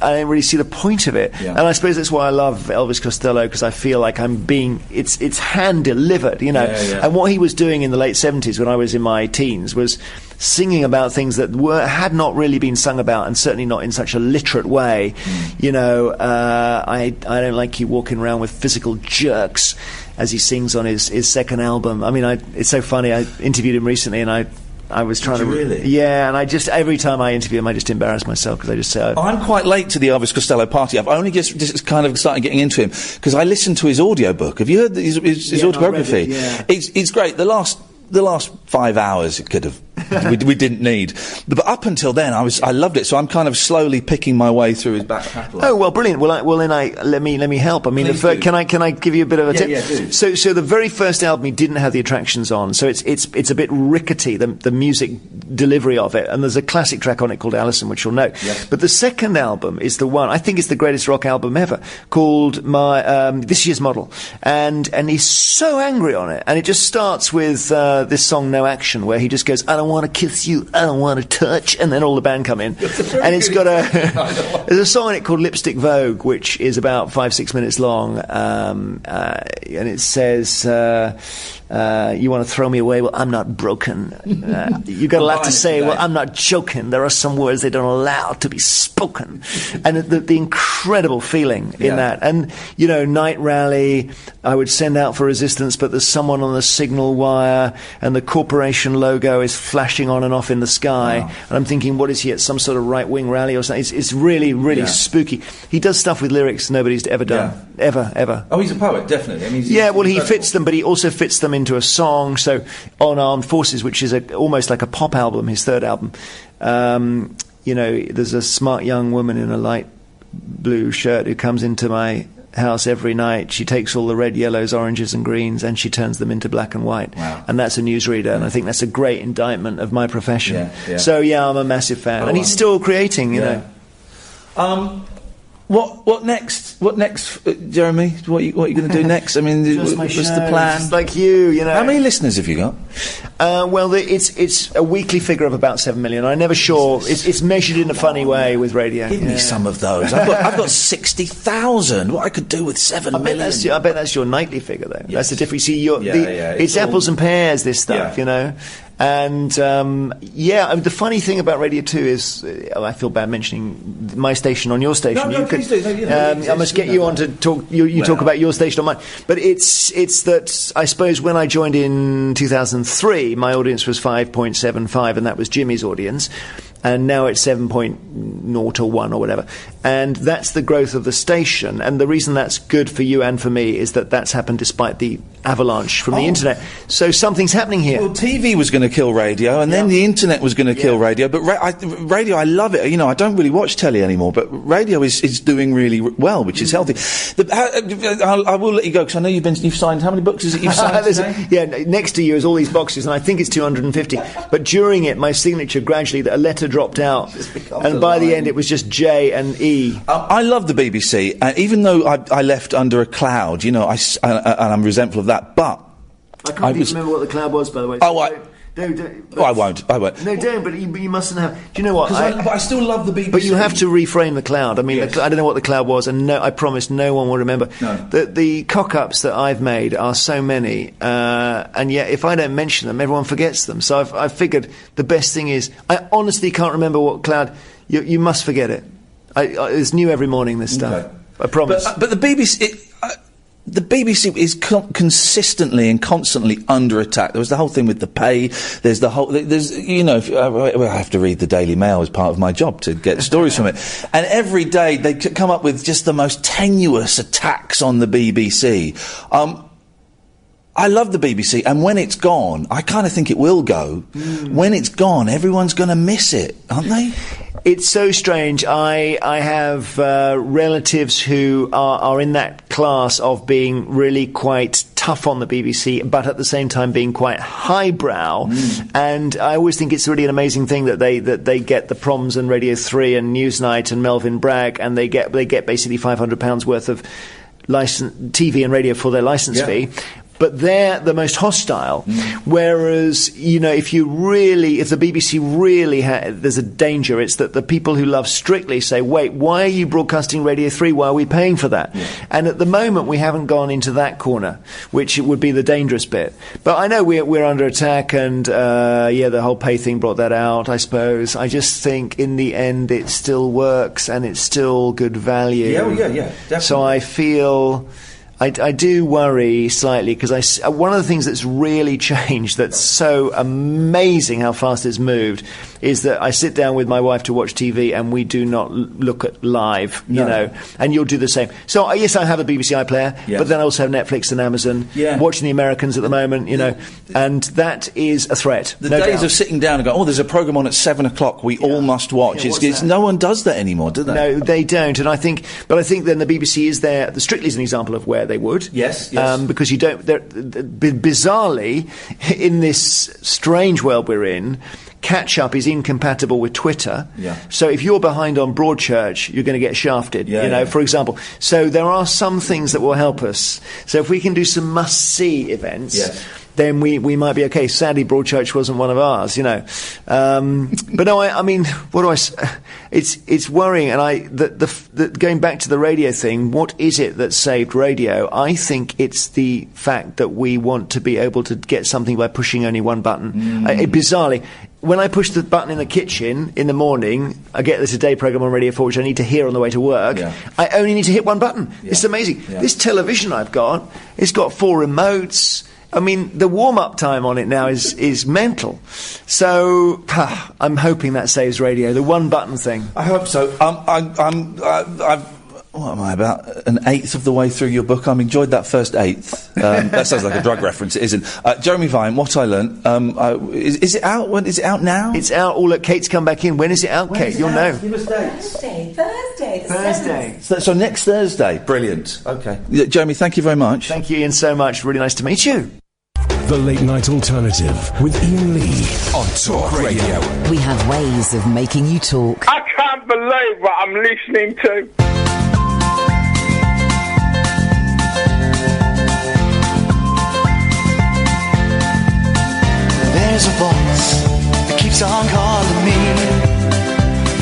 I don't really see the point of it. And I suppose that's why I love Elvis Costello, because I feel like it's hand delivered, And what he was doing in the late 70s when I was in my teens was singing about things that had not really been sung about, and certainly not in such a literate way. I don't like you walking around with physical jerks, as he sings on his second album. I mean, it's so funny. I interviewed him recently, and I was trying to... Really? Yeah, and every time I interview him, I just embarrass myself, because I just say... I'm quite late to the Elvis Costello party. I've only just kind of started getting into him, because I listened to his audiobook. Have you heard his autobiography? I read it, It's great. The last 5 hours, it could have we didn't need. But up until then, I loved it. So I'm kind of slowly picking my way through his back catalogue. Oh well, brilliant. Let me help. I mean, can I give you a bit of a tip? Yeah, do. So the very first album he didn't have the attractions on, so it's a bit rickety, the music delivery of it. And there's a classic track on it called Alison, which you'll know. Yes. But the second album is the one I think it's the greatest rock album ever, called This Year's Model, and he's so angry on it, and it just starts with this song No Action, where he just goes, I don't want to kiss you, I don't want to touch, and then all the band come in, and it's got there's a song in it called Lipstick Vogue, which is about 5-6 minutes long, and it says you want to throw me away, well I'm not broken, you got a lot to say, well I'm not joking, there are some words they don't allow to be spoken, and the incredible feeling in that. And Night Rally, I would send out for resistance, but there's someone on the signal wire and the corporation logo is flashing on and off in the sky, and I'm thinking, what is he at, some sort of right-wing rally or something? It's really spooky. He does stuff with lyrics nobody's ever done, ever. Oh, he's a poet, definitely. I mean, he fits them, but he also fits them into a song. So on Armed Forces, which is almost like a pop album, his third album, there's a smart young woman in a light blue shirt who comes into my house every night. She takes all the red, yellows, oranges and greens and she turns them into black and white. Wow. And that's a newsreader, and I think that's a great indictment of my profession. So I'm a massive fan. And he's still creating, you know. What next? What next, Jeremy? What are you going to do next? I mean, what's the plan? Just like you know. How many listeners have you got? It's a weekly figure of about 7 million. I'm never sure. It's measured in a funny way with radio. Give me some of those. I've got 60,000. What I could do with 7 million? I bet that's your nightly figure, though. Yes. That's the difference. See, it's apples and pears. This stuff, you know. And the funny thing about Radio 2 is, I feel bad mentioning my station on your station. Please do. I must get you on to talk. You talk about your station on mine. But it's that I suppose when I joined in 2003, my audience was 5.75, and that was Jimmy's audience. And now it's 7.0 or 1 or whatever. And that's the growth of the station. And the reason that's good for you and for me is that that's happened despite the avalanche from the internet. So something's happening here. Well, TV was going to kill radio, and then the internet was going to kill radio. But radio, I love it. You know, I don't really watch telly anymore, but radio is doing really well, which is healthy. I will let you go, because I know you've signed. How many books is it you've signed today? Next to you is all these boxes, and I think it's 250. But during it, my signature gradually, a letter dropped out, and by the end it was just J and E. I love the BBC, even though I left under a cloud, you know, and I'm resentful of that, but I can't even remember what the cloud was, by the way. I won't. No, don't, but you mustn't have. Do you know what? But I still love the BBC. But you have to reframe the cloud. I mean, I don't know what the cloud was, and I promise no one will remember. No. The cock-ups that I've made are so many, and yet if I don't mention them, everyone forgets them. So I've figured the best thing is, I honestly can't remember what cloud. You must forget it. It's new every morning, this stuff. Okay. I promise. But the BBC... The BBC is consistently and constantly under attack. There was the whole thing with the pay. There's you know, I have to read the Daily Mail as part of my job to get stories from it. And every day they come up with just the most tenuous attacks on the BBC. I love the BBC, and when it's gone, I kind of think it will go. When it's gone, everyone's going to miss it, aren't they? It's so strange. I have relatives who are in that class of being really quite tough on the BBC, but at the same time being quite highbrow. And I always think it's really an amazing thing that they get the Proms and Radio 3 and Newsnight and Melvin Bragg, and they get basically £500 worth of TV and radio for their licence fee. But they're the most hostile. Whereas, you know, if the BBC really there's a danger, it's that the people who love Strictly say, wait, why are you broadcasting Radio 3? Why are we paying for that? And at the moment, we haven't gone into that corner, which would be the dangerous bit. But I know we're under attack, and, the whole pay thing brought that out, I suppose. I just think, in the end, it still works, and it's still good value. Yeah, definitely. So I I do worry slightly because one of the things that's really changed, that's so amazing how fast it's moved, is that I sit down with my wife to watch TV and we do not look at live, you know, and you'll do the same. So yes, I have a BBC iPlayer, but then I also have Netflix and Amazon, watching the Americans at the moment, you know, and that is a threat. The days of sitting down and going, there's a programme on at 7 o'clock we all must watch. No one does that anymore, do they? No, they don't. And I think then the BBC is there. Strictly is an example of where they would. Yes. Because you don't. Bizarrely, in this strange world we're in, catch-up is incompatible with Twitter. Yeah. So if you're behind on Broadchurch, you're going to get shafted, for example. So there are some things that will help us. So if we can do some must-see events, then we might be okay. Sadly, Broadchurch wasn't one of ours, you know. But no, I mean, what do I... It's worrying, and going back to the radio thing, what is it that saved radio? I think it's the fact that we want to be able to get something by pushing only one button. Bizarrely, when I push the button in the kitchen in the morning, I get the Today programme on Radio 4, which I need to hear on the way to work. I only need to hit one button. It's amazing. This television I've got, it's got 4 remotes. I mean, the warm-up time on it now is mental. So, I'm hoping that saves radio, the one-button thing. I hope so. What am I, about an eighth of the way through your book? I've enjoyed that first eighth. That sounds like a drug reference. It isn't. Jeremy Vine, What I Learnt. Is it out? When is it out now? It's out. All at Kate's come back in. When is it out, Kate? You'll know. Give us dates. Thursday. So next Thursday. Brilliant. Okay. Jeremy, thank you very much. Thank you, Ian, so much. Really nice to meet you. The Late Night Alternative with Iain Lee on Talk Radio. We have ways of making you talk. I can't believe what I'm listening to. There's a voice that keeps on calling me.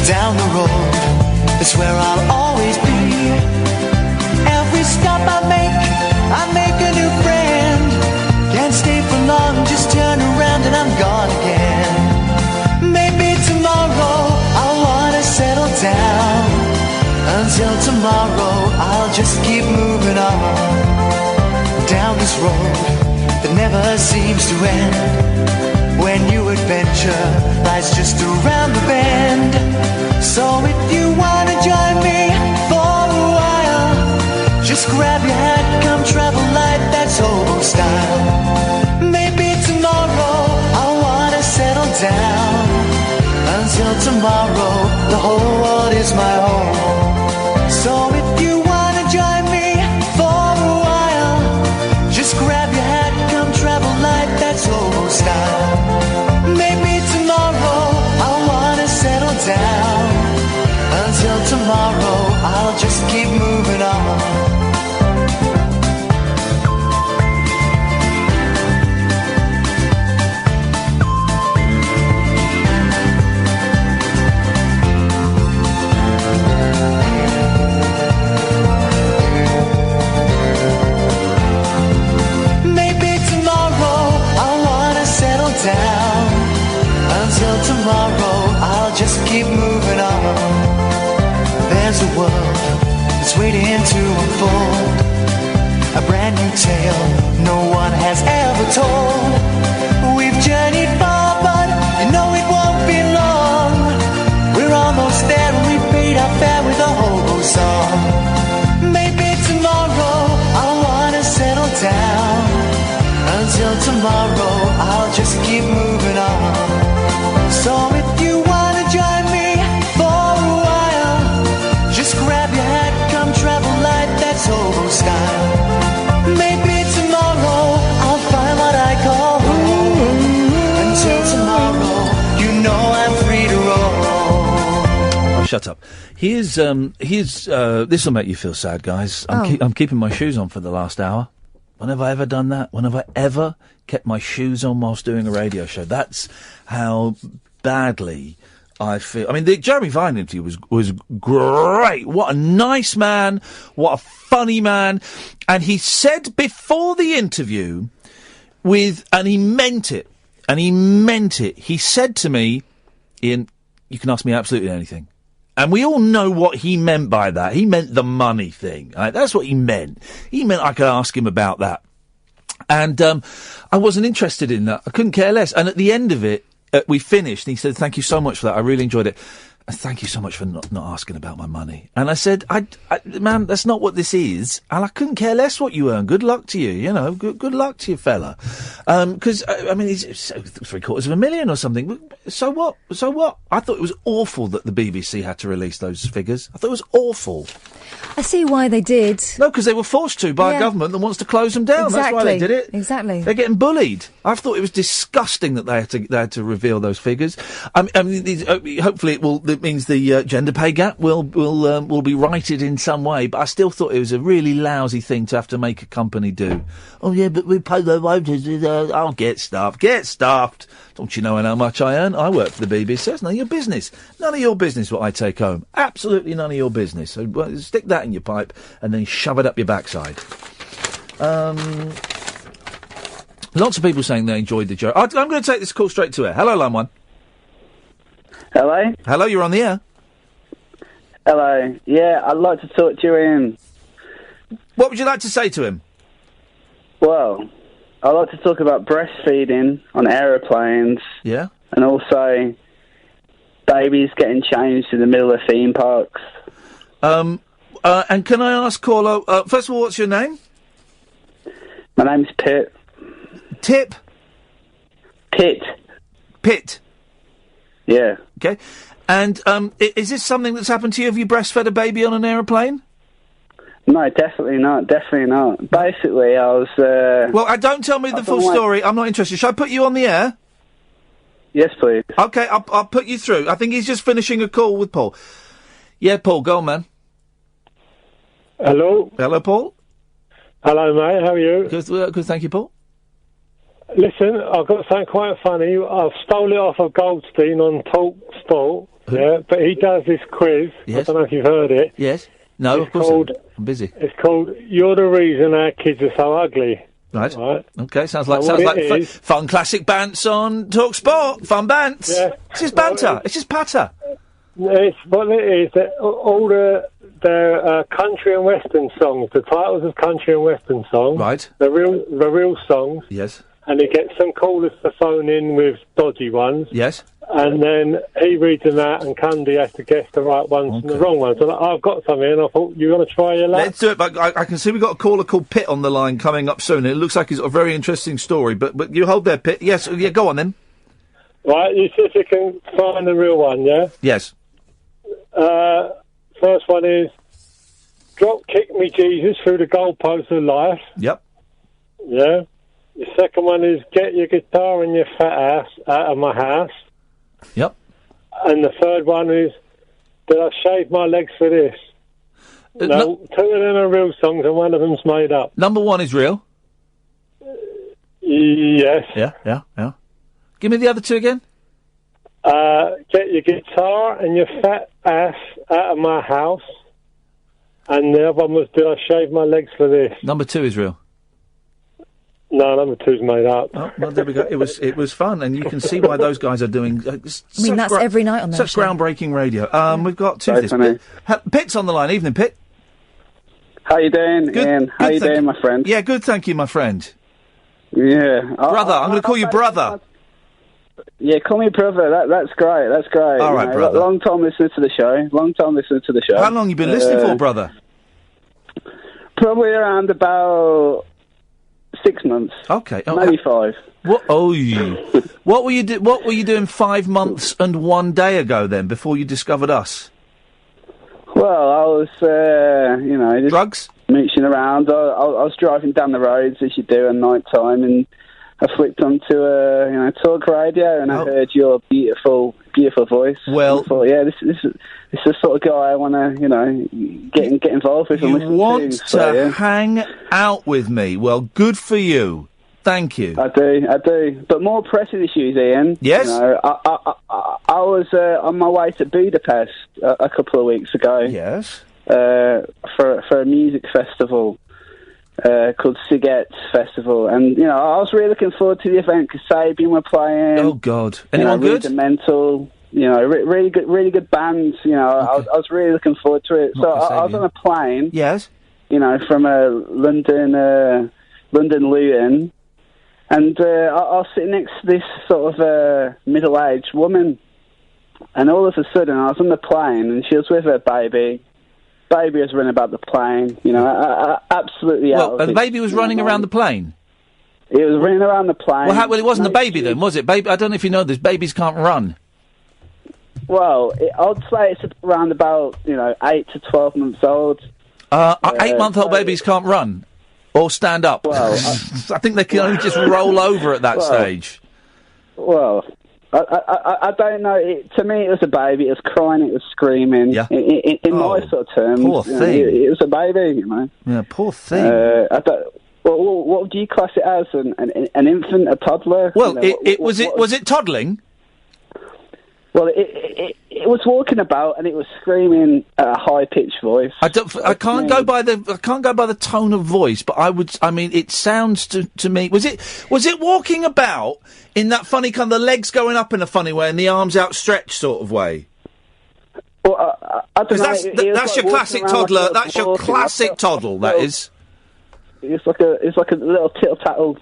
Down the road, that's where I'll always be. Every stop I make a new friend. Can't stay for long, just turn around and I'm gone again. Maybe tomorrow I'll wanna settle down. Until tomorrow I'll just keep moving on. Down this road that never seems to end. When new adventure lies just around the bend. So if you wanna join me for a while, just grab your hat, come travel light, that's hobo style. Maybe tomorrow I'll wanna settle down. Until tomorrow, the whole world is my home. So if you wanna join me for a while, just grab your hat, come travel light, that's hobo style. Maybe tomorrow I'll wanna settle down. Until tomorrow, I'll just keep moving on. Down. Until tomorrow, I'll just keep moving on. There's a world that's waiting to unfold, a brand new tale no one has ever told. We've journeyed far, but you know it won't be long. We're almost there and we paid our fare with a hobo song. Maybe tomorrow I'll wanna settle down. Until tomorrow, I'll just keep moving on. So if you wanna join me for a while, just grab your hat, come travel light, that's hobo style. Maybe tomorrow, I'll find what I call home. Until tomorrow, you know I'm free to roll. Oh, shut up. This will make you feel sad, guys. I'm keeping my shoes on for the last hour. When have I ever done that? When have I ever kept my shoes on whilst doing a radio show? That's how badly I feel. I mean, the Jeremy Vine interview was great. What a nice man. What a funny man. And he said before the interview, and he meant it. And he meant it. He said to me, Ian, you can ask me absolutely anything. And we all know what he meant by that. He meant the money thing. Right? That's what he meant. He meant I could ask him about that. And I wasn't interested in that. I couldn't care less. And at the end of it, we finished, and he said, "Thank you so much for that. I really enjoyed it. And thank you so much for not asking about my money." And I said, man, that's not what this is. And I couldn't care less what you earn. Good luck to you, you know. Good luck to you, fella. Because, I mean, he's $750,000 or something. So what? So what? I thought it was awful that the BBC had to release those figures. I thought it was awful. I see why they did. No, because they were forced to by a government that wants to close them down. Exactly. That's why they did it. Exactly. They're getting bullied. I thought it was disgusting that they had to reveal those figures. I mean, hopefully it means the gender pay gap will be righted in some way. But I still thought it was a really lousy thing to have to make a company do. Oh yeah, but we pay their wages. I'll get stuffed. Get stuffed. Don't you know how much I earn? I work for the BBC. It's none of your business. None of your business what I take home. Absolutely none of your business. So stick that in your pipe and then shove it up your backside. Lots of people saying they enjoyed the joke. I'm going to take this call straight to air. Hello, line 1. Hello? Hello, you're on the air. Hello. Yeah, I'd like to talk to you, Iain. What would you like to say to him? Well, I'd like to talk about breastfeeding on aeroplanes. Yeah? And also babies getting changed in the middle of theme parks. And can I ask, caller, first of all, what's your name? My name's Pitt. Tip? Pitt. Pitt? Yeah. Okay. And is this something that's happened to you? Have you breastfed a baby on an aeroplane? No, definitely not. Definitely not. Basically, I was... Well, don't tell me the full story. I'm not interested. Shall I put you on the air? Yes, please. Okay, I'll put you through. I think he's just finishing a call with Paul. Yeah, Paul, go on, man. Hello. Hello, Paul. Hello, mate. How are you? Good, thank you, Paul. Listen, I've got something quite funny. I've stole it off of Goldstein on Talk Sport. Yeah, but he does this quiz. Yes. I don't know if you've heard it. Yes. No, it's of course called, not. I'm busy. It's called "You're the Reason Our Kids Are So Ugly." Right. Right. Okay. Sounds like fun classic bants on Talk Sport. Fun bants. Yeah. It's just banter. It's just patter. It's what it is. That all their country and western songs. The titles of country and western songs. Right. The real songs. Yes. And he gets some callers to phone in with dodgy ones. Yes. And then he reads them out, and Cundy has to guess the right ones and the wrong ones. And I've got something, and I thought, you want to try your luck? Let's do it, but I can see we've got a caller called Pitt on the line coming up soon. It looks like he's got a very interesting story, but you hold there, Pitt. Yes, yeah, go on then. Right, you see if you can find the real one, yeah? Yes. First one is, drop kick me Jesus through the goalposts of life. Yep. Yeah. The second one is, get your guitar and your fat ass out of my house. Yep. And the third one is, did I shave my legs for this? No, two of them are real songs and one of them's made up. Number one is real? Yes. Yeah. Give me the other two again. Get your guitar and your fat ass out of my house. And the other one was, did I shave my legs for this? Number two is real. No, number two's made up. Oh, well, there we go. It was fun, and you can see why those guys are doing. I mean, that's every night on that such show. groundbreaking radio. We've got two. Pitt's on the line. Evening, Pitt. How you doing, Ian? How you doing, my friend? Yeah, good. Thank you, my friend. Yeah, brother. I'm going to call you brother. Yeah, call me brother. That's great. That's great. All right, brother. Long time listening to the show. How long you been listening for, brother? Probably around about 6 months. Okay, maybe 5. What? Oh, what were you doing 5 months and 1 day ago then? Before you discovered us? Well, I was, just drugs, mooching around. I was driving down the roads as you do at night time, and I flicked onto talk radio, and I heard your beautiful voice. Well, I thought, yeah, this is the sort of guy I want to, get involved with. You and want to. So, yeah. hang out with me? Well, good for you. Thank you. I do. But more pressing issues, Ian. Yes. I was on my way to Budapest a couple of weeks ago. Yes. For a music festival. Called Siget's Festival, and I was really looking forward to the event because Sabian were playing. Oh God! Anyone good? Rudimental. You know, really good bands. You know, okay. I was really looking forward to it. So I was on a plane. Yes. You know, from London Luton, and I was sitting next to this sort of middle-aged woman, and all of a sudden I was on the plane, and she was with her baby. Baby was running about the plane. You know, absolutely out. Well, the baby was running around the plane. It was running around the plane. Well, it wasn't the baby then, was it? Baby, I don't know if you know this. Babies can't run. Well, I'd say it's around about 8 to 12 months old. 8-month-old babies can't run or stand up. Well, I think they can only just roll over at that stage. Well, I don't know. To me, it was a baby. It was crying. It was screaming. Yeah. In my sort of terms, poor thing. It was a baby. You know. Yeah, poor thing. What would you class it as? An infant, a toddler? Well, was it toddling? Well, it was walking about and it was screaming at a high pitched voice. I can't go by the tone of voice, but it sounds to me. Was it walking about in that funny kind of the legs going up in a funny way and the arms outstretched sort of way? Well, I don't know. That's your classic toddler. That's your classic toddle. That is. It's like a little tittle tattle,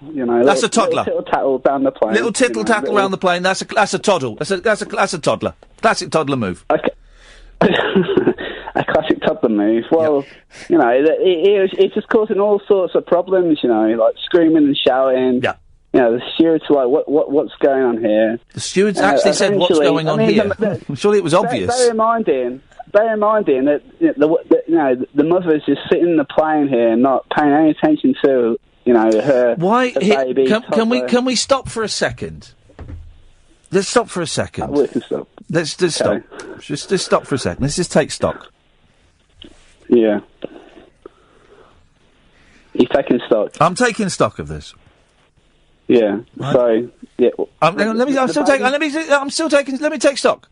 That's a toddler. Little tittle tattle down the plane. Little tittle tattle around the plane. That's a toddle. That's a toddler. Classic toddler move. Okay. A classic toddler move. Well, it's just causing all sorts of problems. Like screaming and shouting. Yeah. The stewards were like, what's going on here? The stewards actually said, what's going on here? Surely it was obvious. Bear in mind, Ian, that the mother's just sitting in the plane here, not paying any attention to her. Why? Her baby. Can we stop for a second? Let's stop for a second. We can stop. Let's just stop. Just stop for a second. Let's just take stock. Yeah. You're taking stock. I'm taking stock of this. Yeah. Right. So yeah. I'm still taking. Let me take stock.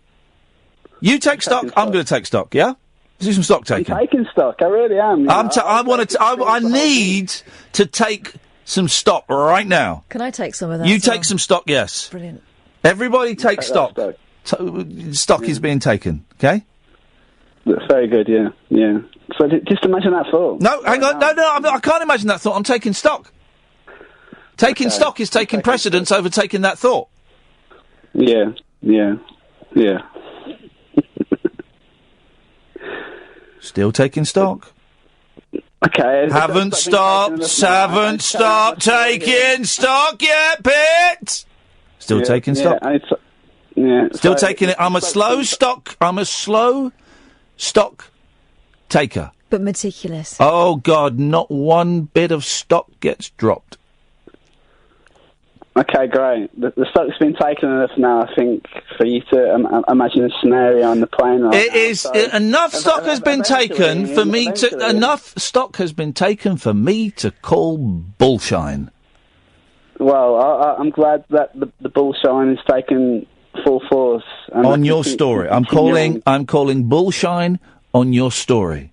You take stock. I'm going to take stock. Yeah. Let's do some stock taking. I'm taking stock. I really am. I need to take some stock right now. Can I take some of that? You take some stock. Yes. Brilliant. Everybody take stock. Stock is being taken. Okay. That's very good. Yeah. Yeah. So just imagine that thought. No, hang on. No. I can't imagine that thought. I'm taking stock. Taking stock is taking precedence over taking that thought. Yeah. Yeah. Yeah. Still taking stock. Okay. Haven't stopped taking stock yet, Pete. Still taking stock. Still taking it. I'm a slow stock taker. But meticulous. Oh, God, not one bit of stock gets dropped. Okay, great. The stock's been taken enough now, I think, for you to imagine a scenario on the plane right It is enough stock has been taken for me to enough stock has been taken for me to call bullshine. Well, I'm glad that the bullshine is taken full force. On your story, I'm calling bullshine on your story.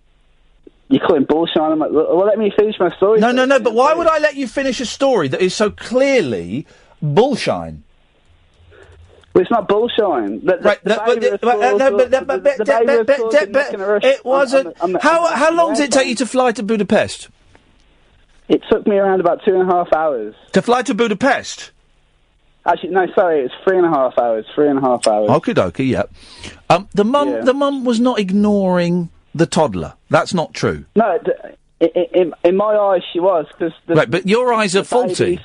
You call him bullshine? Well, let me finish my story. No, but why would I let you finish a story that is so clearly bullshine? Well, it's not bullshine. It wasn't. How long did it take you to fly to Budapest? It took me around about 2.5 hours. To fly to Budapest? Actually, no, sorry, it's 3.5 hours. 3.5 hours. Okie dokie, yeah. The mum was not ignoring the toddler. That's not true. No, in my eyes she was. Right, but your eyes are faulty.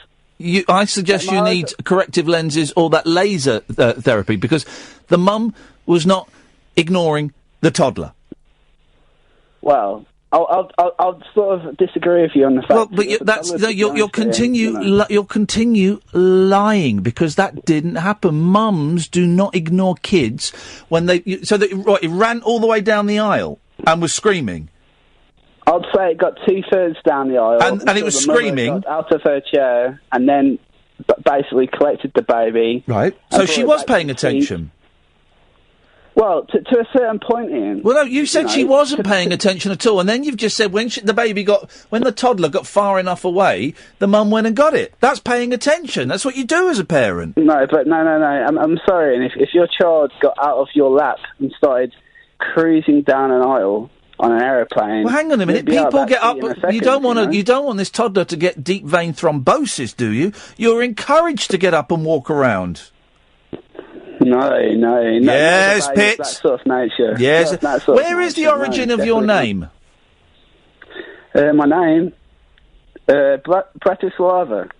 I suggest you need corrective lenses or that laser therapy, because the mum was not ignoring the toddler. Well, I'll sort of disagree with you on the fact. Well, but you'll continue lying, because that didn't happen. Mums do not ignore kids when it ran all the way down the aisle and was screaming. I'd say it got 2/3 down the aisle, and it was screaming got out of her chair, and then basically collected the baby. Right. So she was paying attention. Well, to a certain point, Ian. Well, no, you said she wasn't paying attention at all, and then you've just said when the toddler got far enough away, the mum went and got it. That's paying attention. That's what you do as a parent. No, but no. I'm sorry, and if your child got out of your lap and started cruising down an aisle on an aeroplane, well, hang on a minute. People get up. You don't want this toddler to get deep vein thrombosis, do you? You're encouraged to get up and walk around. No. Yes, Pitt. That sort of nature. Yes. Where is the origin of your name? My name? Bratislava.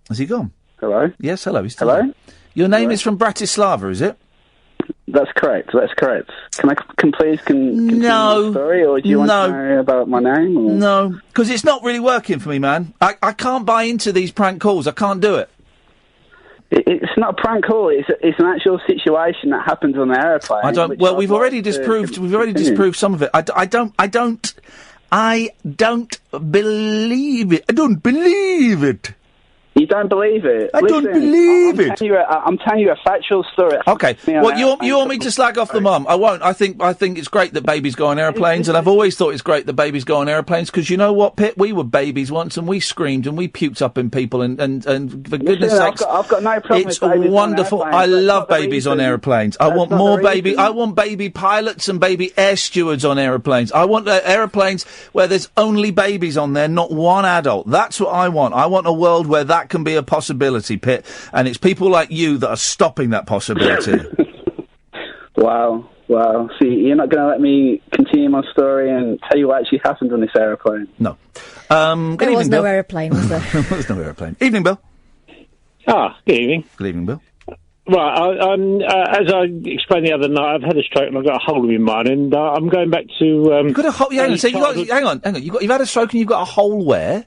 Has he gone? Hello? Yes, hello. He's still there. Your name is from Bratislava, is it? That's correct. Can I please continue the story, or do you want to know about my name? Or? No, because it's not really working for me, man. I can't buy into these prank calls. I can't do it. It's not a prank call. It's an actual situation that happens on the airplane. I don't. Well, we've already disproved. We've already disproved some of it. I don't believe it. I don't believe it. You don't believe it? I don't believe it. I'm telling you a factual story. Okay. Well, you want me to slag off the mum? I won't. I think it's great that babies go on aeroplanes, and I've always thought it's great that babies go on aeroplanes, because you know what, Pip? We were babies once, and we screamed and we puked up in people, and for goodness sakes, I've got no problem. It's wonderful. I love babies on aeroplanes. I want more baby. I want baby pilots and baby air stewards on aeroplanes. I want aeroplanes where there's only babies on there, not one adult. That's what I want. I want a world where that can be a possibility, Pitt, and it's people like you that are stopping that possibility. Wow. See, you're not going to let me continue my story and tell you what actually happened on this aeroplane? No. There was no aeroplane, was there? There was no aeroplane. Evening, Bill. Good evening. Good evening, Bill. Right, as I explained the other night, I've had a stroke and I've got a hole in mine, and I'm going back to... You've got a hole... hang on. You've had a stroke and you've got a hole where?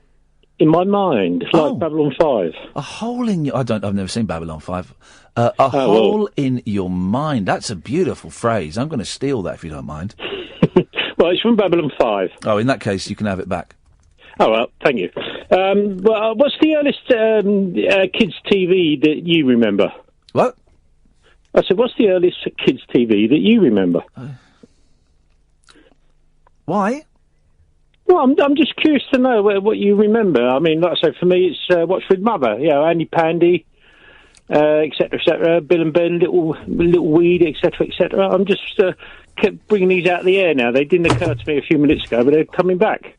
In my mind. It's like Babylon 5. A hole in your... I've never seen Babylon 5. Hole in your mind. That's a beautiful phrase. I'm going to steal that if you don't mind. Well, it's from Babylon 5. Oh, in that case, you can have it back. Oh, well, thank you. What's the earliest kids' TV that you remember? What? I said, what's the earliest kids' TV that you remember? Why? Well, I'm just curious to know what you remember. I mean, like I say, for me, it's Watch with Mother. You know, Andy Pandy, etc., Bill and Ben, Little Weed, etc. I'm just kept bringing these out of the air now. They didn't occur to me a few minutes ago, but they're coming back.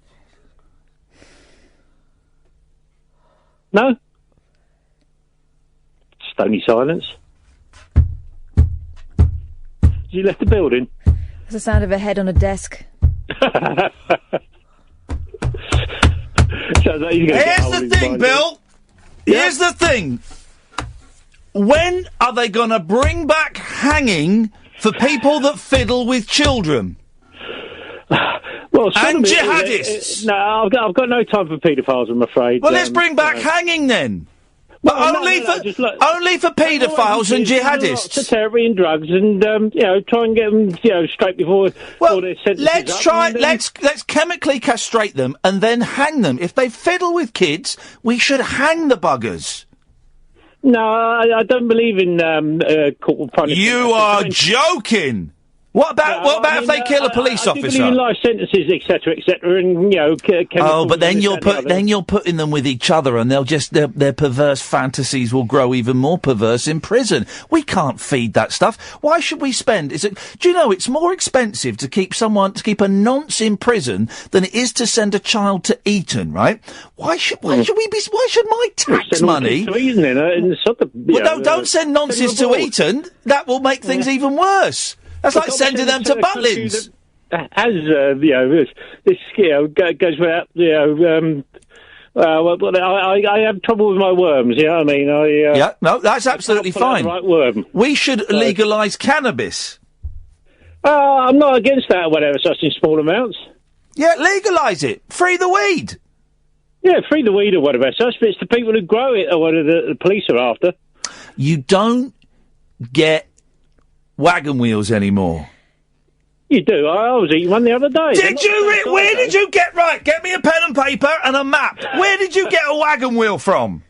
No? Stony silence. You left the building? There's the sound of a head on a desk. Here's the thing, Bill. Here's the thing. When are they going to bring back hanging for people that fiddle with children? Well, and jihadists. No, I've got no time for paedophiles, I'm afraid. Well, let's bring back hanging then. But only for paedophiles and jihadists. To therapy and drugs, and try and get them, straight before their sentences. Let's chemically castrate them and then hang them. If they fiddle with kids, we should hang the buggers. No, I don't believe in corporal punishment. You are joking. What about if they kill a police officer? I do believe in life sentences, etc., and but then you're putting them with each other, and their perverse fantasies will grow even more perverse in prison. We can't feed that stuff. Why should we spend? Do you know it's more expensive to keep a nonce in prison than it is to send a child to Eton? Right? Why should my tax money? Don't send nonces to Eton. That will make things even worse. That's like sending them to Butlins. This goes without, I have trouble with my worms, you know what I mean? That's absolutely fine. Right worm. We should legalise cannabis. I'm not against that or whatever, such in small amounts. Yeah, legalise it. Free the weed. Yeah, free the weed or whatever, such, but it's the people who grow it or whatever the police are after. You don't get wagon wheels anymore. You do. I was eating one the other day. Where did you get... Right, get me a pen and paper and a map. Where did you get a wagon wheel from?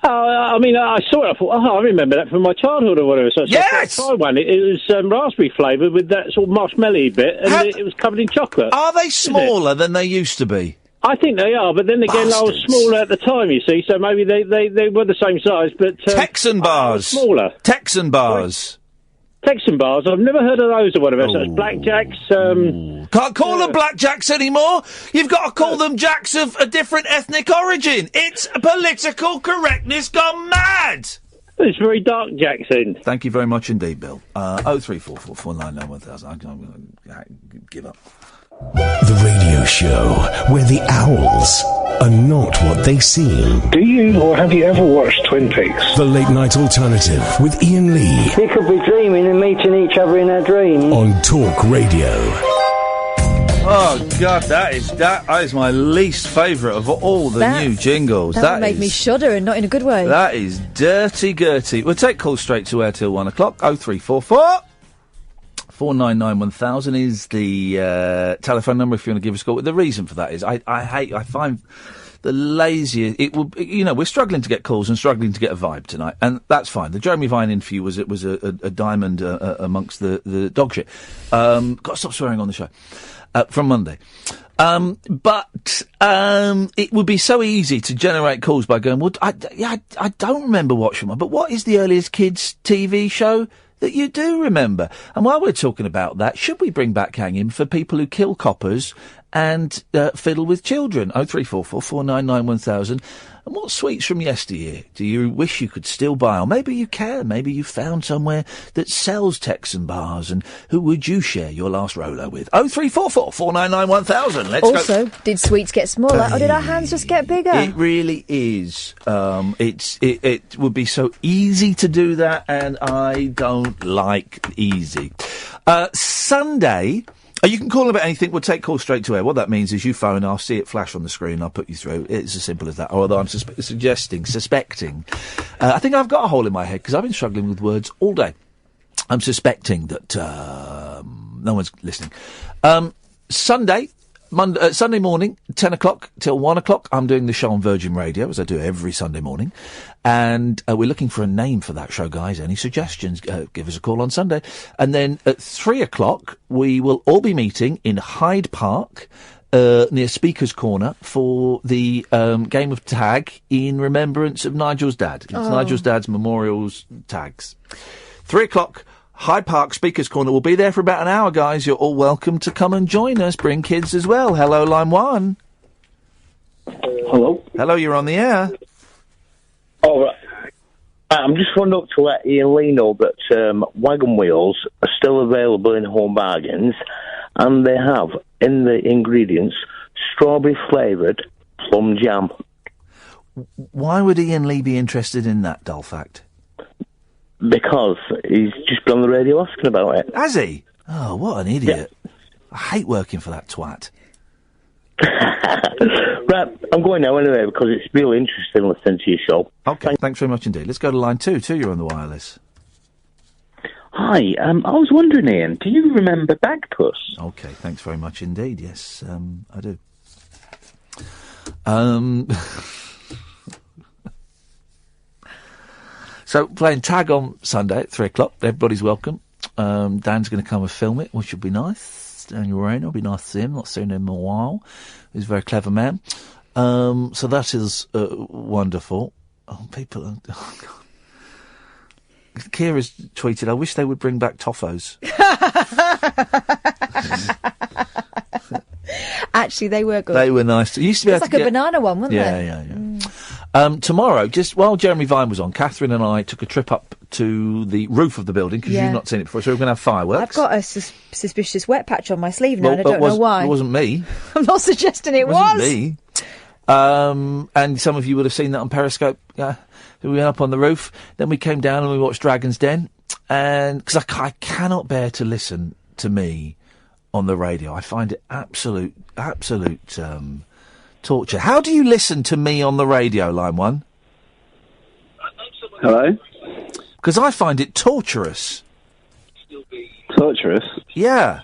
I mean, I saw it. I thought, I remember that from my childhood or whatever. So Yes! I tried one. It was raspberry flavoured with that sort of marshmallow bit, and it was covered in chocolate. Are they smaller than they used to be? I think they are, but then again, I was smaller at the time, you see, so maybe they were the same size, but... Texan bars. Smaller. Texan bars. Texan bars, I've never heard of those or whatever, so it's blackjacks, Can't call them blackjacks anymore. You've got to call them jacks of a different ethnic origin. It's political correctness gone mad. It's very dark jacks in. Thank you very much indeed, Bill. 0344 499 1000. I'm going to give up. The radio show where the owls are not what they seem. Do you or have you ever watched Twin Peaks? The Late Night Alternative with Iain Lee. We could be dreaming and meeting each other in our dreams. On Talk Radio. Oh, God, that is my least favourite of all the new jingles. That made me shudder, and not in a good way. That is dirty-gerty. We'll take calls straight to air till 1 o'clock. 0344 499 1000 is the telephone number if you want to give us a call. The reason for that is I find the lazier it will. We're struggling to get calls and struggling to get a vibe tonight, and that's fine. The Jeremy Vine interview was a diamond amongst the dog shit. Got to stop swearing on the show from Monday. But it would be so easy to generate calls by going, well, I don't remember watching one, but what is the earliest kids' TV show that you do remember? And while we're talking about that, should we bring back hanging for people who kill coppers and fiddle with children? 0344 499 1000. And what sweets from yesteryear do you wish you could still buy? Or maybe you can. Maybe you found somewhere that sells Texan bars. And who would you share your last Rolo with? 0344 499 1000. Let's go. Also, did sweets get smaller or did our hands just get bigger? It really is. It would be so easy to do that, and I don't like easy. Sunday... you can call about anything. We'll take calls straight to air. What that means is you phone, I'll see it flash on the screen, I'll put you through. It's as simple as that. Although I'm suspecting. I think I've got a hole in my head because I've been struggling with words all day. I'm suspecting that no one's listening. Sunday morning, 10 o'clock till 1 o'clock, I'm doing the show on Virgin Radio, as I do every Sunday morning. And we're looking for a name for that show, guys. Any suggestions? Give us a call on Sunday. And then at 3 o'clock, we will all be meeting in Hyde Park, near Speaker's Corner, for the game of tag in remembrance of Nigel's dad. It's Nigel's dad's memorials tags. 3 o'clock, Hyde Park, Speaker's Corner. We'll be there for about an hour, guys. You're all welcome to come and join us. Bring kids as well. Hello, line 1. Hello. Hello, you're on the air. Oh, right. I'm just running up to let Iain Lee know that wagon wheels are still available in Home Bargains, and they have, in the ingredients, strawberry-flavoured plum jam. Why would Iain Lee be interested in that, dull fact? Because he's just been on the radio asking about it. Has he? Oh, what an idiot. Yeah. I hate working for that twat. Right, I'm going now anyway because it's really interesting listening to your show. Okay, thanks very much indeed. Let's go to line 2. You're on the wireless. Hi, I was wondering, Iain, do you remember Bagpuss? Okay, thanks very much indeed. Yes, I do. So, playing tag on Sunday at 3 o'clock. Everybody's welcome. Dan's going to come and film it, which will be nice. Daniel Rain, it'll be nice to see him. Not seen him in a while. He's a very clever man. So that is wonderful. Oh, people are... Oh, God. Kira's tweeted, I wish they would bring back Toffos. Actually, they were good. They were nice. It used to be like a banana one, wasn't they? Yeah. Tomorrow, just while Jeremy Vine was on, Catherine and I took a trip up to the roof of the building because you've not seen it before, so we're going to have fireworks. I've got a suspicious wet patch on my sleeve now, and I don't know why. It wasn't me. I'm not suggesting it was. Wasn't me. And some of you would have seen that on Periscope. We went up on the roof, then we came down and we watched Dragon's Den, and because I cannot bear to listen to me on the radio. I find it absolute torture. How do you listen to me on the radio, line 1? Hello? Because I find it torturous. Torturous? Yeah.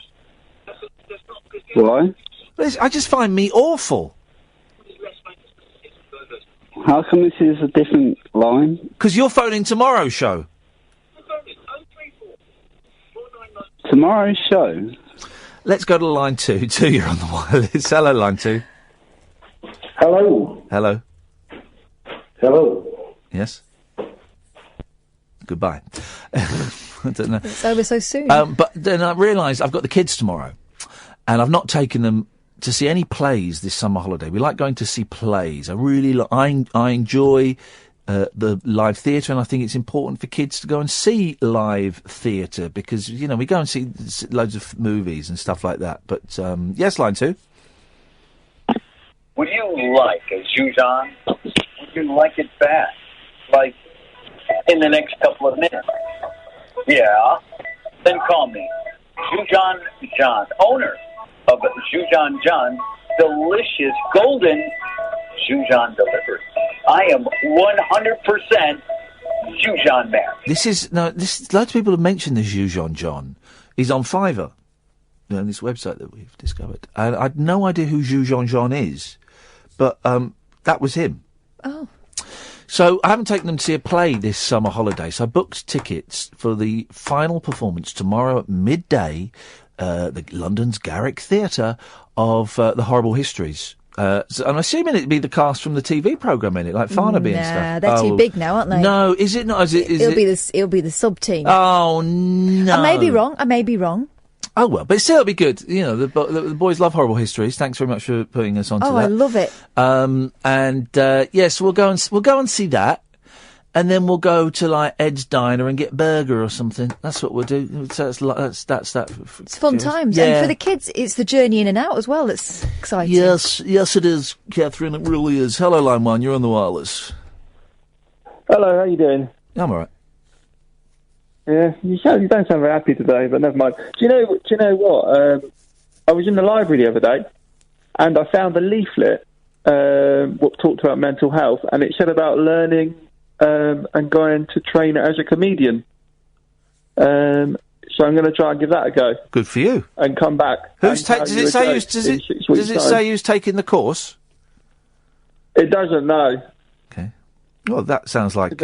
Why? I just find me awful. How come this is a different line? Because you're phoning tomorrow's show. Tomorrow's show? Let's go to line 2. 2, you're on the wireless. Hello, line 2. Hello. Hello. Hello. Yes? Goodbye. I don't know. It's over so soon. But then I realised I've got the kids tomorrow, and I've not taken them to see any plays this summer holiday. We like going to see plays. I really I enjoy the live theatre, and I think it's important for kids to go and see live theatre because, you know, we go and see loads of movies and stuff like that. But, yes, line 2. Would you like a Jujon? Would you like it bad? Like, in the next couple of minutes? Yeah. Then call me. Jujon John, owner of Jujon John, delicious golden Jujon delivery. I am 100% Jujon man. Loads of people have mentioned this Jujon John. He's on Fiverr, this website that we've discovered. And I had no idea who Jujon John is, but that was him. Oh. So I haven't taken them to see a play this summer holiday, so I booked tickets for the final performance tomorrow at midday, London's Garrick Theatre, of The Horrible Histories. I'm assuming it'd be the cast from the TV programme in it, like Farnaby and stuff. They're too big now, aren't they? No, is it not? It'll be the sub-team. Oh, no. I may be wrong. Oh, well, but still it'll be good. You know, the boys love Horrible Histories. Thanks very much for putting us on to that. Oh, I love it. Yes, we'll go and see that. And then we'll go to, like, Ed's Diner and get a burger or something. That's what we'll do. So that's that. It's fun times. Yeah. And for the kids, it's the journey in and out as well that's exciting. Yes, it is, Catherine. It really is. Hello, line 1. You're on the wireless. Hello, how you doing? I'm all right. Yeah, you don't sound very happy today, but never mind. Do you know what? I was in the library the other day, and I found a leaflet what talked about mental health, and it said about learning and going to train as a comedian. So I'm going to try and give that a go. Good for you. And come back. Does it say who's taking the course? It doesn't, no. Okay. Well, that sounds like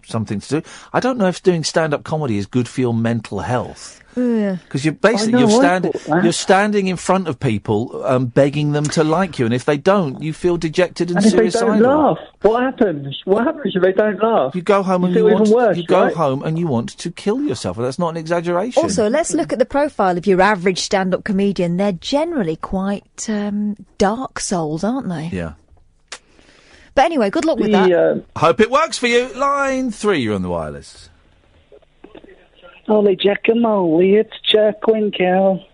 something to do. I don't know if doing stand-up comedy is good for your mental health. Yeah. Because you're standing in front of people, begging them to like you, and if they don't, you feel dejected and suicidal. If they don't laugh, what happens? What happens if they don't laugh? You go home and you want to kill yourself, and that's not an exaggeration. Also, let's look at the profile of your average stand-up comedian. They're generally quite dark souls, aren't they? Yeah. But anyway, good luck with that. Hope it works for you. Line 3, you're on the wireless. Holy Jack-a-moley, it's Chuck Winkle.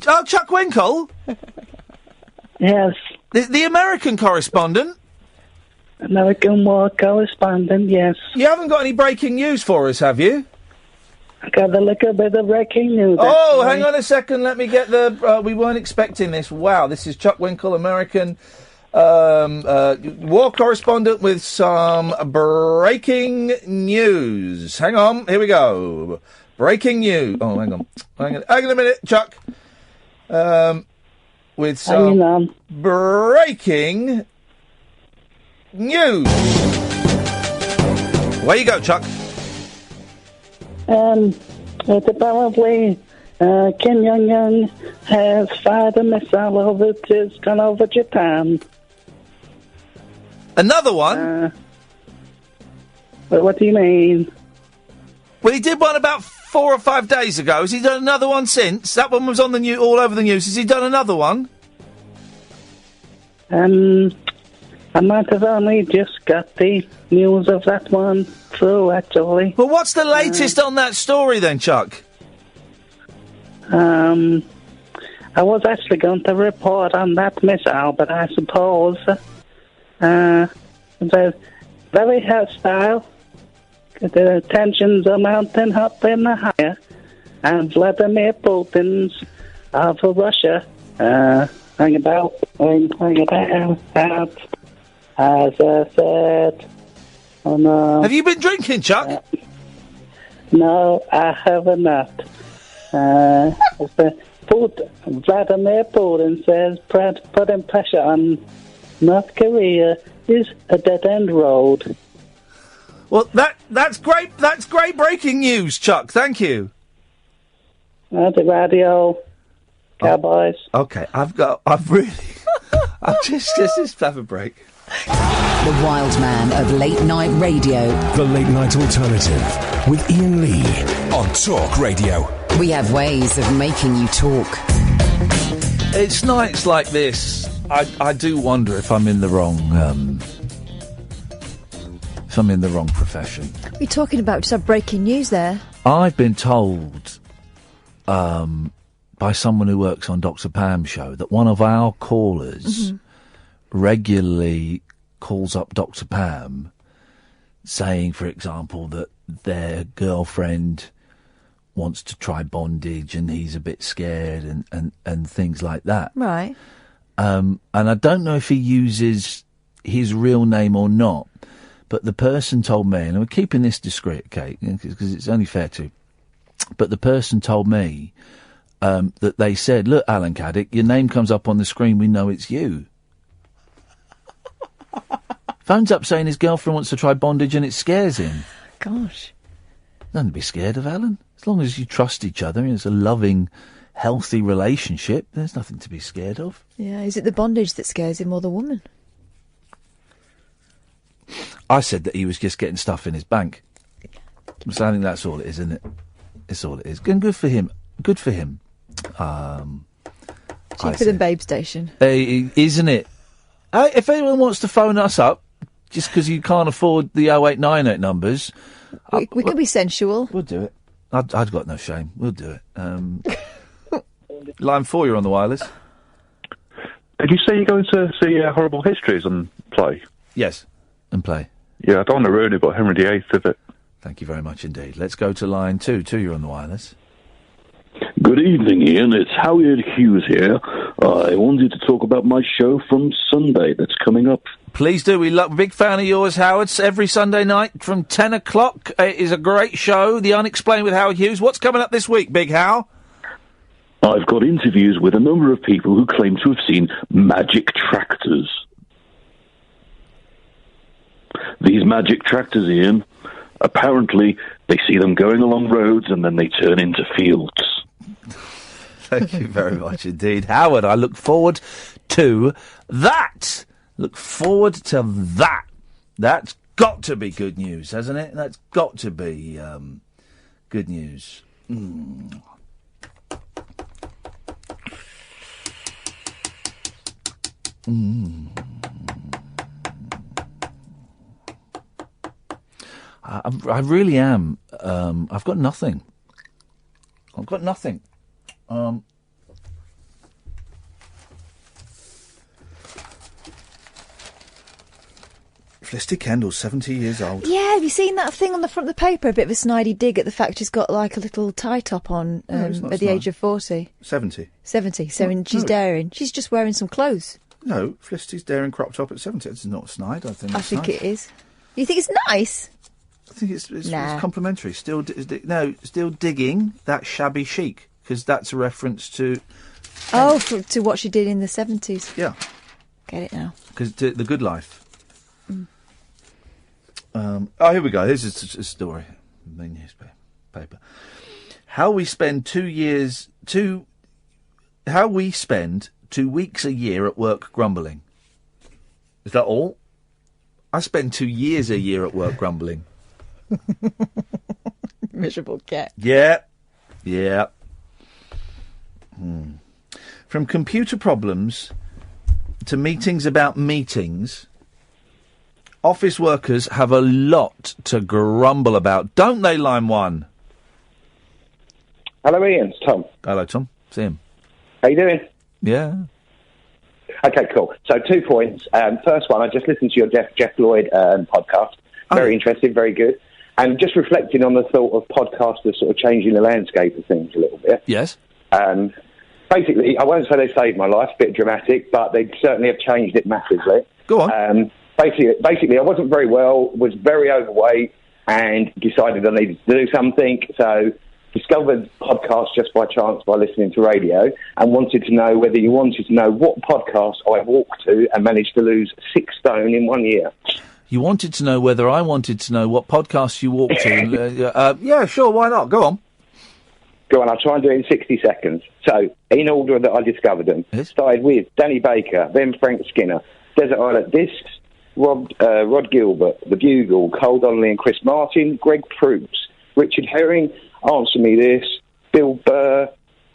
Oh, Chuck Winkle? Yes. The American correspondent? American war correspondent, yes. You haven't got any breaking news for us, have you? I got a little bit of breaking news. Oh, actually. hang on a second, let me get we weren't expecting this. Wow, this is Chuck Winkle, American war correspondent with some breaking news. Hang on, here we go. Breaking news. Oh, hang on a minute, Chuck. With some breaking news. Where you go, Chuck? It's apparently Kim Jong-un has fired a missile just gone over Japan. Another one? What do you mean? Well, he did one about 4 or 5 days ago. Has he done another one since? That one was on the news, all over the news. Has he done another one? I might have only just got the news of that one through, actually. Well, what's the latest on that story then, Chuck? I was actually going to report on that missile, but I suppose they're very hostile. The tensions are mounting up in the higher, and Vladimir Putin's of Russia hang about, as I said. Oh, no. Have you been drinking, Chuck? No, I have not. Vladimir Putin says putting pressure on North Korea is a dead-end road. Well, that's great. That's great breaking news, Chuck. Thank you. The radio, cowboys. Okay, I've just have a break. The wild man of late night radio. The Late Night Alternative with Iain Lee on Talk Radio. We have ways of making you talk. It's nights like this. I do wonder if I'm in the wrong. If I'm in the wrong profession. We're talking about just breaking news there. I've been told by someone who works on Dr. Pam's show that one of our callers regularly calls up Dr. Pam saying, for example, that their girlfriend wants to try bondage and he's a bit scared and things like that. Right. And I don't know if he uses his real name or not, but the person told me, and we're keeping this discreet, Kate, because it's only fair to, but the person told me that they said, look, Alan Caddick, your name comes up on the screen, we know it's you. Phones up saying his girlfriend wants to try bondage and it scares him. Gosh. Nothing to be scared of, Alan. As long as you trust each other and it's a loving, healthy relationship, there's nothing to be scared of. Yeah, is it the bondage that scares him or the woman? I said that he was just getting stuff in his bank. So I think that's all it is, isn't it? It's all it is. And good for him. Good for him. Cheaper than Babe Station. Isn't it? If anyone wants to phone us up, just because you can't afford the 0898 numbers... We could be sensual. We'll do it. I've got no shame. We'll do it. Line 4, you're on the wireless. Did you say you're going to see Horrible Histories and play? Yes, and play. Yeah, I don't want to ruin it, but Henry VIII of it. Thank you very much indeed. Let's go to line 2. 2, you're on the wireless. Good evening, Iain. It's Howard Hughes here. I wanted to talk about my show from Sunday that's coming up. Please do. Big fan of yours, Howard. Every Sunday night from 10 o'clock. It is a great show, The Unexplained with Howard Hughes. What's coming up this week, Big Hal? I've got interviews with a number of people who claim to have seen magic tractors. These magic tractors, Iain, apparently they see them going along roads and then they turn into fields. Thank you very much indeed. Howard, I look forward to that. Look forward to that. That's got to be good news, hasn't it? That's got to be good news. Mm. Mm. I really am. I've got nothing. Felicity Kendall's 70 years old. Yeah, have you seen that thing on the front of the paper? A bit of a snidey dig at the fact she's got like a little tie top on at the age of 40. 70. 70, so she's daring. She's just wearing some clothes. No, Felicity's daring crop top at 70. It's not a snide, I think. I think it is. You think it's nice? I think it's complimentary. Still digging that shabby chic, because that's a reference to... to what she did in the 70s. Yeah. Get it now. Because the good life. Here we go. Here's a story. The newspaper. How we spend 2 weeks a year at work grumbling. Is that all? I spend 2 years a year at work grumbling. Miserable cat. Yeah. From computer problems to meetings about meetings, office workers have a lot to grumble about, don't they, line 1? Hello, Ian. It's Tom. Hello, Tom. See him. How you doing? Yeah. Okay, cool. So 2 points. First one, I just listened to your Jeff Lloyd podcast. Very interesting, very good. And just reflecting on the thought of podcasters sort of changing the landscape of things a little bit. Yes. Basically, I won't say they saved my life, a bit dramatic, but they certainly have changed it massively. Go on. Basically, I wasn't very well, was very overweight, and decided I needed to do something. So discovered podcasts just by chance by listening to radio, and wanted to know whether you wanted to know what podcast I walked to and managed to lose 6 stone in 1 year. You wanted to know whether I wanted to know what podcast you walked to. Yeah, sure, why not? Go on. Go on, I'll try and do it in 60 seconds. So, in order that I discovered them, started with Danny Baker, then Frank Skinner, Desert Island Discs, Rod Gilbert, The Bugle, Cole Donnelly and Chris Martin, Greg Proops, Richard Herring, Answer Me This, Bill Burr,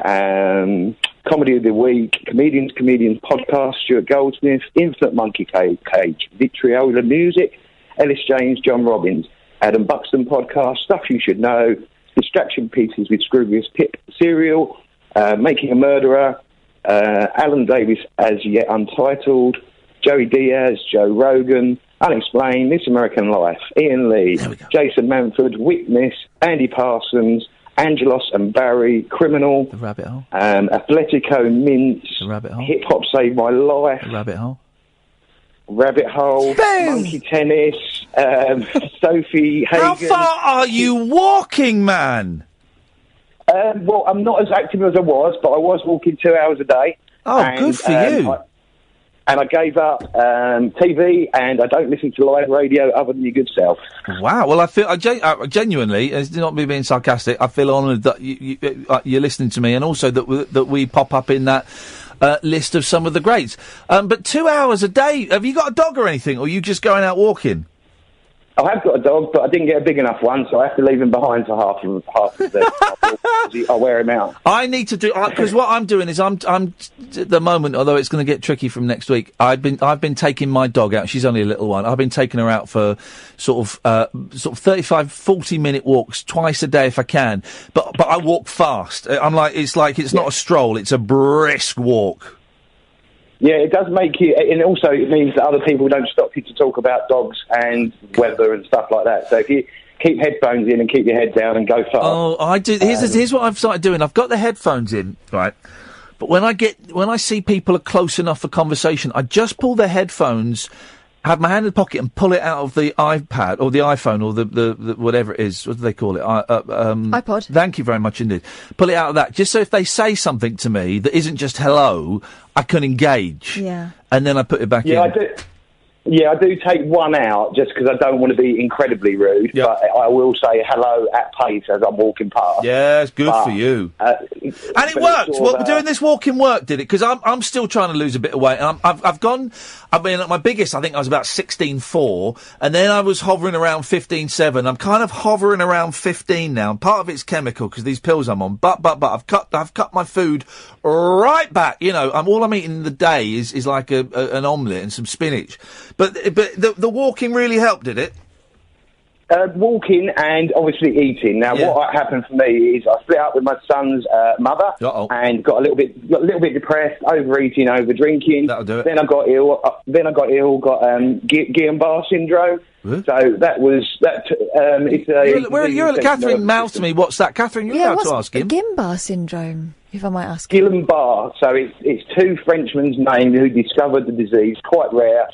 Comedy of the Week, Comedians Podcast, Stuart Goldsmith, Infinite Monkey Cage, Vitriola Music, Ellis James, John Robbins, Adam Buxton Podcast, Stuff You Should Know, Distraction Pieces with Scroobius Pip, Serial, Making a Murderer, Alan Davis As Yet Untitled, Joey Diaz, Joe Rogan, Unexplained, This American Life, Ian Lee, Jason Manford, Witness, Andy Parsons, Angelos and Barry, Criminal, The Rabbit Hole, Atletico Mints, The Rabbit Hole, Hip Hop Saved My Life, The Rabbit Hole, Monkey Tennis, Sophie Hagen. How far are you walking, man? Well, I'm not as active as I was, but I was walking 2 hours a day. Oh, good for you. I gave up TV, and I don't listen to live radio other than your good self. Wow. Well, I feel genuinely, it's not me being sarcastic. I feel honoured that you're listening to me, and also that we pop up in that list of some of the greats. But 2 hours a day. Have you got a dog or anything, or are you just going out walking? I have got a dog, but I didn't get a big enough one, so I have to leave him behind for half of the. I wear him out. I need to do because what I'm doing is I'm at the moment, although it's going to get tricky from next week. I've been taking my dog out. She's only a little one. I've been taking her out for sort of 35, 40-minute walks twice a day if I can. But I walk fast. It's not a stroll. It's a brisk walk. Yeah, it does make you, and also it means that other people don't stop you to talk about dogs and weather and stuff like that. So if you keep headphones in and keep your head down and go fast. Oh, I do. Here's what I've started doing. I've got the headphones in, right? But when I see people are close enough for conversation, I just pull their headphones, have my hand in the pocket and pull it out of the iPad or the iPhone or the whatever it is. What do they call it? iPod. Thank you very much indeed. Pull it out of that, just so if they say something to me that isn't just hello, I can engage. Yeah. And then I put it back in. I do take one out just because I don't want to be incredibly rude, but I will say hello at pace as I'm walking past. Yeah, it's good for you. And it worked. Doing this walking work, did it? Because I'm still trying to lose a bit of weight. And I've gone. I mean, at my biggest, I think I was about 16.4, and then I was hovering around 15.7. I'm kind of hovering around 15 now. And part of it's chemical because these pills I'm on. But I've cut my food right back. You know, all I'm eating in the day is like an omelette and some spinach. But the walking really helped, did it? Walking and obviously eating. Now, what happened for me is I split up with my son's mother and got a little bit depressed, overeating, over drinking. That'll do it. Then I got ill. Got Guillain-Barré syndrome. Really? So that was that. It's Catherine mouthed to me. What's that, Catherine? You're allowed to ask him. Guillain-Barré syndrome, if I might ask. Guillain-Barré. So it's two Frenchmen's names who discovered the disease. Quite rare.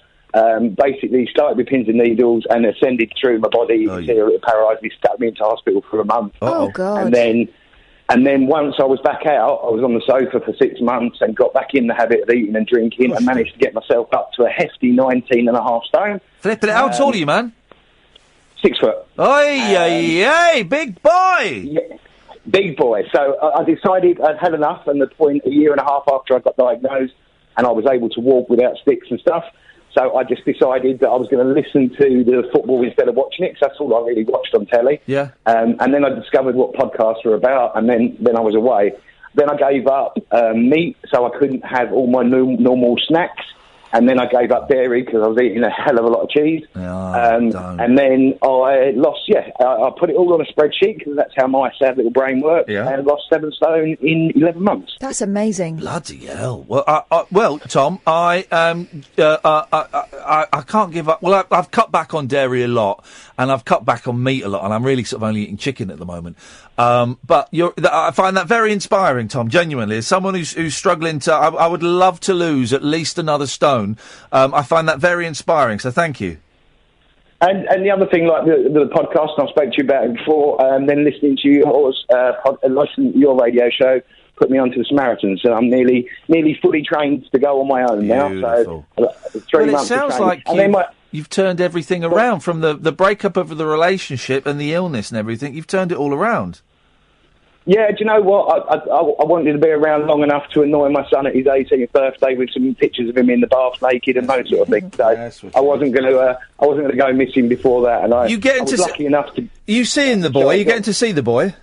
Basically started with pins and needles and ascended through my body. It paralysed me, stuck me into hospital for a month. Oh God! And then once I was back out, I was on the sofa for 6 months and got back in the habit of eating and drinking and managed to get myself up to a hefty 19.5 stone. Flipping it! How tall are you, man? 6 foot. Oi, big boy! Yeah, big boy. So I decided I'd had enough, and the point a year and a half after I got diagnosed and I was able to walk without sticks and stuff. So I just decided that I was going to listen to the football instead of watching it, because that's all I really watched on telly. Yeah. And then I discovered what podcasts were about, and then I was away. Then I gave up meat, so I couldn't have all my normal snacks. And then I gave up dairy because I was eating a hell of a lot of cheese. And then I lost, I put it all on a spreadsheet because that's how my sad little brain works. Yeah. And lost 7 stone in 11 months. That's amazing. Bloody hell. Well, Tom, I can't give up. Well, I've cut back on dairy a lot, and I've cut back on meat a lot, and I'm really sort of only eating chicken at the moment. But I find that very inspiring, Tom, genuinely. As someone who's struggling to, I would love to lose at least another stone. I find that very inspiring, so thank you. And the other thing, like the podcast, and I spoke to you about it before, then listening to listening to your radio show put me onto the Samaritans, and I'm nearly fully trained to go on my own now. So 3 months. It sounds like you've turned everything around from the breakup of the relationship and the illness and everything. You've turned it all around. Yeah, do you know what? I wanted to be around long enough to annoy my son at his 18th birthday with some pictures of him in the bath naked and those sort of things. So I wasn't going to go missing before that. And I was lucky enough to. You seeing the boy? You getting to see the boy?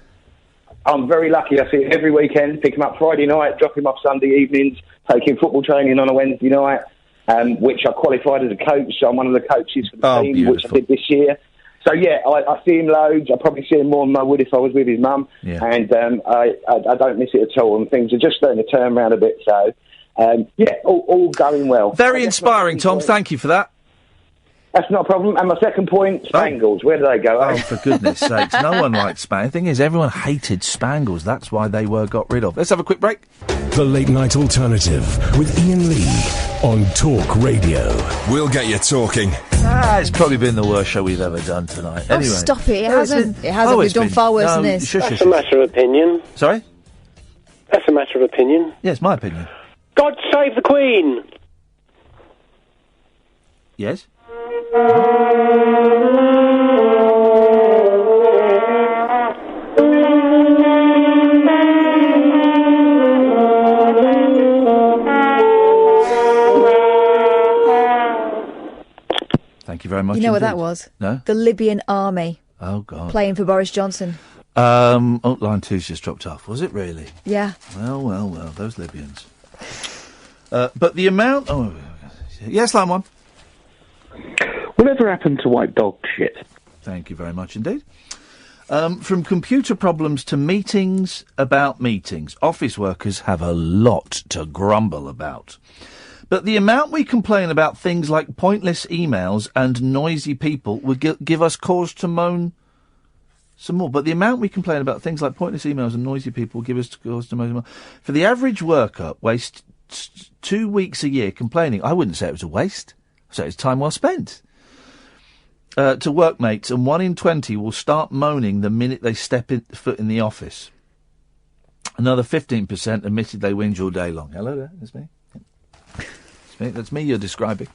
I'm very lucky. I see him every weekend. Pick him up Friday night, drop him off Sunday evenings, take him football training on a Wednesday night, which I qualified as a coach. So I'm one of the coaches for the team, which I did this year. So, yeah, I see him loads. I probably see him more than I would if I was with his mum. Yeah. And I don't miss it at all. And things are just starting to turn around a bit. So, all going well. Very inspiring, Tom. Thank you for that. That's not a problem. And my second point, Spangles. Where do they go? Oh, for goodness sakes. No one liked Spangles. The thing is, everyone hated Spangles. That's why they were got rid of. Let's have a quick break. The Late Night Alternative with Iain Lee on Talk Radio. We'll get you talking. It's probably been the worst show we've ever done tonight. Anyway. Oh, stop it. It hasn't. We've done far worse than this. That's a matter of opinion. Sorry? That's a matter of opinion. Yeah, it's my opinion. God save the Queen! Yes? Thank you very much. You know what that was? No? The Libyan army. Oh, God. Playing for Boris Johnson. Line 2's just dropped off. Was it really? Yeah. Well, those Libyans. But the amount... Oh, yes, line 1. Whatever happened to white dog shit? Thank you very much indeed. From computer problems to meetings about meetings, office workers have a lot to grumble about. But the amount we complain about things like pointless emails and noisy people would give us cause to moan some more. But the amount we complain about things like pointless emails and noisy people will give us cause to moan some more. For the average worker, waste 2 weeks a year complaining. I wouldn't say it was a waste. I'd say it's time well spent. To workmates, and 1 in 20 will start moaning the minute they step foot in the office. Another 15% admitted they whinge all day long. Hello there, that's me. That's me you're describing.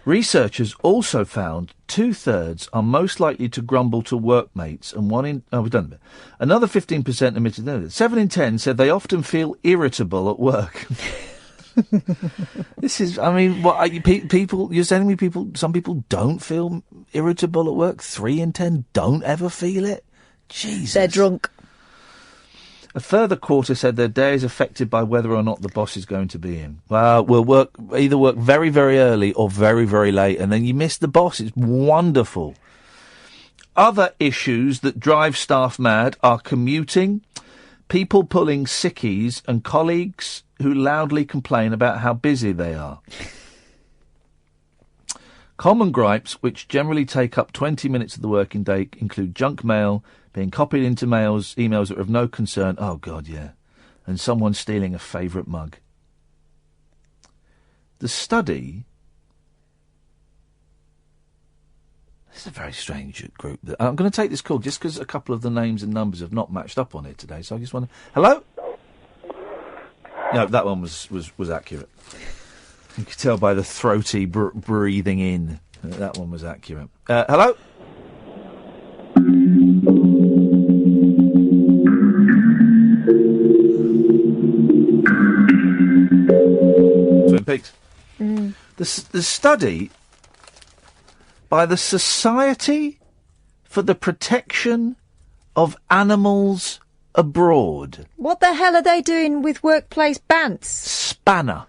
Researchers also found 2/3 are most likely to grumble to workmates, and we've done it. Another 15% admitted that. 7 in 10 said they often feel irritable at work. This is, I mean, what people? You're telling me some people don't feel irritable at work? 3 in 10 don't ever feel it. Jesus, they're drunk. A further quarter said their day is affected by whether or not the boss is going to be in. Well, we'll either work very, very early or very, very late, and then you miss the boss. It's wonderful. Other issues that drive staff mad are commuting, people pulling sickies, and colleagues who loudly complain about how busy they are. Common gripes, which generally take up 20 minutes of the working day, include junk mail, being copied into emails that are of no concern. Oh, God, yeah. And someone stealing a favourite mug. The study... This is a very strange group. I'm going to take this call just because a couple of the names and numbers have not matched up on it today, so I just want to... Hello? No, that one was accurate. You could tell by the throaty breathing in. That one was accurate. Hello? Twin Peaks. Mm. The study by the Society for the Protection of Animals Abroad. What the hell are they doing with workplace bants? Spanner.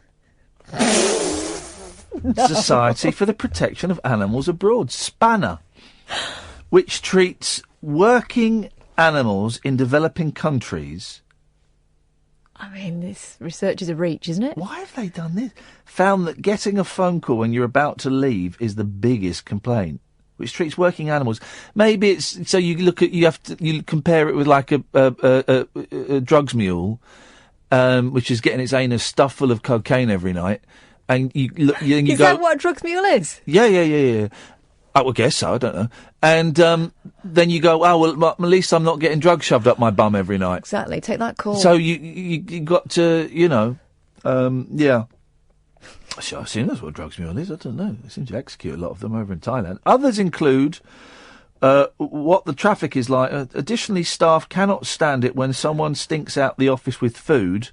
No. Society for the Protection of Animals Abroad. Spanner. Which treats working animals in developing countries... I mean, this research is a reach, isn't it? Why have they done this? Found that getting a phone call when you're about to leave is the biggest complaint, which treats working animals. Maybe it's so you compare it with like a drugs mule, which is getting its anus stuffed full of cocaine every night, and you go. Is that what a drugs mule is? Yeah. I would guess so, I don't know. And then you go, oh, well, at least I'm not getting drugs shoved up my bum every night. Exactly, take that call. So you got to, yeah. I've seen that's what drugs mule is, I don't know. They seem to execute a lot of them over in Thailand. Others include what the traffic is like. Additionally, staff cannot stand it when someone stinks out the office with food.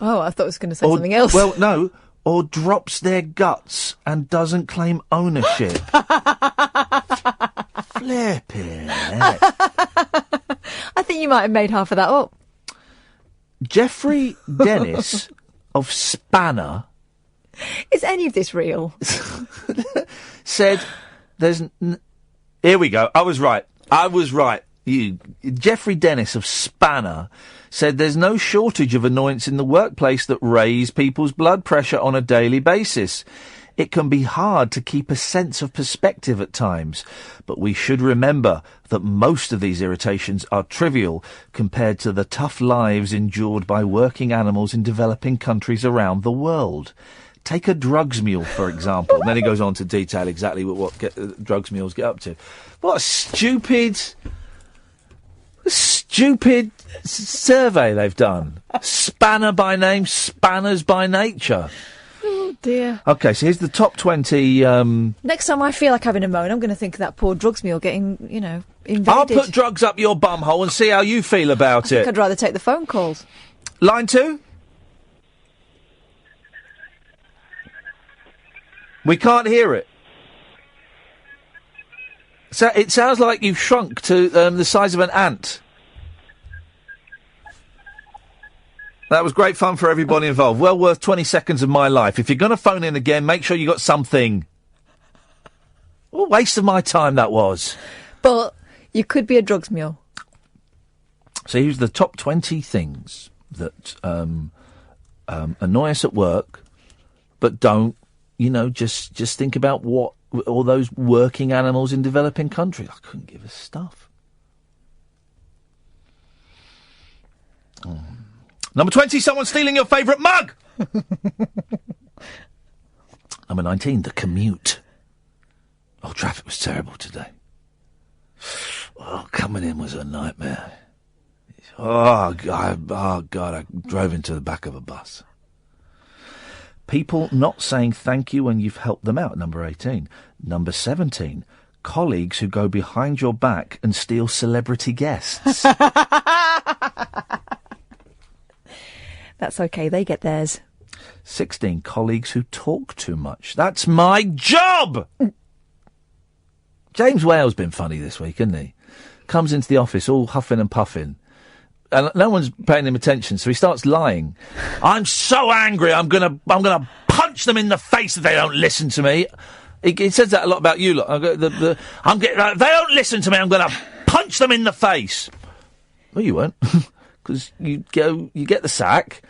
Oh, I thought I was going to say something else. Well, no. Or drops their guts and doesn't claim ownership. Flippin' heck. I think you might have made half of that up. Jeffrey Dennis of Spanner... Is any of this real? said there's... Here we go. I was right. Jeffrey Dennis of Spanner said there's no shortage of annoyance in the workplace that raise people's blood pressure on a daily basis. It can be hard to keep a sense of perspective at times, but we should remember that most of these irritations are trivial compared to the tough lives endured by working animals in developing countries around the world. Take a drugs mule, for example. And then he goes on to detail exactly what drugs mules get up to. What a stupid survey they've done. Spanner by name, spanners by nature. Oh, dear. OK, so here's the top 20... Next time I feel like having a moan, I'm going to think of that poor drugs mule getting, invaded. I'll put drugs up your bumhole and see how you feel about I think I'd rather take the phone calls. Line 2? We can't hear it. So it sounds like you've shrunk to the size of an ant. That was great fun for everybody involved. Well worth 20 seconds of my life. If you're going to phone in again, make sure you got something. What a waste of my time that was. But you could be a drugs mule. So here's the top 20 things that annoy us at work, but don't, just think about what all those working animals in developing countries. I couldn't give a stuff. Number 20, someone stealing your favourite mug. Number 19, the commute. Oh, traffic was terrible today. Oh, coming in was a nightmare. Oh, God, I drove into the back of a bus. People not saying thank you when you've helped them out, number 18. Number 17, colleagues who go behind your back and steal celebrity guests. That's okay, they get theirs. 16, colleagues who talk too much. That's my job! James Whale's been funny this week, hasn't he? Comes into the office all huffing and puffing. And no one's paying him attention, so he starts lying. I'm so angry, I'm gonna punch them in the face if they don't listen to me. He says that a lot about you lot. If they don't listen to me, I'm gonna punch them in the face. Well, you won't. Because you get the sack,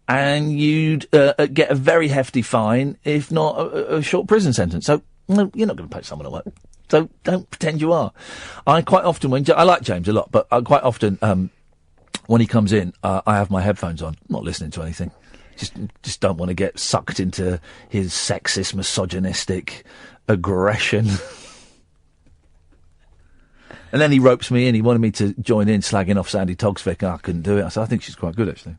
and you'd get a very hefty fine, if not a short prison sentence. So, no, you're not going to punch someone at work. So don't pretend you are. I quite often, I like James a lot, but quite often, when he comes in, I have my headphones on, not listening to anything. Just don't want to get sucked into his sexist, misogynistic aggression. And then he ropes me in. He wanted me to join in slagging off Sandy Togsvik, and I couldn't do it. I think she's quite good, actually.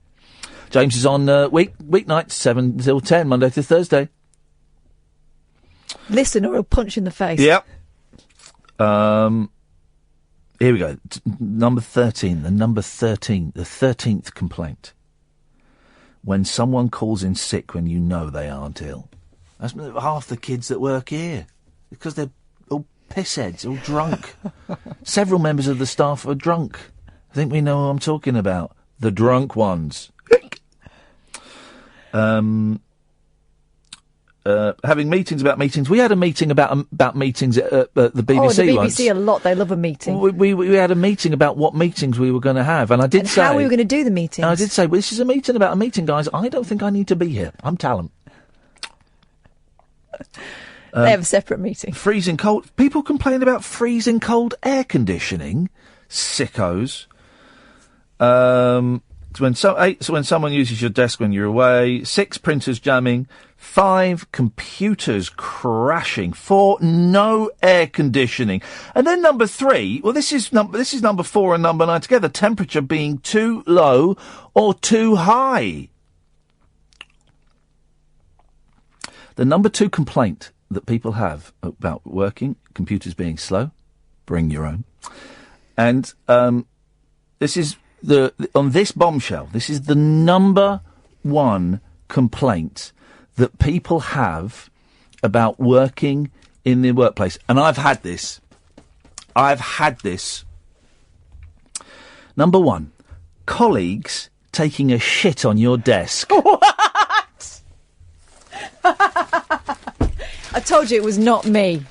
James is on weeknights, 7 till 10, Monday to Thursday. Listen, or he'll punch you in the face. Yep. Here we go. Number 13. The 13th complaint. When someone calls in sick when you know they aren't ill. That's half the kids that work here. Because they're all pissheads, all drunk. Several members of the staff are drunk. I think we know who I'm talking about. The drunk ones. Having meetings about meetings. We had a meeting about meetings at the BBC once. Oh, the BBC a lot. They love a meeting. We had a meeting about what meetings we were going to have, and I did say how we were going to do the meetings. I did say, well, this is a meeting about a meeting, guys. I don't think I need to be here. I'm talent. They have a separate meeting. Freezing cold. People complain about freezing cold air conditioning. Sickos. when someone uses your desk when you're away. 6, printers jamming. 5, computers crashing. 4, no air conditioning. And then number 3, well, this is number 4 and number 9 together. Temperature being too low or too high. The number 2 complaint that people have about working, computers being slow, bring your own. And this is on this bombshell, this is the number 1 complaint that people have about working in the workplace. And I've had this. Number 1, colleagues taking a shit on your desk. What? I told you it was not me.